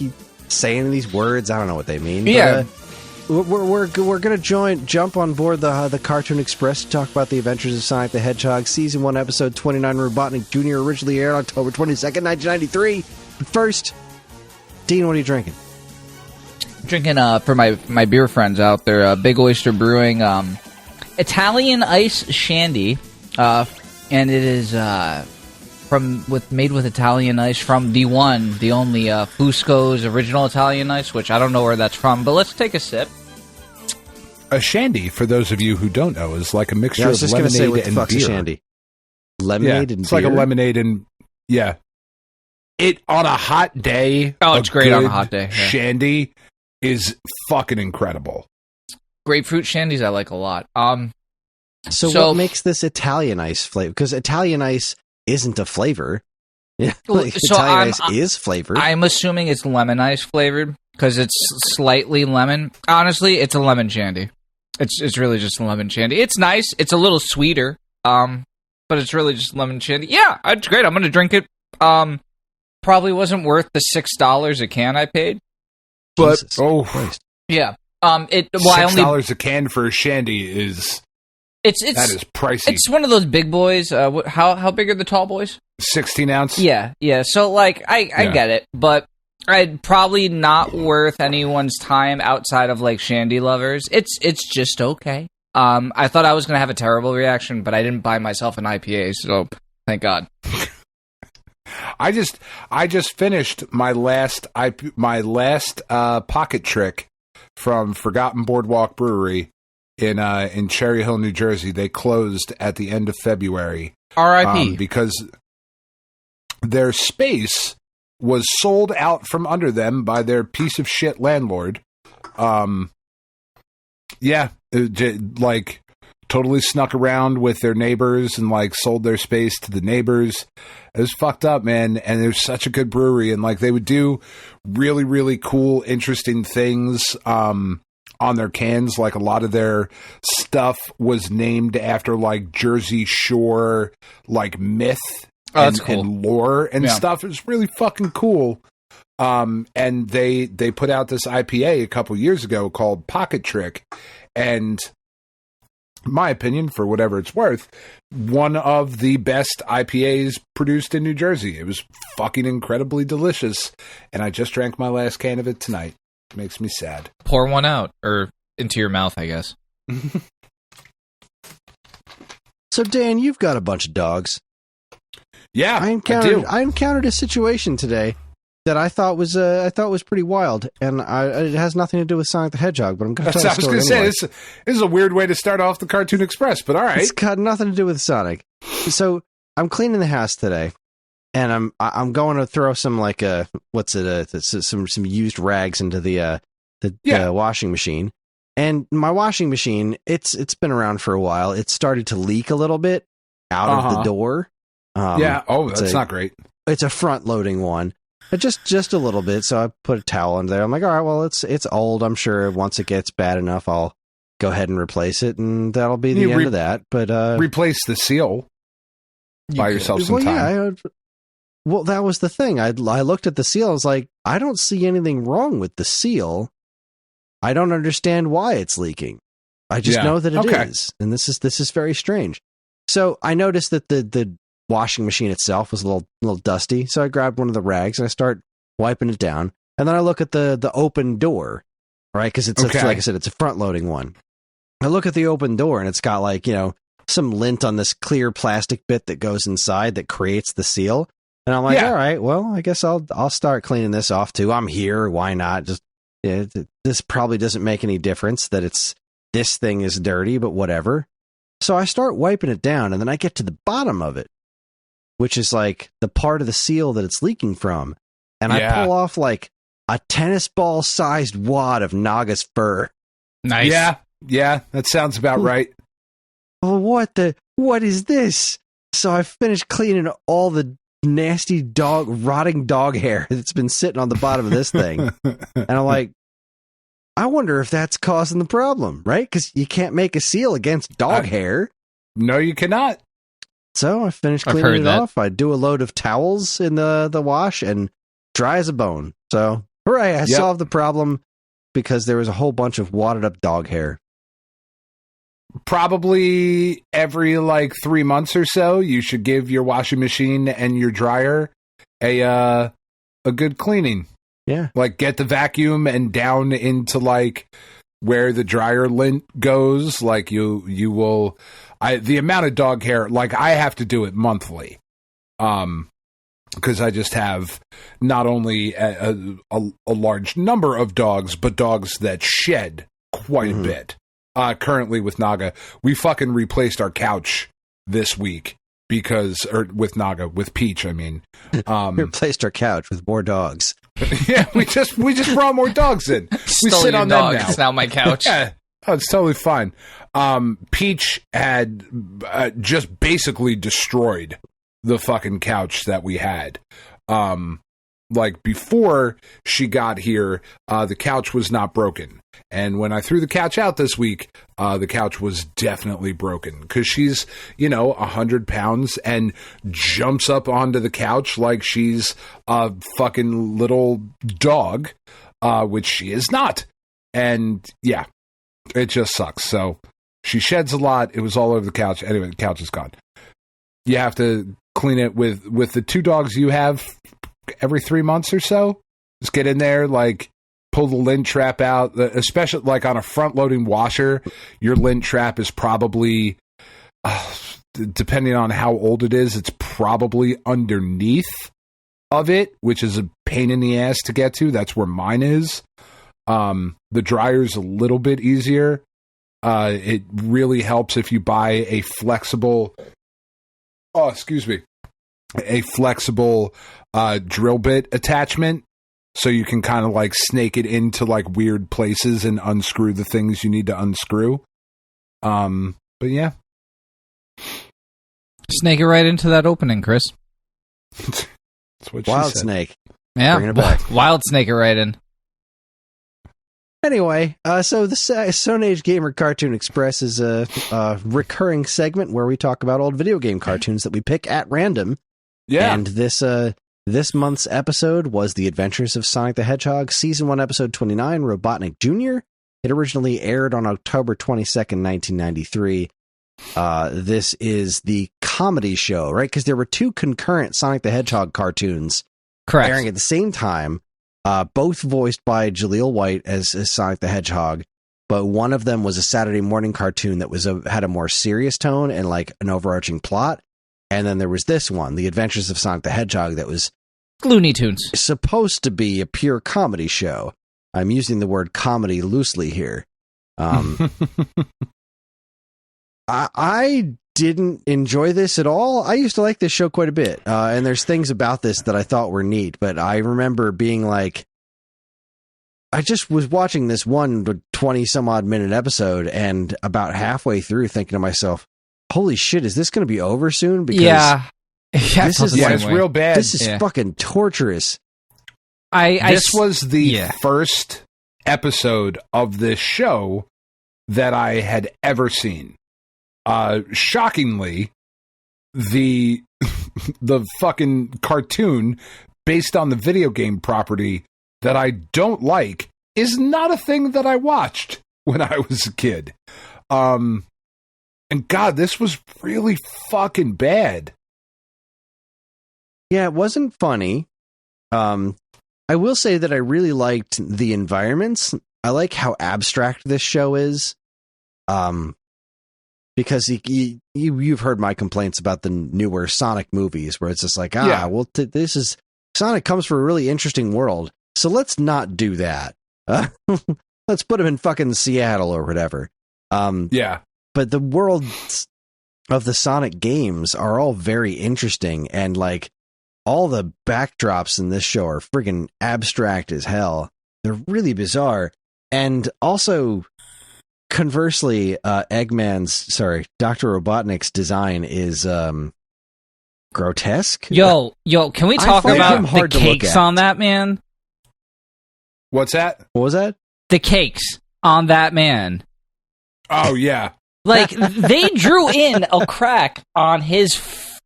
saying these words. I don't know what they mean. Yeah. But, we're going to jump on board the Cartoon Express to talk about the adventures of Sonic the Hedgehog, Season 1, Episode 29, Robotnik Jr., originally aired on October 22nd, 1993. But first, Dean, what are you drinking? Drinking for my beer friends out there, Big Oyster Brewing Italian Ice Shandy, and it is made with Italian ice from the one, the only Fusco's original Italian ice, which I don't know where that's from, but let's take a sip. A shandy, for those of you who don't know, is like a mixture of lemonade and beer. A shandy? Lemonade and it's beer? Like a lemonade and it on a hot day. Oh, it's great on a hot day. Yeah. Shandy is fucking incredible. Grapefruit shandies I like a lot. So what makes this Italian ice flavor? Because Italian ice isn't a flavor. Yeah, Italian ice is flavored. I'm assuming it's lemon ice flavored because it's slightly lemon. Honestly, it's a lemon shandy. It's really just a lemon shandy. It's nice. It's a little sweeter. But it's really just lemon shandy. Yeah, it's great. I'm gonna drink it. Probably wasn't worth the $6 a can I paid. But Christ. Yeah. $6 a can for a shandy is that is pricey. It's one of those big boys. How big are the tall boys? 16 ounce. Yeah. So like I get it, but I'd probably not worth anyone's time outside of like shandy lovers. It's just okay. I thought I was gonna have a terrible reaction, but I didn't buy myself an IPA, so thank God. I just finished my last pocket trick from Forgotten Boardwalk Brewery in Cherry Hill, New Jersey. They closed at the end of February. R.I.P. Because their space was sold out from under them by their piece of shit landlord. Like totally snuck around with their neighbors and like sold their space to the neighbors. It was fucked up, man. And there's such a good brewery, and like they would do really, really cool, interesting things on their cans. Like a lot of their stuff was named after like Jersey Shore, like myth. Oh, that's cool. And lore and stuff. It was really fucking cool. And they put out this IPA a couple years ago called Pocket Trick. And in my opinion, for whatever it's worth, one of the best IPAs produced in New Jersey. It was fucking incredibly delicious. And I just drank my last can of it tonight. It makes me sad. Pour one out, or into your mouth, I guess. So, Dan, you've got a bunch of dogs. Yeah, I encountered a situation today that I thought was pretty wild, and it has nothing to do with Sonic the Hedgehog. But I'm going to tell the story anyway. This is a weird way to start off the Cartoon Express, but all right, it's got nothing to do with Sonic. So I'm cleaning the house today, and I'm going to throw some like some used rags into the washing machine, and my washing machine it's been around for a while. It started to leak a little bit out of the door. That's not great. It's a front-loading one, but just a little bit. So I put a towel in there. I'm like, all right, well, it's old. I'm sure once it gets bad enough, I'll go ahead and replace it, and that'll be the end of that. But replace the seal. Buy yourself some time. Well, that was the thing. I looked at the seal. I was like, I don't see anything wrong with the seal. I don't understand why it's leaking. I just know that it is, and this is very strange. So I noticed that the washing machine itself was a little dusty, so I grabbed one of the rags and I start wiping it down, and then I look at the open door, right? Because it's like I said, it's a front-loading one. I look at the open door, and it's got like some lint on this clear plastic bit that goes inside that creates the seal, and I'm like, all right, well, I guess I'll start cleaning this off too. I'm here, why not? Just this probably doesn't make any difference that this thing is dirty, but whatever. So I start wiping it down, and then I get to the bottom of it, which is like the part of the seal that it's leaking from. And I pull off like a tennis ball sized wad of Naga's fur. Nice. Yeah, that sounds about right. Oh, what is this? So I finished cleaning all the nasty rotting dog hair that's been sitting on the bottom of this thing. And I'm like, I wonder if that's causing the problem, right? Because you can't make a seal against dog hair. No, you cannot. So I finished cleaning it off. I do a load of towels in the wash and dry as a bone. So, hooray, I solved the problem because there was a whole bunch of wadded up dog hair. Probably every like 3 months or so, you should give your washing machine and your dryer a good cleaning. Yeah. Like get the vacuum and down into like where the dryer lint goes. Like you will... the amount of dog hair, like I have to do it monthly, because I just have not only a large number of dogs, but dogs that shed quite a bit. Currently with Naga, we fucking replaced our couch this week with Peach. I mean, we replaced our couch with more dogs. Yeah, we just brought more dogs in. We sit on them now. It's now my couch. Yeah. Oh, it's totally fine. Peach had just basically destroyed the fucking couch that we had. Like before she got here, the couch was not broken. And when I threw the couch out this week, the couch was definitely broken because she's, 100 pounds and jumps up onto the couch like she's a fucking little dog, which she is not. And yeah. It just sucks. So she sheds a lot. It was all over the couch. Anyway, the couch is gone. You have to clean it with the 2 dogs you have every 3 months or so. Just get in there, like pull the lint trap out, especially like on a front loading washer. Your lint trap is probably, depending on how old it is, it's probably underneath of it, which is a pain in the ass to get to. That's where mine is. The dryer's a little bit easier. It really helps if you buy a flexible, a flexible drill bit attachment, so you can kind of like snake it into like weird places and unscrew the things you need to unscrew. But yeah, snake it right into that opening, Chris. That's what Wild she said. snake. Yeah, Bringing it back. Wild snake it right in. Anyway, so the Stone Age Gamer Cartoon Express is a recurring segment where we talk about old video game cartoons that we pick at random. Yeah. And this month's episode was The Adventures of Sonic the Hedgehog, Season 1, Episode 29, Robotnik Jr. It originally aired on October 22nd, 1993. This is the comedy show, right? Because there were two concurrent Sonic the Hedgehog cartoons airing at the same time, both voiced by Jaleel White as Sonic the Hedgehog, but one of them was a Saturday morning cartoon that had a more serious tone and like an overarching plot. And then there was this one, The Adventures of Sonic the Hedgehog, that was Looney Tunes. Supposed to be a pure comedy show. I'm using the word comedy loosely here. I didn't enjoy this at all. I used to like this show quite a bit. And there's things about this that I thought were neat, but I remember being like, I just was watching this 20 some odd minute episode and about halfway through thinking to myself, holy shit, is this going to be over soon? Because it's real bad. This is fucking torturous. This was the first episode of this show that I had ever seen. Shockingly, the fucking cartoon based on the video game property that I don't like is not a thing that I watched when I was a kid. And God, this was really fucking bad. Yeah, it wasn't funny. I will say that I really liked the environments. I like how abstract this show is. Because you've heard my complaints about the newer Sonic movies, where it's just like, this is Sonic comes from a really interesting world, so let's not do that. Let's put him in fucking Seattle or whatever. But the worlds of the Sonic games are all very interesting, and like all the backdrops in this show are friggin' abstract as hell. They're really bizarre, and also. Conversely, Dr. Robotnik's design is grotesque. Yo, can we talk about the cakes on that man? What's that? What was that? The cakes on that man. Oh, yeah. Like, they drew in a crack on his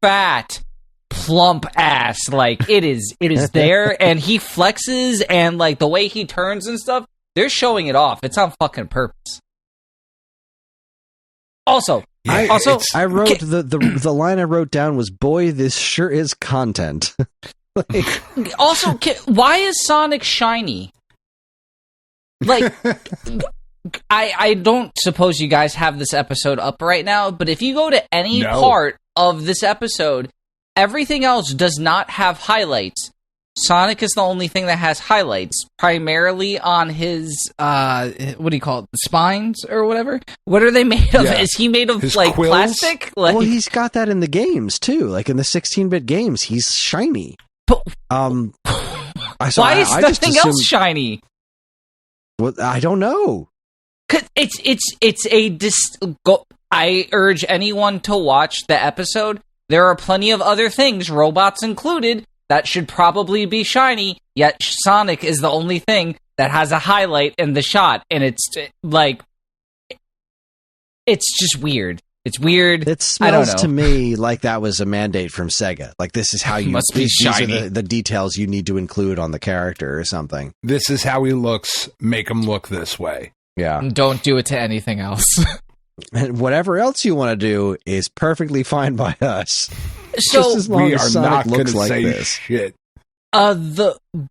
fat, plump ass. Like, it is there, and he flexes, and like the way he turns and stuff, they're showing it off. It's on fucking purpose. Also, I wrote the line I wrote down was, "Boy, this sure is content." Also, why is Sonic shiny? Like, I don't suppose you guys have this episode up right now, but if you go to any part of this episode, everything else does not have highlights. Sonic is the only thing that has highlights, primarily on his, what do you call it, the spines or whatever? What are they made of? Yeah. Is he made of, his like, quills? Plastic? Like, well, he's got that in the games, too. Like, in the 16-bit games, he's shiny. But, why is nothing else shiny? Well, I don't know. I urge anyone to watch the episode. There are plenty of other things, robots included, that should probably be shiny, yet Sonic is the only thing that has a highlight in the shot, and it's like, it's just weird. It's weird. It smells to me like that was a mandate from Sega. Like, this is how you must be shiny. These are the details you need to include on the character or something. This is how he looks. Make him look this way. Yeah. And don't do it to anything else. And whatever else you want to do is perfectly fine by us. So just as long we as are Sonic not looks gonna like say this. Shit.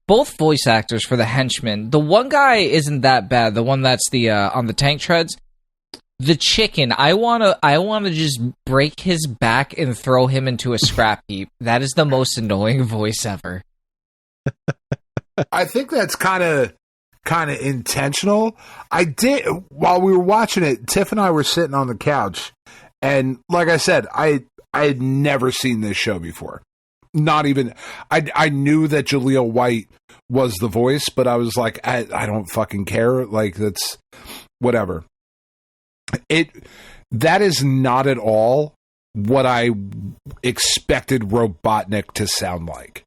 Both voice actors for the henchmen. The one guy isn't that bad. The one that's the on the tank treads. The chicken. I wanna just break his back and throw him into a scrap heap. That is the most annoying voice ever. I think that's kind of intentional. I did, while we were watching it, Tiff and I were sitting on the couch, and like I said, I had never seen this show before. not even. I knew that Jaleel White was the voice, but I was like, I don't fucking care. Like, that's whatever. That is not at all what I expected Robotnik to sound like.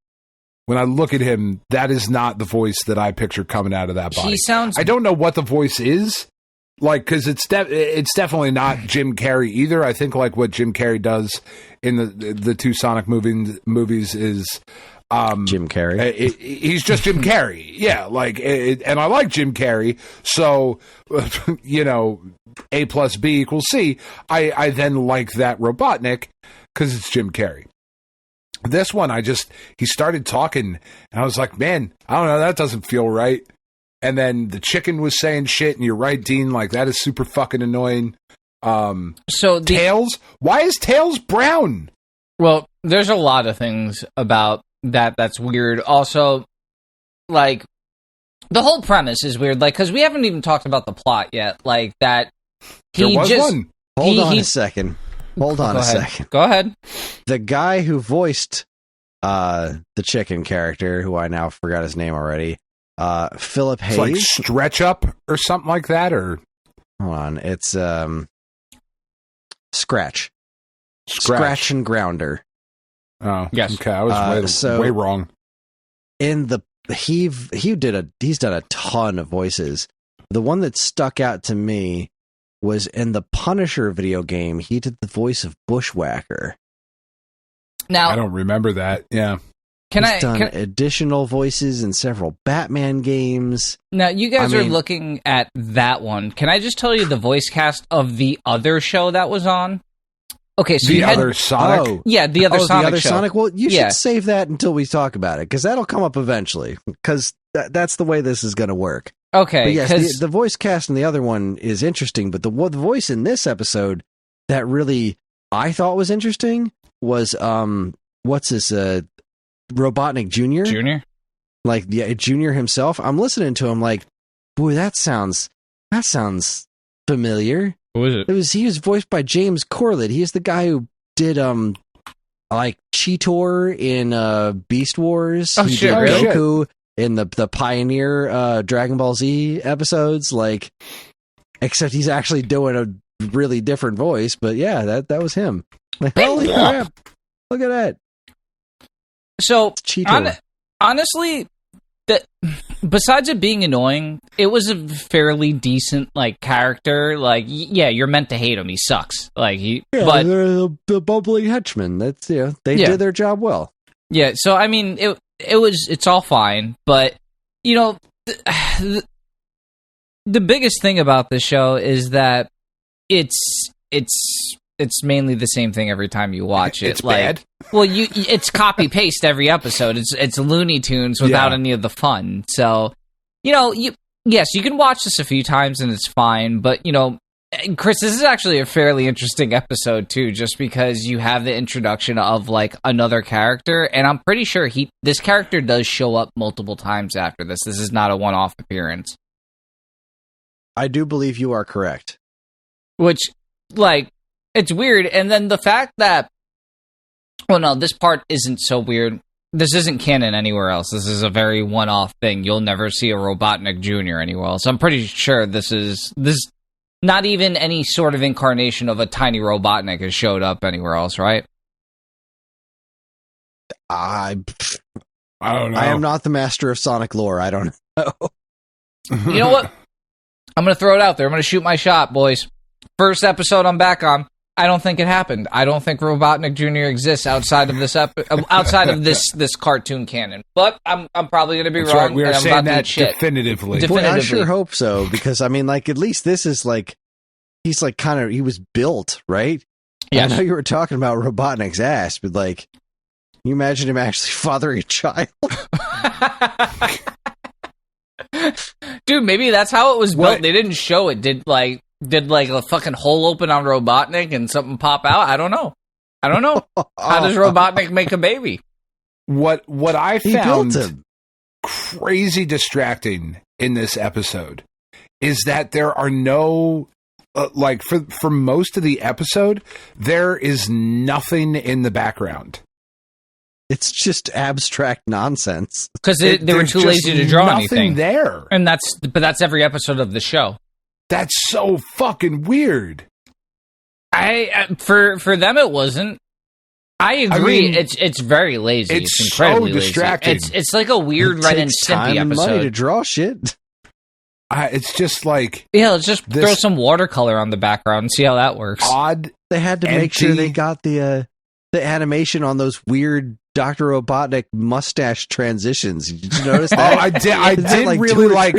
When I look at him, that is not the voice that I picture coming out of that body. He sounds. I don't know what the voice is, like, because it's definitely not Jim Carrey either. I think like what Jim Carrey does in the two Sonic movies is Jim Carrey. He's just Jim Carrey, yeah. Like, and I like Jim Carrey, so A plus B equals C. I then like that Robotnik because it's Jim Carrey. This one, he started talking, and I was like, man, I don't know, that doesn't feel right. And then the chicken was saying shit, and you're right, Dean, like, that is super fucking annoying. Tails? Why is Tails brown? Well, there's a lot of things about that's weird. Also, like, the whole premise is weird, like, because we haven't even talked about the plot yet, like, that there was one. Hold on a second. Go ahead. The guy who voiced the chicken character, who I now forgot his name already, Philip Hayes. It's like Stretch Up or something like that, or hold on, it's Scratch and Grounder. Oh, yes. Okay, I was way wrong. In the he's done a ton of voices. The one that stuck out to me was in the Punisher video game. He did the voice of Bushwhacker. Now I don't remember that. Yeah. He's done additional voices in several Batman games. Now, you guys are looking at that one. Can I just tell you the voice cast of the other show that was on? Okay, so Sonic? Oh. Yeah, the other Sonic the other show. Sonic? Well, you should save that until we talk about it, because that'll come up eventually, because that's the way this is going to work. Okay. But yes, the voice cast in the other one is interesting, but the voice in this episode that really I thought was interesting was, what's this, Robotnik Jr.? Junior? Like, yeah, Junior himself. I'm listening to him like, boy, that sounds familiar. Who is it? He was voiced by James Corlett. He's the guy who did like Cheetor in Beast Wars. Oh, he shit, did really? Goku in the Pioneer Dragon Ball Z episodes. Like, except he's actually doing a really different voice. But yeah, that was him. Like, holy crap! Look at that. So Cheetor. Honestly, besides it being annoying, it was a fairly decent like character. Like, yeah, you're meant to hate him. He sucks. Like but they're the bubbling henchmen. That's they did their job well. Yeah. So I mean, it's all fine, but the biggest thing about this show is that it's mainly the same thing every time you watch it. It's bad. Well, it's copy paste every episode. It's Looney Tunes without any of the fun. So, yes, you can watch this a few times and it's fine. But Chris, this is actually a fairly interesting episode too, just because you have the introduction of like another character, and I'm pretty sure this character does show up multiple times after this. This is not a one-off appearance. I do believe you are correct. Which, like, it's weird. And then the fact that, well, no, this part isn't so weird. This isn't canon anywhere else. This is a very one-off thing. You'll never see a Robotnik Jr. anywhere else. I'm pretty sure this not even any sort of incarnation of a tiny Robotnik has showed up anywhere else, right? I don't know. I am not the master of Sonic lore. I don't know. You know what? I'm going to throw it out there. I'm going to shoot my shot, boys. First episode I'm back on. I don't think it happened. I don't think Robotnik Jr. exists outside of this cartoon canon. But I'm probably going to be wrong. Right. We are and I'm saying about that to eat shit. definitively. Boy, I sure hope so, because I mean, like, at least this is like, he's like he was built, right? Yes. I know you were talking about Robotnik's ass, but like, can you imagine him actually fathering a child? Dude, maybe that's how it was built. They didn't show it. Did a fucking hole open on Robotnik and something pop out? I don't know. How does Robotnik make a baby? What I found crazy distracting in this episode is that there are no for most of the episode there is nothing in the background. It's just abstract nonsense. Because they were too lazy to draw anything there. And that's every episode of the show. That's so fucking weird. For them it wasn't. I agree. It's very lazy. It's incredibly so distracting. Lazy. It's like a weird Ren and Stimpy episode. Money to draw shit. It's just like let's just throw some watercolor on the background and see how that works. Odd. They had to make sure they got the animation on those weird Dr. Robotnik mustache transitions. Did you notice that? I did like really like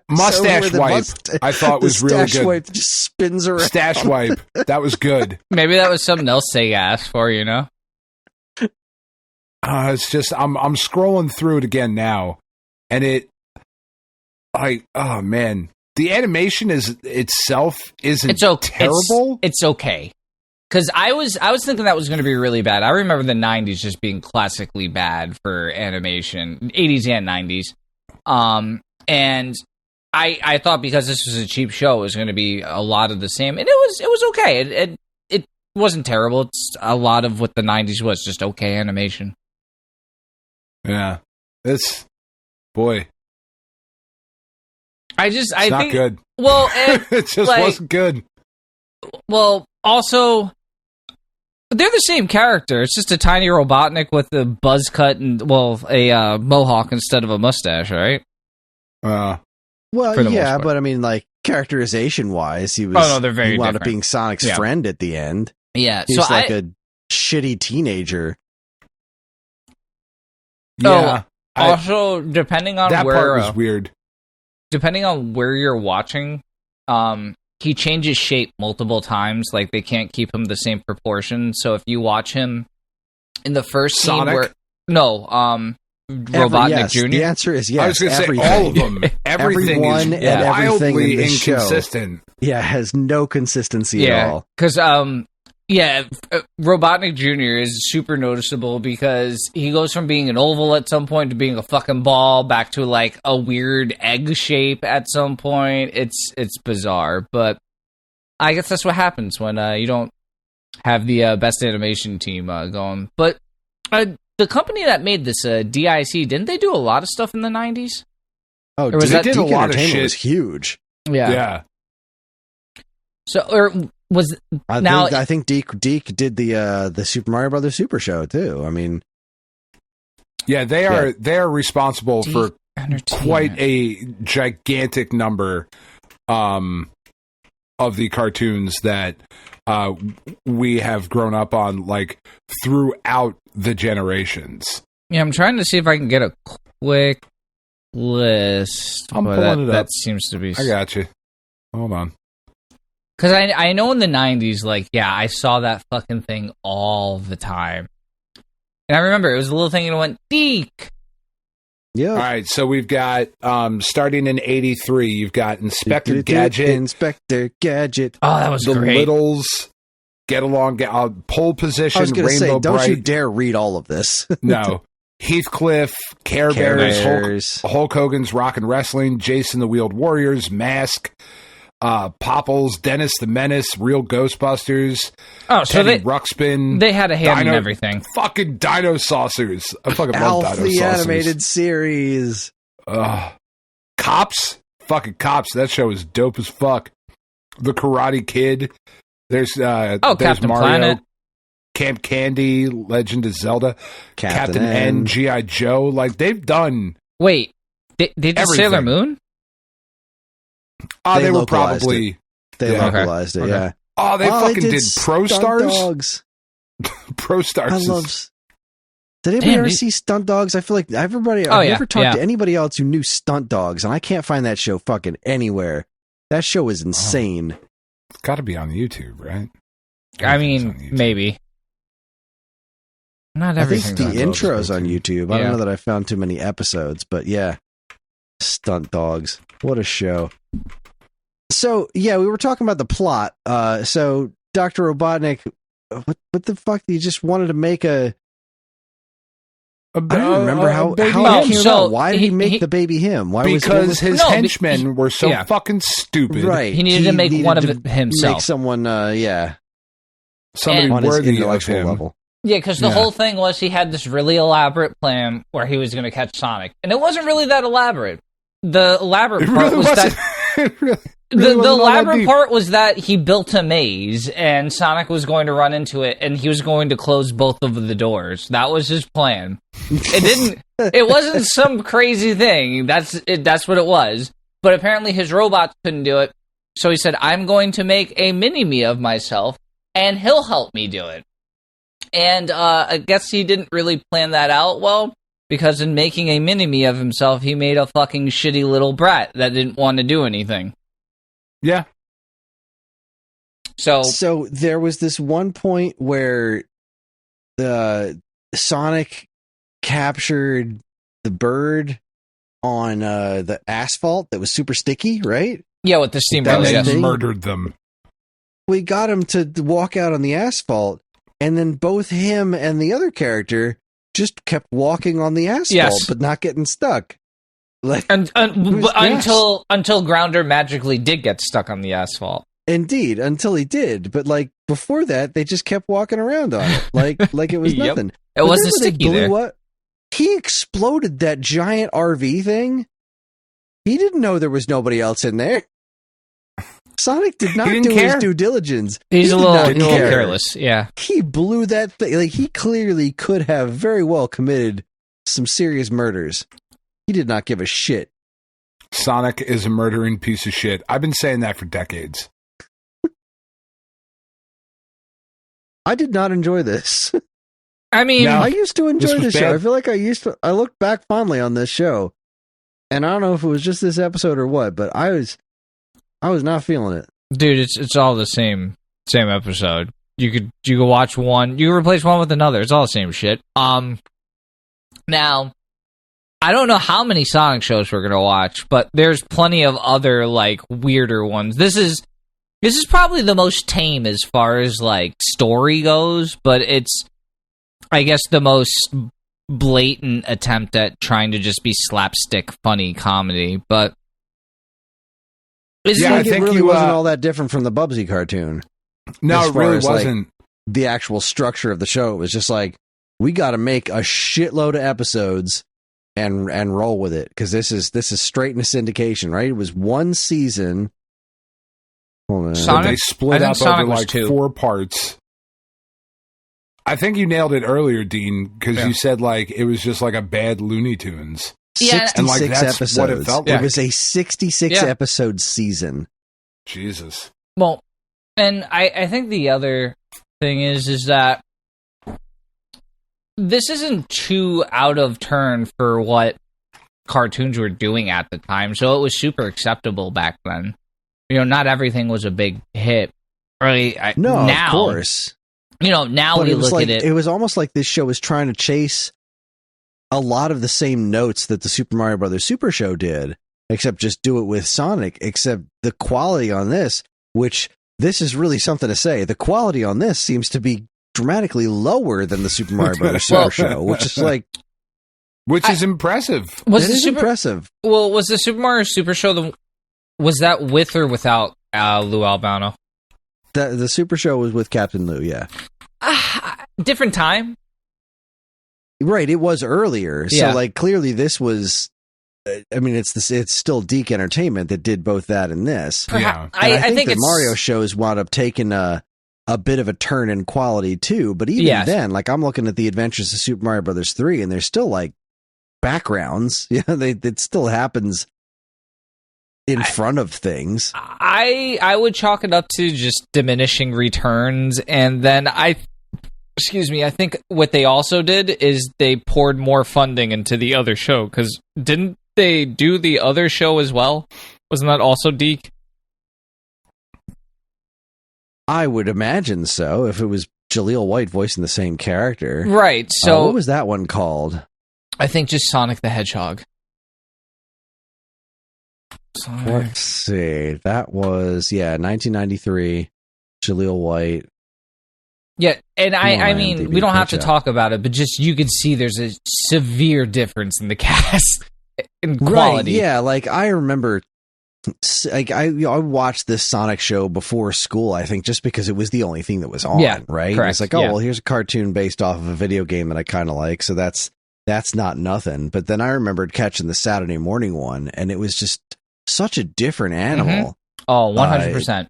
mustache wipe. I thought was really good. Wipe just spins around. Stash wipe. That was good. Maybe that was something else they asked for, It's just I'm scrolling through it again now, and oh man, the animation itself isn't terrible. It's okay. Because I was thinking that was going to be really bad. I remember the 90s just being classically bad for animation, 80s and 90s. And I thought because this was a cheap show, it was going to be a lot of the same. And it was okay. It wasn't terrible. It's a lot of what the 90s was, just okay animation. Yeah. It's I think not good. Well, it just wasn't good. Well, also, they're the same character. It's just a tiny Robotnik with a buzz cut and, a mohawk instead of a mustache, right? Well, yeah, but I mean, like, characterization-wise, he wound up being Sonic's friend at the end. Yeah, he was like a shitty teenager. Yeah. Also, depending on that where... part was weird. Depending on where you're watching, he changes shape multiple times. Like, they can't keep him the same proportion. So if you watch him in the first Sonic? Robotnik Jr. The answer is yes. I was going to say all of them. Everything Everyone is and everything wildly in this inconsistent. Show, has no consistency at all. Because Robotnik Jr. is super noticeable because he goes from being an oval at some point to being a fucking ball back to like a weird egg shape at some point. It's bizarre, but I guess that's what happens when you don't have the best animation team going. But the company that made this, DIC, didn't they do a lot of stuff in the 90s? Oh, or was that did a lot of shit. Was huge. Yeah. So, I think Deke did the Super Mario Brothers Super Show too. I mean, they are responsible for quite a gigantic number of the cartoons that we have grown up on, like, throughout the generations. Yeah, I'm trying to see if I can get a quick list. I'm pulling it up. That seems to be... I got you. Hold on. Because I know in the 90s, I saw that fucking thing all the time. And I remember it was a little thing and it went, Deke! Yeah. All right, so we've got, starting in 83, you've got Inspector Gadget. Inspector Gadget. Oh, that was the great. Littles, Get Along, Pole Position, I was going to say, Rainbow don't Bright. you dare read all of this. No. Heathcliff, Care Bears, Hulk Hogan's Rock and Wrestling, Jason the Wheeled Warriors, Mask, Popples, Dennis the Menace, Real Ghostbusters, Teddy Ruxpin. They had a hand in everything. Fucking Dino Saucers. I fucking Alf, love Dino the Saucers. animated series. Cops? Fucking Cops. That show is dope as fuck. The Karate Kid. There's Captain Mario. Planet. Camp Candy, Legend of Zelda, Captain N, G.I. Joe. Like, they've done... Wait, they did everything. Sailor Moon? They were probably... They localized it, yeah. Oh, they fucking did Pro Stars? Dogs. Pro Stars. Did anybody ever see Stunt Dogs? I feel like I've never talked to anybody else who knew Stunt Dogs, and I can't find that show fucking anywhere. That show is insane. It's got to be on YouTube, right? I mean, maybe. Not everything. I think the intro's on YouTube. I don't know that I found too many episodes, but yeah. Stunt Dogs. What a show. So, yeah, we were talking about the plot. So, Dr. Robotnik, what the fuck? He just wanted to make I don't remember how it came about. Why did he make the baby him? Because his henchmen were so fucking stupid. Right. He needed to make one of himself. Make someone, somebody worthy of him. Level. Yeah, because the whole thing was he had this really elaborate plan where he was going to catch Sonic. And it wasn't really that elaborate. The elaborate part was that... The elaborate part was that he built a maze, and Sonic was going to run into it, and he was going to close both of the doors. That was his plan. It wasn't some crazy thing. That's what it was. But apparently his robots couldn't do it, so he said, I'm going to make a mini-me of myself, and he'll help me do it. And I guess he didn't really plan that out well, because in making a mini-me of himself, he made a fucking shitty little brat that didn't want to do anything. Yeah. So there was this one point where the Sonic captured the bird on the asphalt that was super sticky, right? Yeah, with the steamroller. Yes. Murdered them. We got him to walk out on the asphalt, and then both him and the other character just kept walking on the asphalt, but not getting stuck. Like, until Grounder magically did get stuck on the asphalt. Indeed, until he did. But like before that, they just kept walking around on it, like it was nothing. It wasn't sticky there. He exploded that giant RV thing. He didn't know there was nobody else in there. Sonic did not do his due diligence. He's a little careless. Yeah, he blew that thing. Like he clearly could have very well committed some serious murders. He did not give a shit. Sonic is a murdering piece of shit. I've been saying that for decades. I did not enjoy this. I mean, I used to enjoy this show. I feel like I look back fondly on this show. And I don't know if it was just this episode or what, but I was not feeling it. Dude, it's all the same episode. You could watch one, you can replace one with another. It's all the same shit. Now, I don't know how many Sonic shows we're gonna watch, but there's plenty of other like weirder ones. This is probably the most tame as far as like story goes, but it's, I guess, the most blatant attempt at trying to just be slapstick funny comedy. But I think it really wasn't all that different from the Bubsy cartoon. No, it really wasn't. Like, the actual structure of the show, it was just like, we got to make a shitload of episodes and roll with it, because this is straight into syndication, right? It was one season. Hold on. Sonic, they split up over like 4 parts. I think you nailed it earlier, Dean, because you said like it was just like a bad Looney Tunes. 66 and like that's episodes. What it felt like. It was a 66 episode season. Jesus. Well, and I think the other thing is that this isn't too out of turn for what cartoons were doing at the time, so it was super acceptable back then. You know, not everything was a big hit. Right? No, now, of course. You know, now we look at it. It was almost like this show was trying to chase a lot of the same notes that the Super Mario Brothers Super Show did, except just do it with Sonic, except the quality on this, which this is really something to say, the quality on this seems to be dramatically lower than the Super Mario Brothers Super Show, which is like... Which is impressive. Impressive. Well, was the Super Mario Super Show, was that with or without Lou Albano? The Super Show was with Captain Lou, yeah. Different time. Right, it was earlier. So, like, clearly this was... I mean, it's still Deke Entertainment that did both that and this. Yeah. I think the Mario shows wound up taking a bit of a turn in quality, too. But even then, like, I'm looking at the Adventures of Super Mario Brothers 3, and there's still, like, backgrounds. Yeah, it still happens in front of things. I would chalk it up to just diminishing returns, and then I think what they also did is they poured more funding into the other show, because didn't they do the other show as well? Wasn't that also Deke? I would imagine so, if it was Jaleel White voicing the same character. Right, so... what was that one called? I think just Sonic the Hedgehog. Let's see. That was, 1993, Jaleel White. Yeah, and I mean, we don't have to talk about it, but just you can see there's a severe difference in the cast in quality. Right, yeah, like I remember Like I watched this Sonic show before school, I think, just because it was the only thing that was on, right? Correct. It's like, well, here's a cartoon based off of a video game that I kind of like, so that's not nothing. But then I remembered catching the Saturday morning one, and it was just such a different animal. Oh, 100%.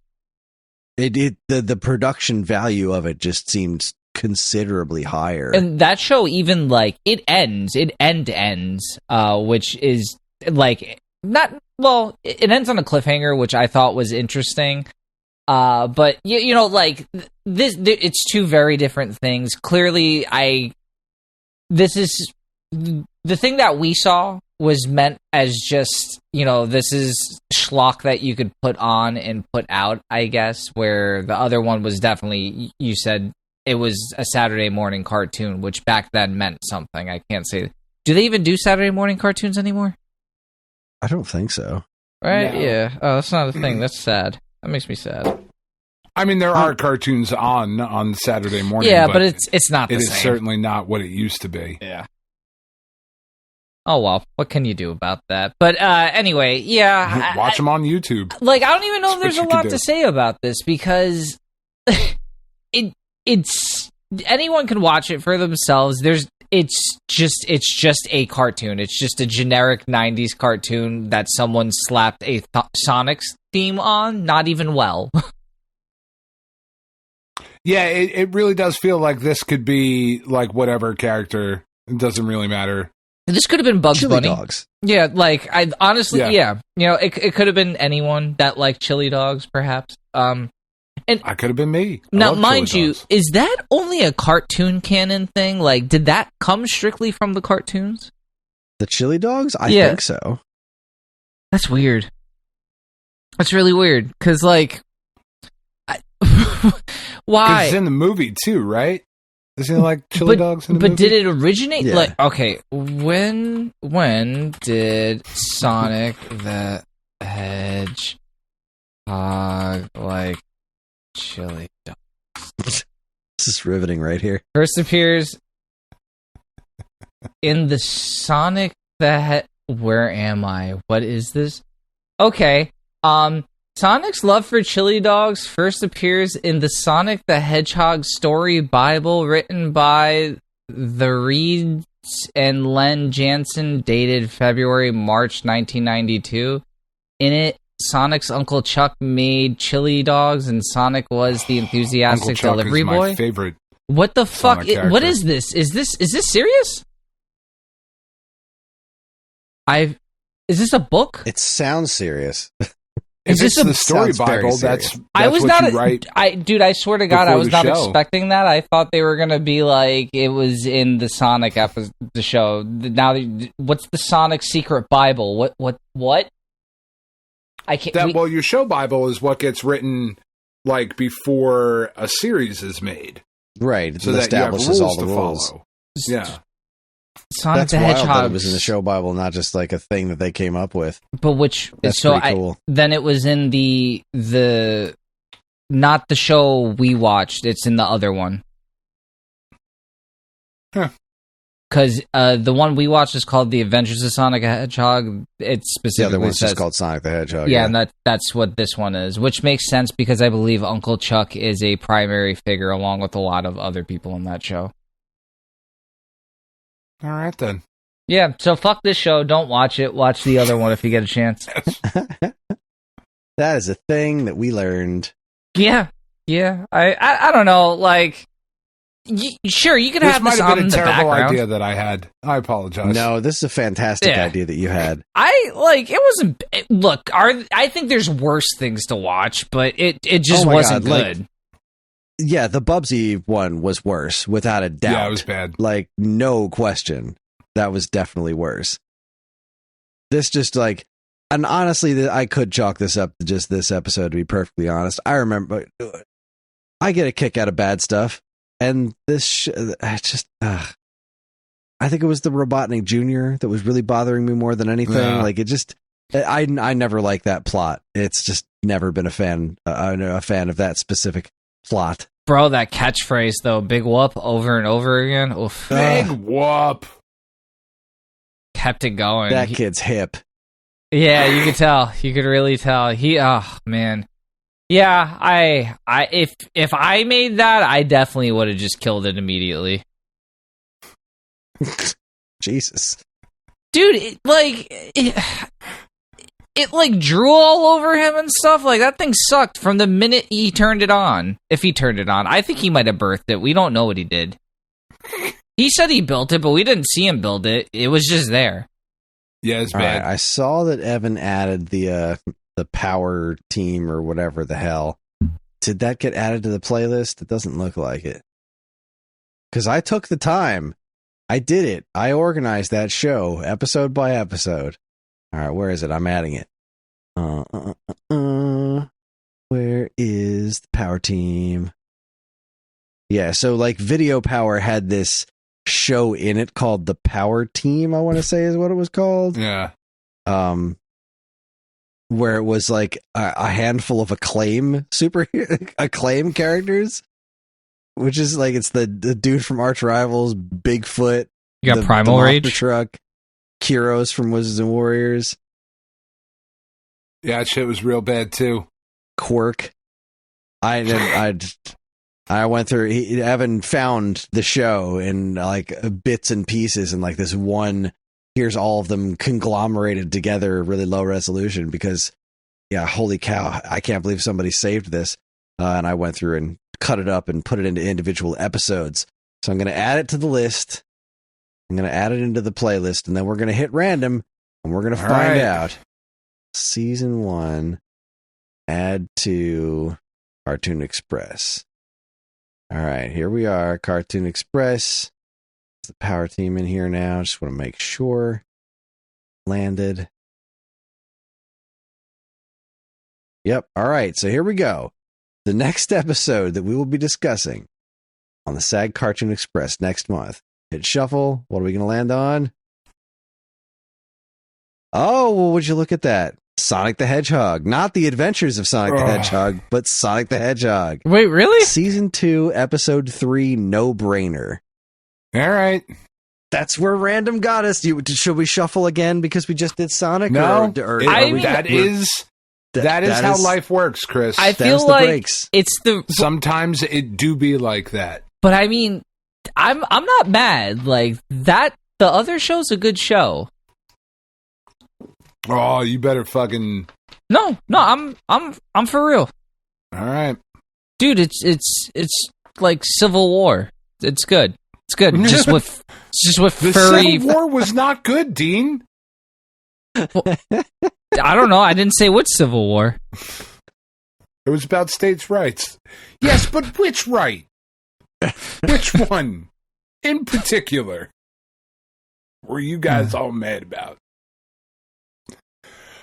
The production value of it just seemed considerably higher. And that show even, like, it ends, which is, like, it ends on a cliffhanger, which I thought was interesting. But, you know, like, it's two very different things. Clearly, this is, the thing that we saw was meant as just, you know, this is schlock that you could put on and put out, I guess, where the other one was definitely, you said it was a Saturday morning cartoon, which back then meant something. I can't say. Do they even do Saturday morning cartoons anymore? I don't think so. Right? No. Yeah. Oh, that's not a thing. That's sad. That makes me sad. I mean, there are cartoons on Saturday morning. Yeah, but it's not the same. It is certainly not what it used to be. Yeah. Oh, well, what can you do about that? But anyway, yeah. Watch them on YouTube. Like, I don't even know if there's a lot to say about this, because it's anyone can watch it for themselves. It's just a cartoon. It's just a generic 90s cartoon that someone slapped a Sonic theme on, not even well. Yeah, it really does feel like this could be like whatever character. It doesn't really matter. This could have been Bugs Chili Bunny. Dogs. Yeah, like, I honestly, yeah. You know, it could have been anyone that liked chili dogs, perhaps. And I could have been me. Now, mind you, is that only a cartoon canon thing? Like, did that come strictly from the cartoons? The chili dogs? I think so. That's weird. That's really weird, because, like, why? It's in the movie, too, right? Isn't it like chili dogs in the movie? But did it originate? Yeah. Like, okay, when did Sonic the Hedgehog like chili dogs? This is riveting right here. First appears in the Sonic the Where am I? What is this? Okay, Sonic's love for chili dogs first appears in the Sonic the Hedgehog story Bible written by the Reeds and Len Jansen, dated February-March 1992. In it, Sonic's Uncle Chuck made chili dogs, and Sonic was the enthusiastic delivery boy. My favorite. What the fuck? What is this? Is this serious? Is this a book? It sounds serious. If it's the story Bible, that's I was what not. You write dude, I swear to God, I was not show. expecting that. I thought they were gonna be like it was in the Sonic episode, the show. Now, what's the Sonic secret Bible? What? I can't. Well, your show Bible is what gets written like before a series is made, right? So it that establishes you have rules all the to rules. follow. Yeah. Sonic That's the wild Hedgehog. that it was in the show Bible, not just like a thing that they came up with. But which? That's so pretty cool. Then it was in the not the show we watched. It's in the other one. Huh. Because the one we watched is called The Adventures of Sonic the Hedgehog. It specifically The other one's says, just called Sonic the Hedgehog. Yeah, and that's what this one is, which makes sense because I believe Uncle Chuck is a primary figure along with a lot of other people in that show. All right, then. Yeah, so fuck this show. Don't watch it. Watch the other one if you get a chance. That is a thing that we learned. Yeah. I don't know, like... sure, you could have this on in the background. This might have been a terrible idea that I had. I apologize. No, this is a fantastic idea that you had. It wasn't... Look, I think there's worse things to watch, but it just wasn't good. Like, yeah, the Bubsy one was worse, without a doubt. Yeah, it was bad. Like, no question. That was definitely worse. This just like... And honestly, I could chalk this up to just this episode, to be perfectly honest. I remember... I get a kick out of bad stuff. And this, I think it was the Robotnik Jr. that was really bothering me more than anything. Yeah. Like, it just... I never liked that plot. It's just never been a fan of that specific plot. Bro, that catchphrase though, big whoop over and over again. Oof. Big whoop. Kept it going. That kid's hip. Yeah, you could tell. You could really tell. Oh man. Yeah, if I made that, I definitely would have just killed it immediately. Jesus. Dude, it like drew all over him and stuff. Like, that thing sucked from the minute he turned it on. If he turned it on. I think he might have birthed it. We don't know what he did. He said he built it, but we didn't see him build it. It was just there. Yeah, it's all bad. Right, I saw that Evan added the power team or whatever the hell. Did that get added to the playlist? It doesn't look like it. Because I took the time. I did it. I organized that show episode by episode. All right, where is it? I'm adding it. Where is the power team? Yeah, so like Video Power had this show in it called The Power Team, I want to say is what it was called. Yeah. Where it was like a handful of Acclaim characters, which is like it's the dude from Arch Rivals, Bigfoot, you got Primal Rage Truck, Kyros from Wizards and Warriors. Yeah, that shit was real bad too. Quirk. I went through. Evan found the show in like bits and pieces, and like this one. Here's all of them conglomerated together, really low resolution. Because, yeah, holy cow, I can't believe somebody saved this. And I went through and cut it up and put it into individual episodes. So I'm going to add it to the list. I'm going to add it into the playlist, and then we're going to hit random, and we're going to find out. Season 1, add to Cartoon Express. All right, here we are, Cartoon Express. The power team in here now. Just want to make sure. Landed. Yep. All right, so here we go. The next episode that we will be discussing on the SAG Cartoon Express next month. Hit shuffle. What are we going to land on? Oh, well, would you look at that? Sonic the Hedgehog. Not the Adventures of Sonic the Hedgehog, but Sonic the Hedgehog. Wait, really? Season 2, Episode 3, No Brainer. All right. That's where random got us. Should we shuffle again because we just did Sonic? No, that is how life works, Chris. I feel like it's the... Sometimes it do be like that. But I mean, I'm not mad. Like, that, the other show's a good show. Oh, you better fucking... No, I'm for real. All right. Dude, it's like Civil War. It's good. It's good. Just with the furry. Civil War was not good, Dean. Well, I don't know. I didn't say which Civil War. It was about states' rights. Yes, but which right? Which one in particular were you guys all mad about?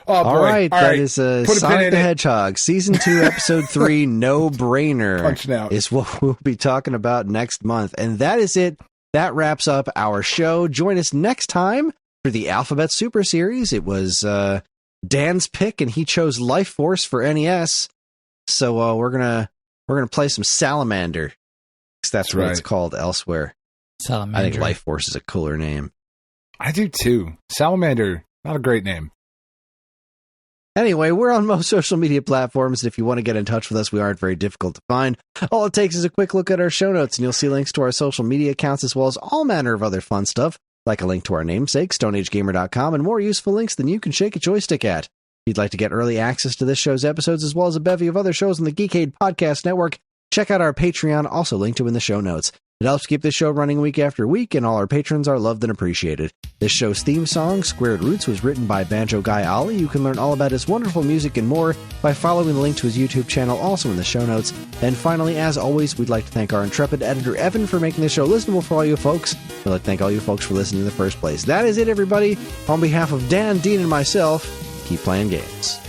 Oh, boy. All right, that is Sonic the it. Hedgehog, Season 2, Episode 3, No Brainer Punching out. is what we'll be talking about next month. And that is it. That wraps up our show. Join us next time for the Alphabet Super Series. It was Dan's pick, and he chose Life Force for NES. So we're gonna play some Salamander, because that's what it's called elsewhere. Salamander. I think Life Force is a cooler name. I do too. Salamander, not a great name. Anyway, we're on most social media platforms, and if you want to get in touch with us, we aren't very difficult to find. All it takes is a quick look at our show notes, and you'll see links to our social media accounts, as well as all manner of other fun stuff, like a link to our namesake, StoneAgeGamer.com, and more useful links than you can shake a joystick at. If you'd like to get early access to this show's episodes, as well as a bevy of other shows on the Geekade Podcast Network, check out our Patreon, also linked to in the show notes. It helps keep this show running week after week, and all our patrons are loved and appreciated. This show's theme song, Squared Roots, was written by Banjo Guy Ollie. You can learn all about his wonderful music and more by following the link to his YouTube channel, also in the show notes. And finally, as always, we'd like to thank our intrepid editor, Evan, for making this show listenable for all you folks. We'd like to thank all you folks for listening in the first place. That is it, everybody. On behalf of Dan, Dean, and myself, keep playing games.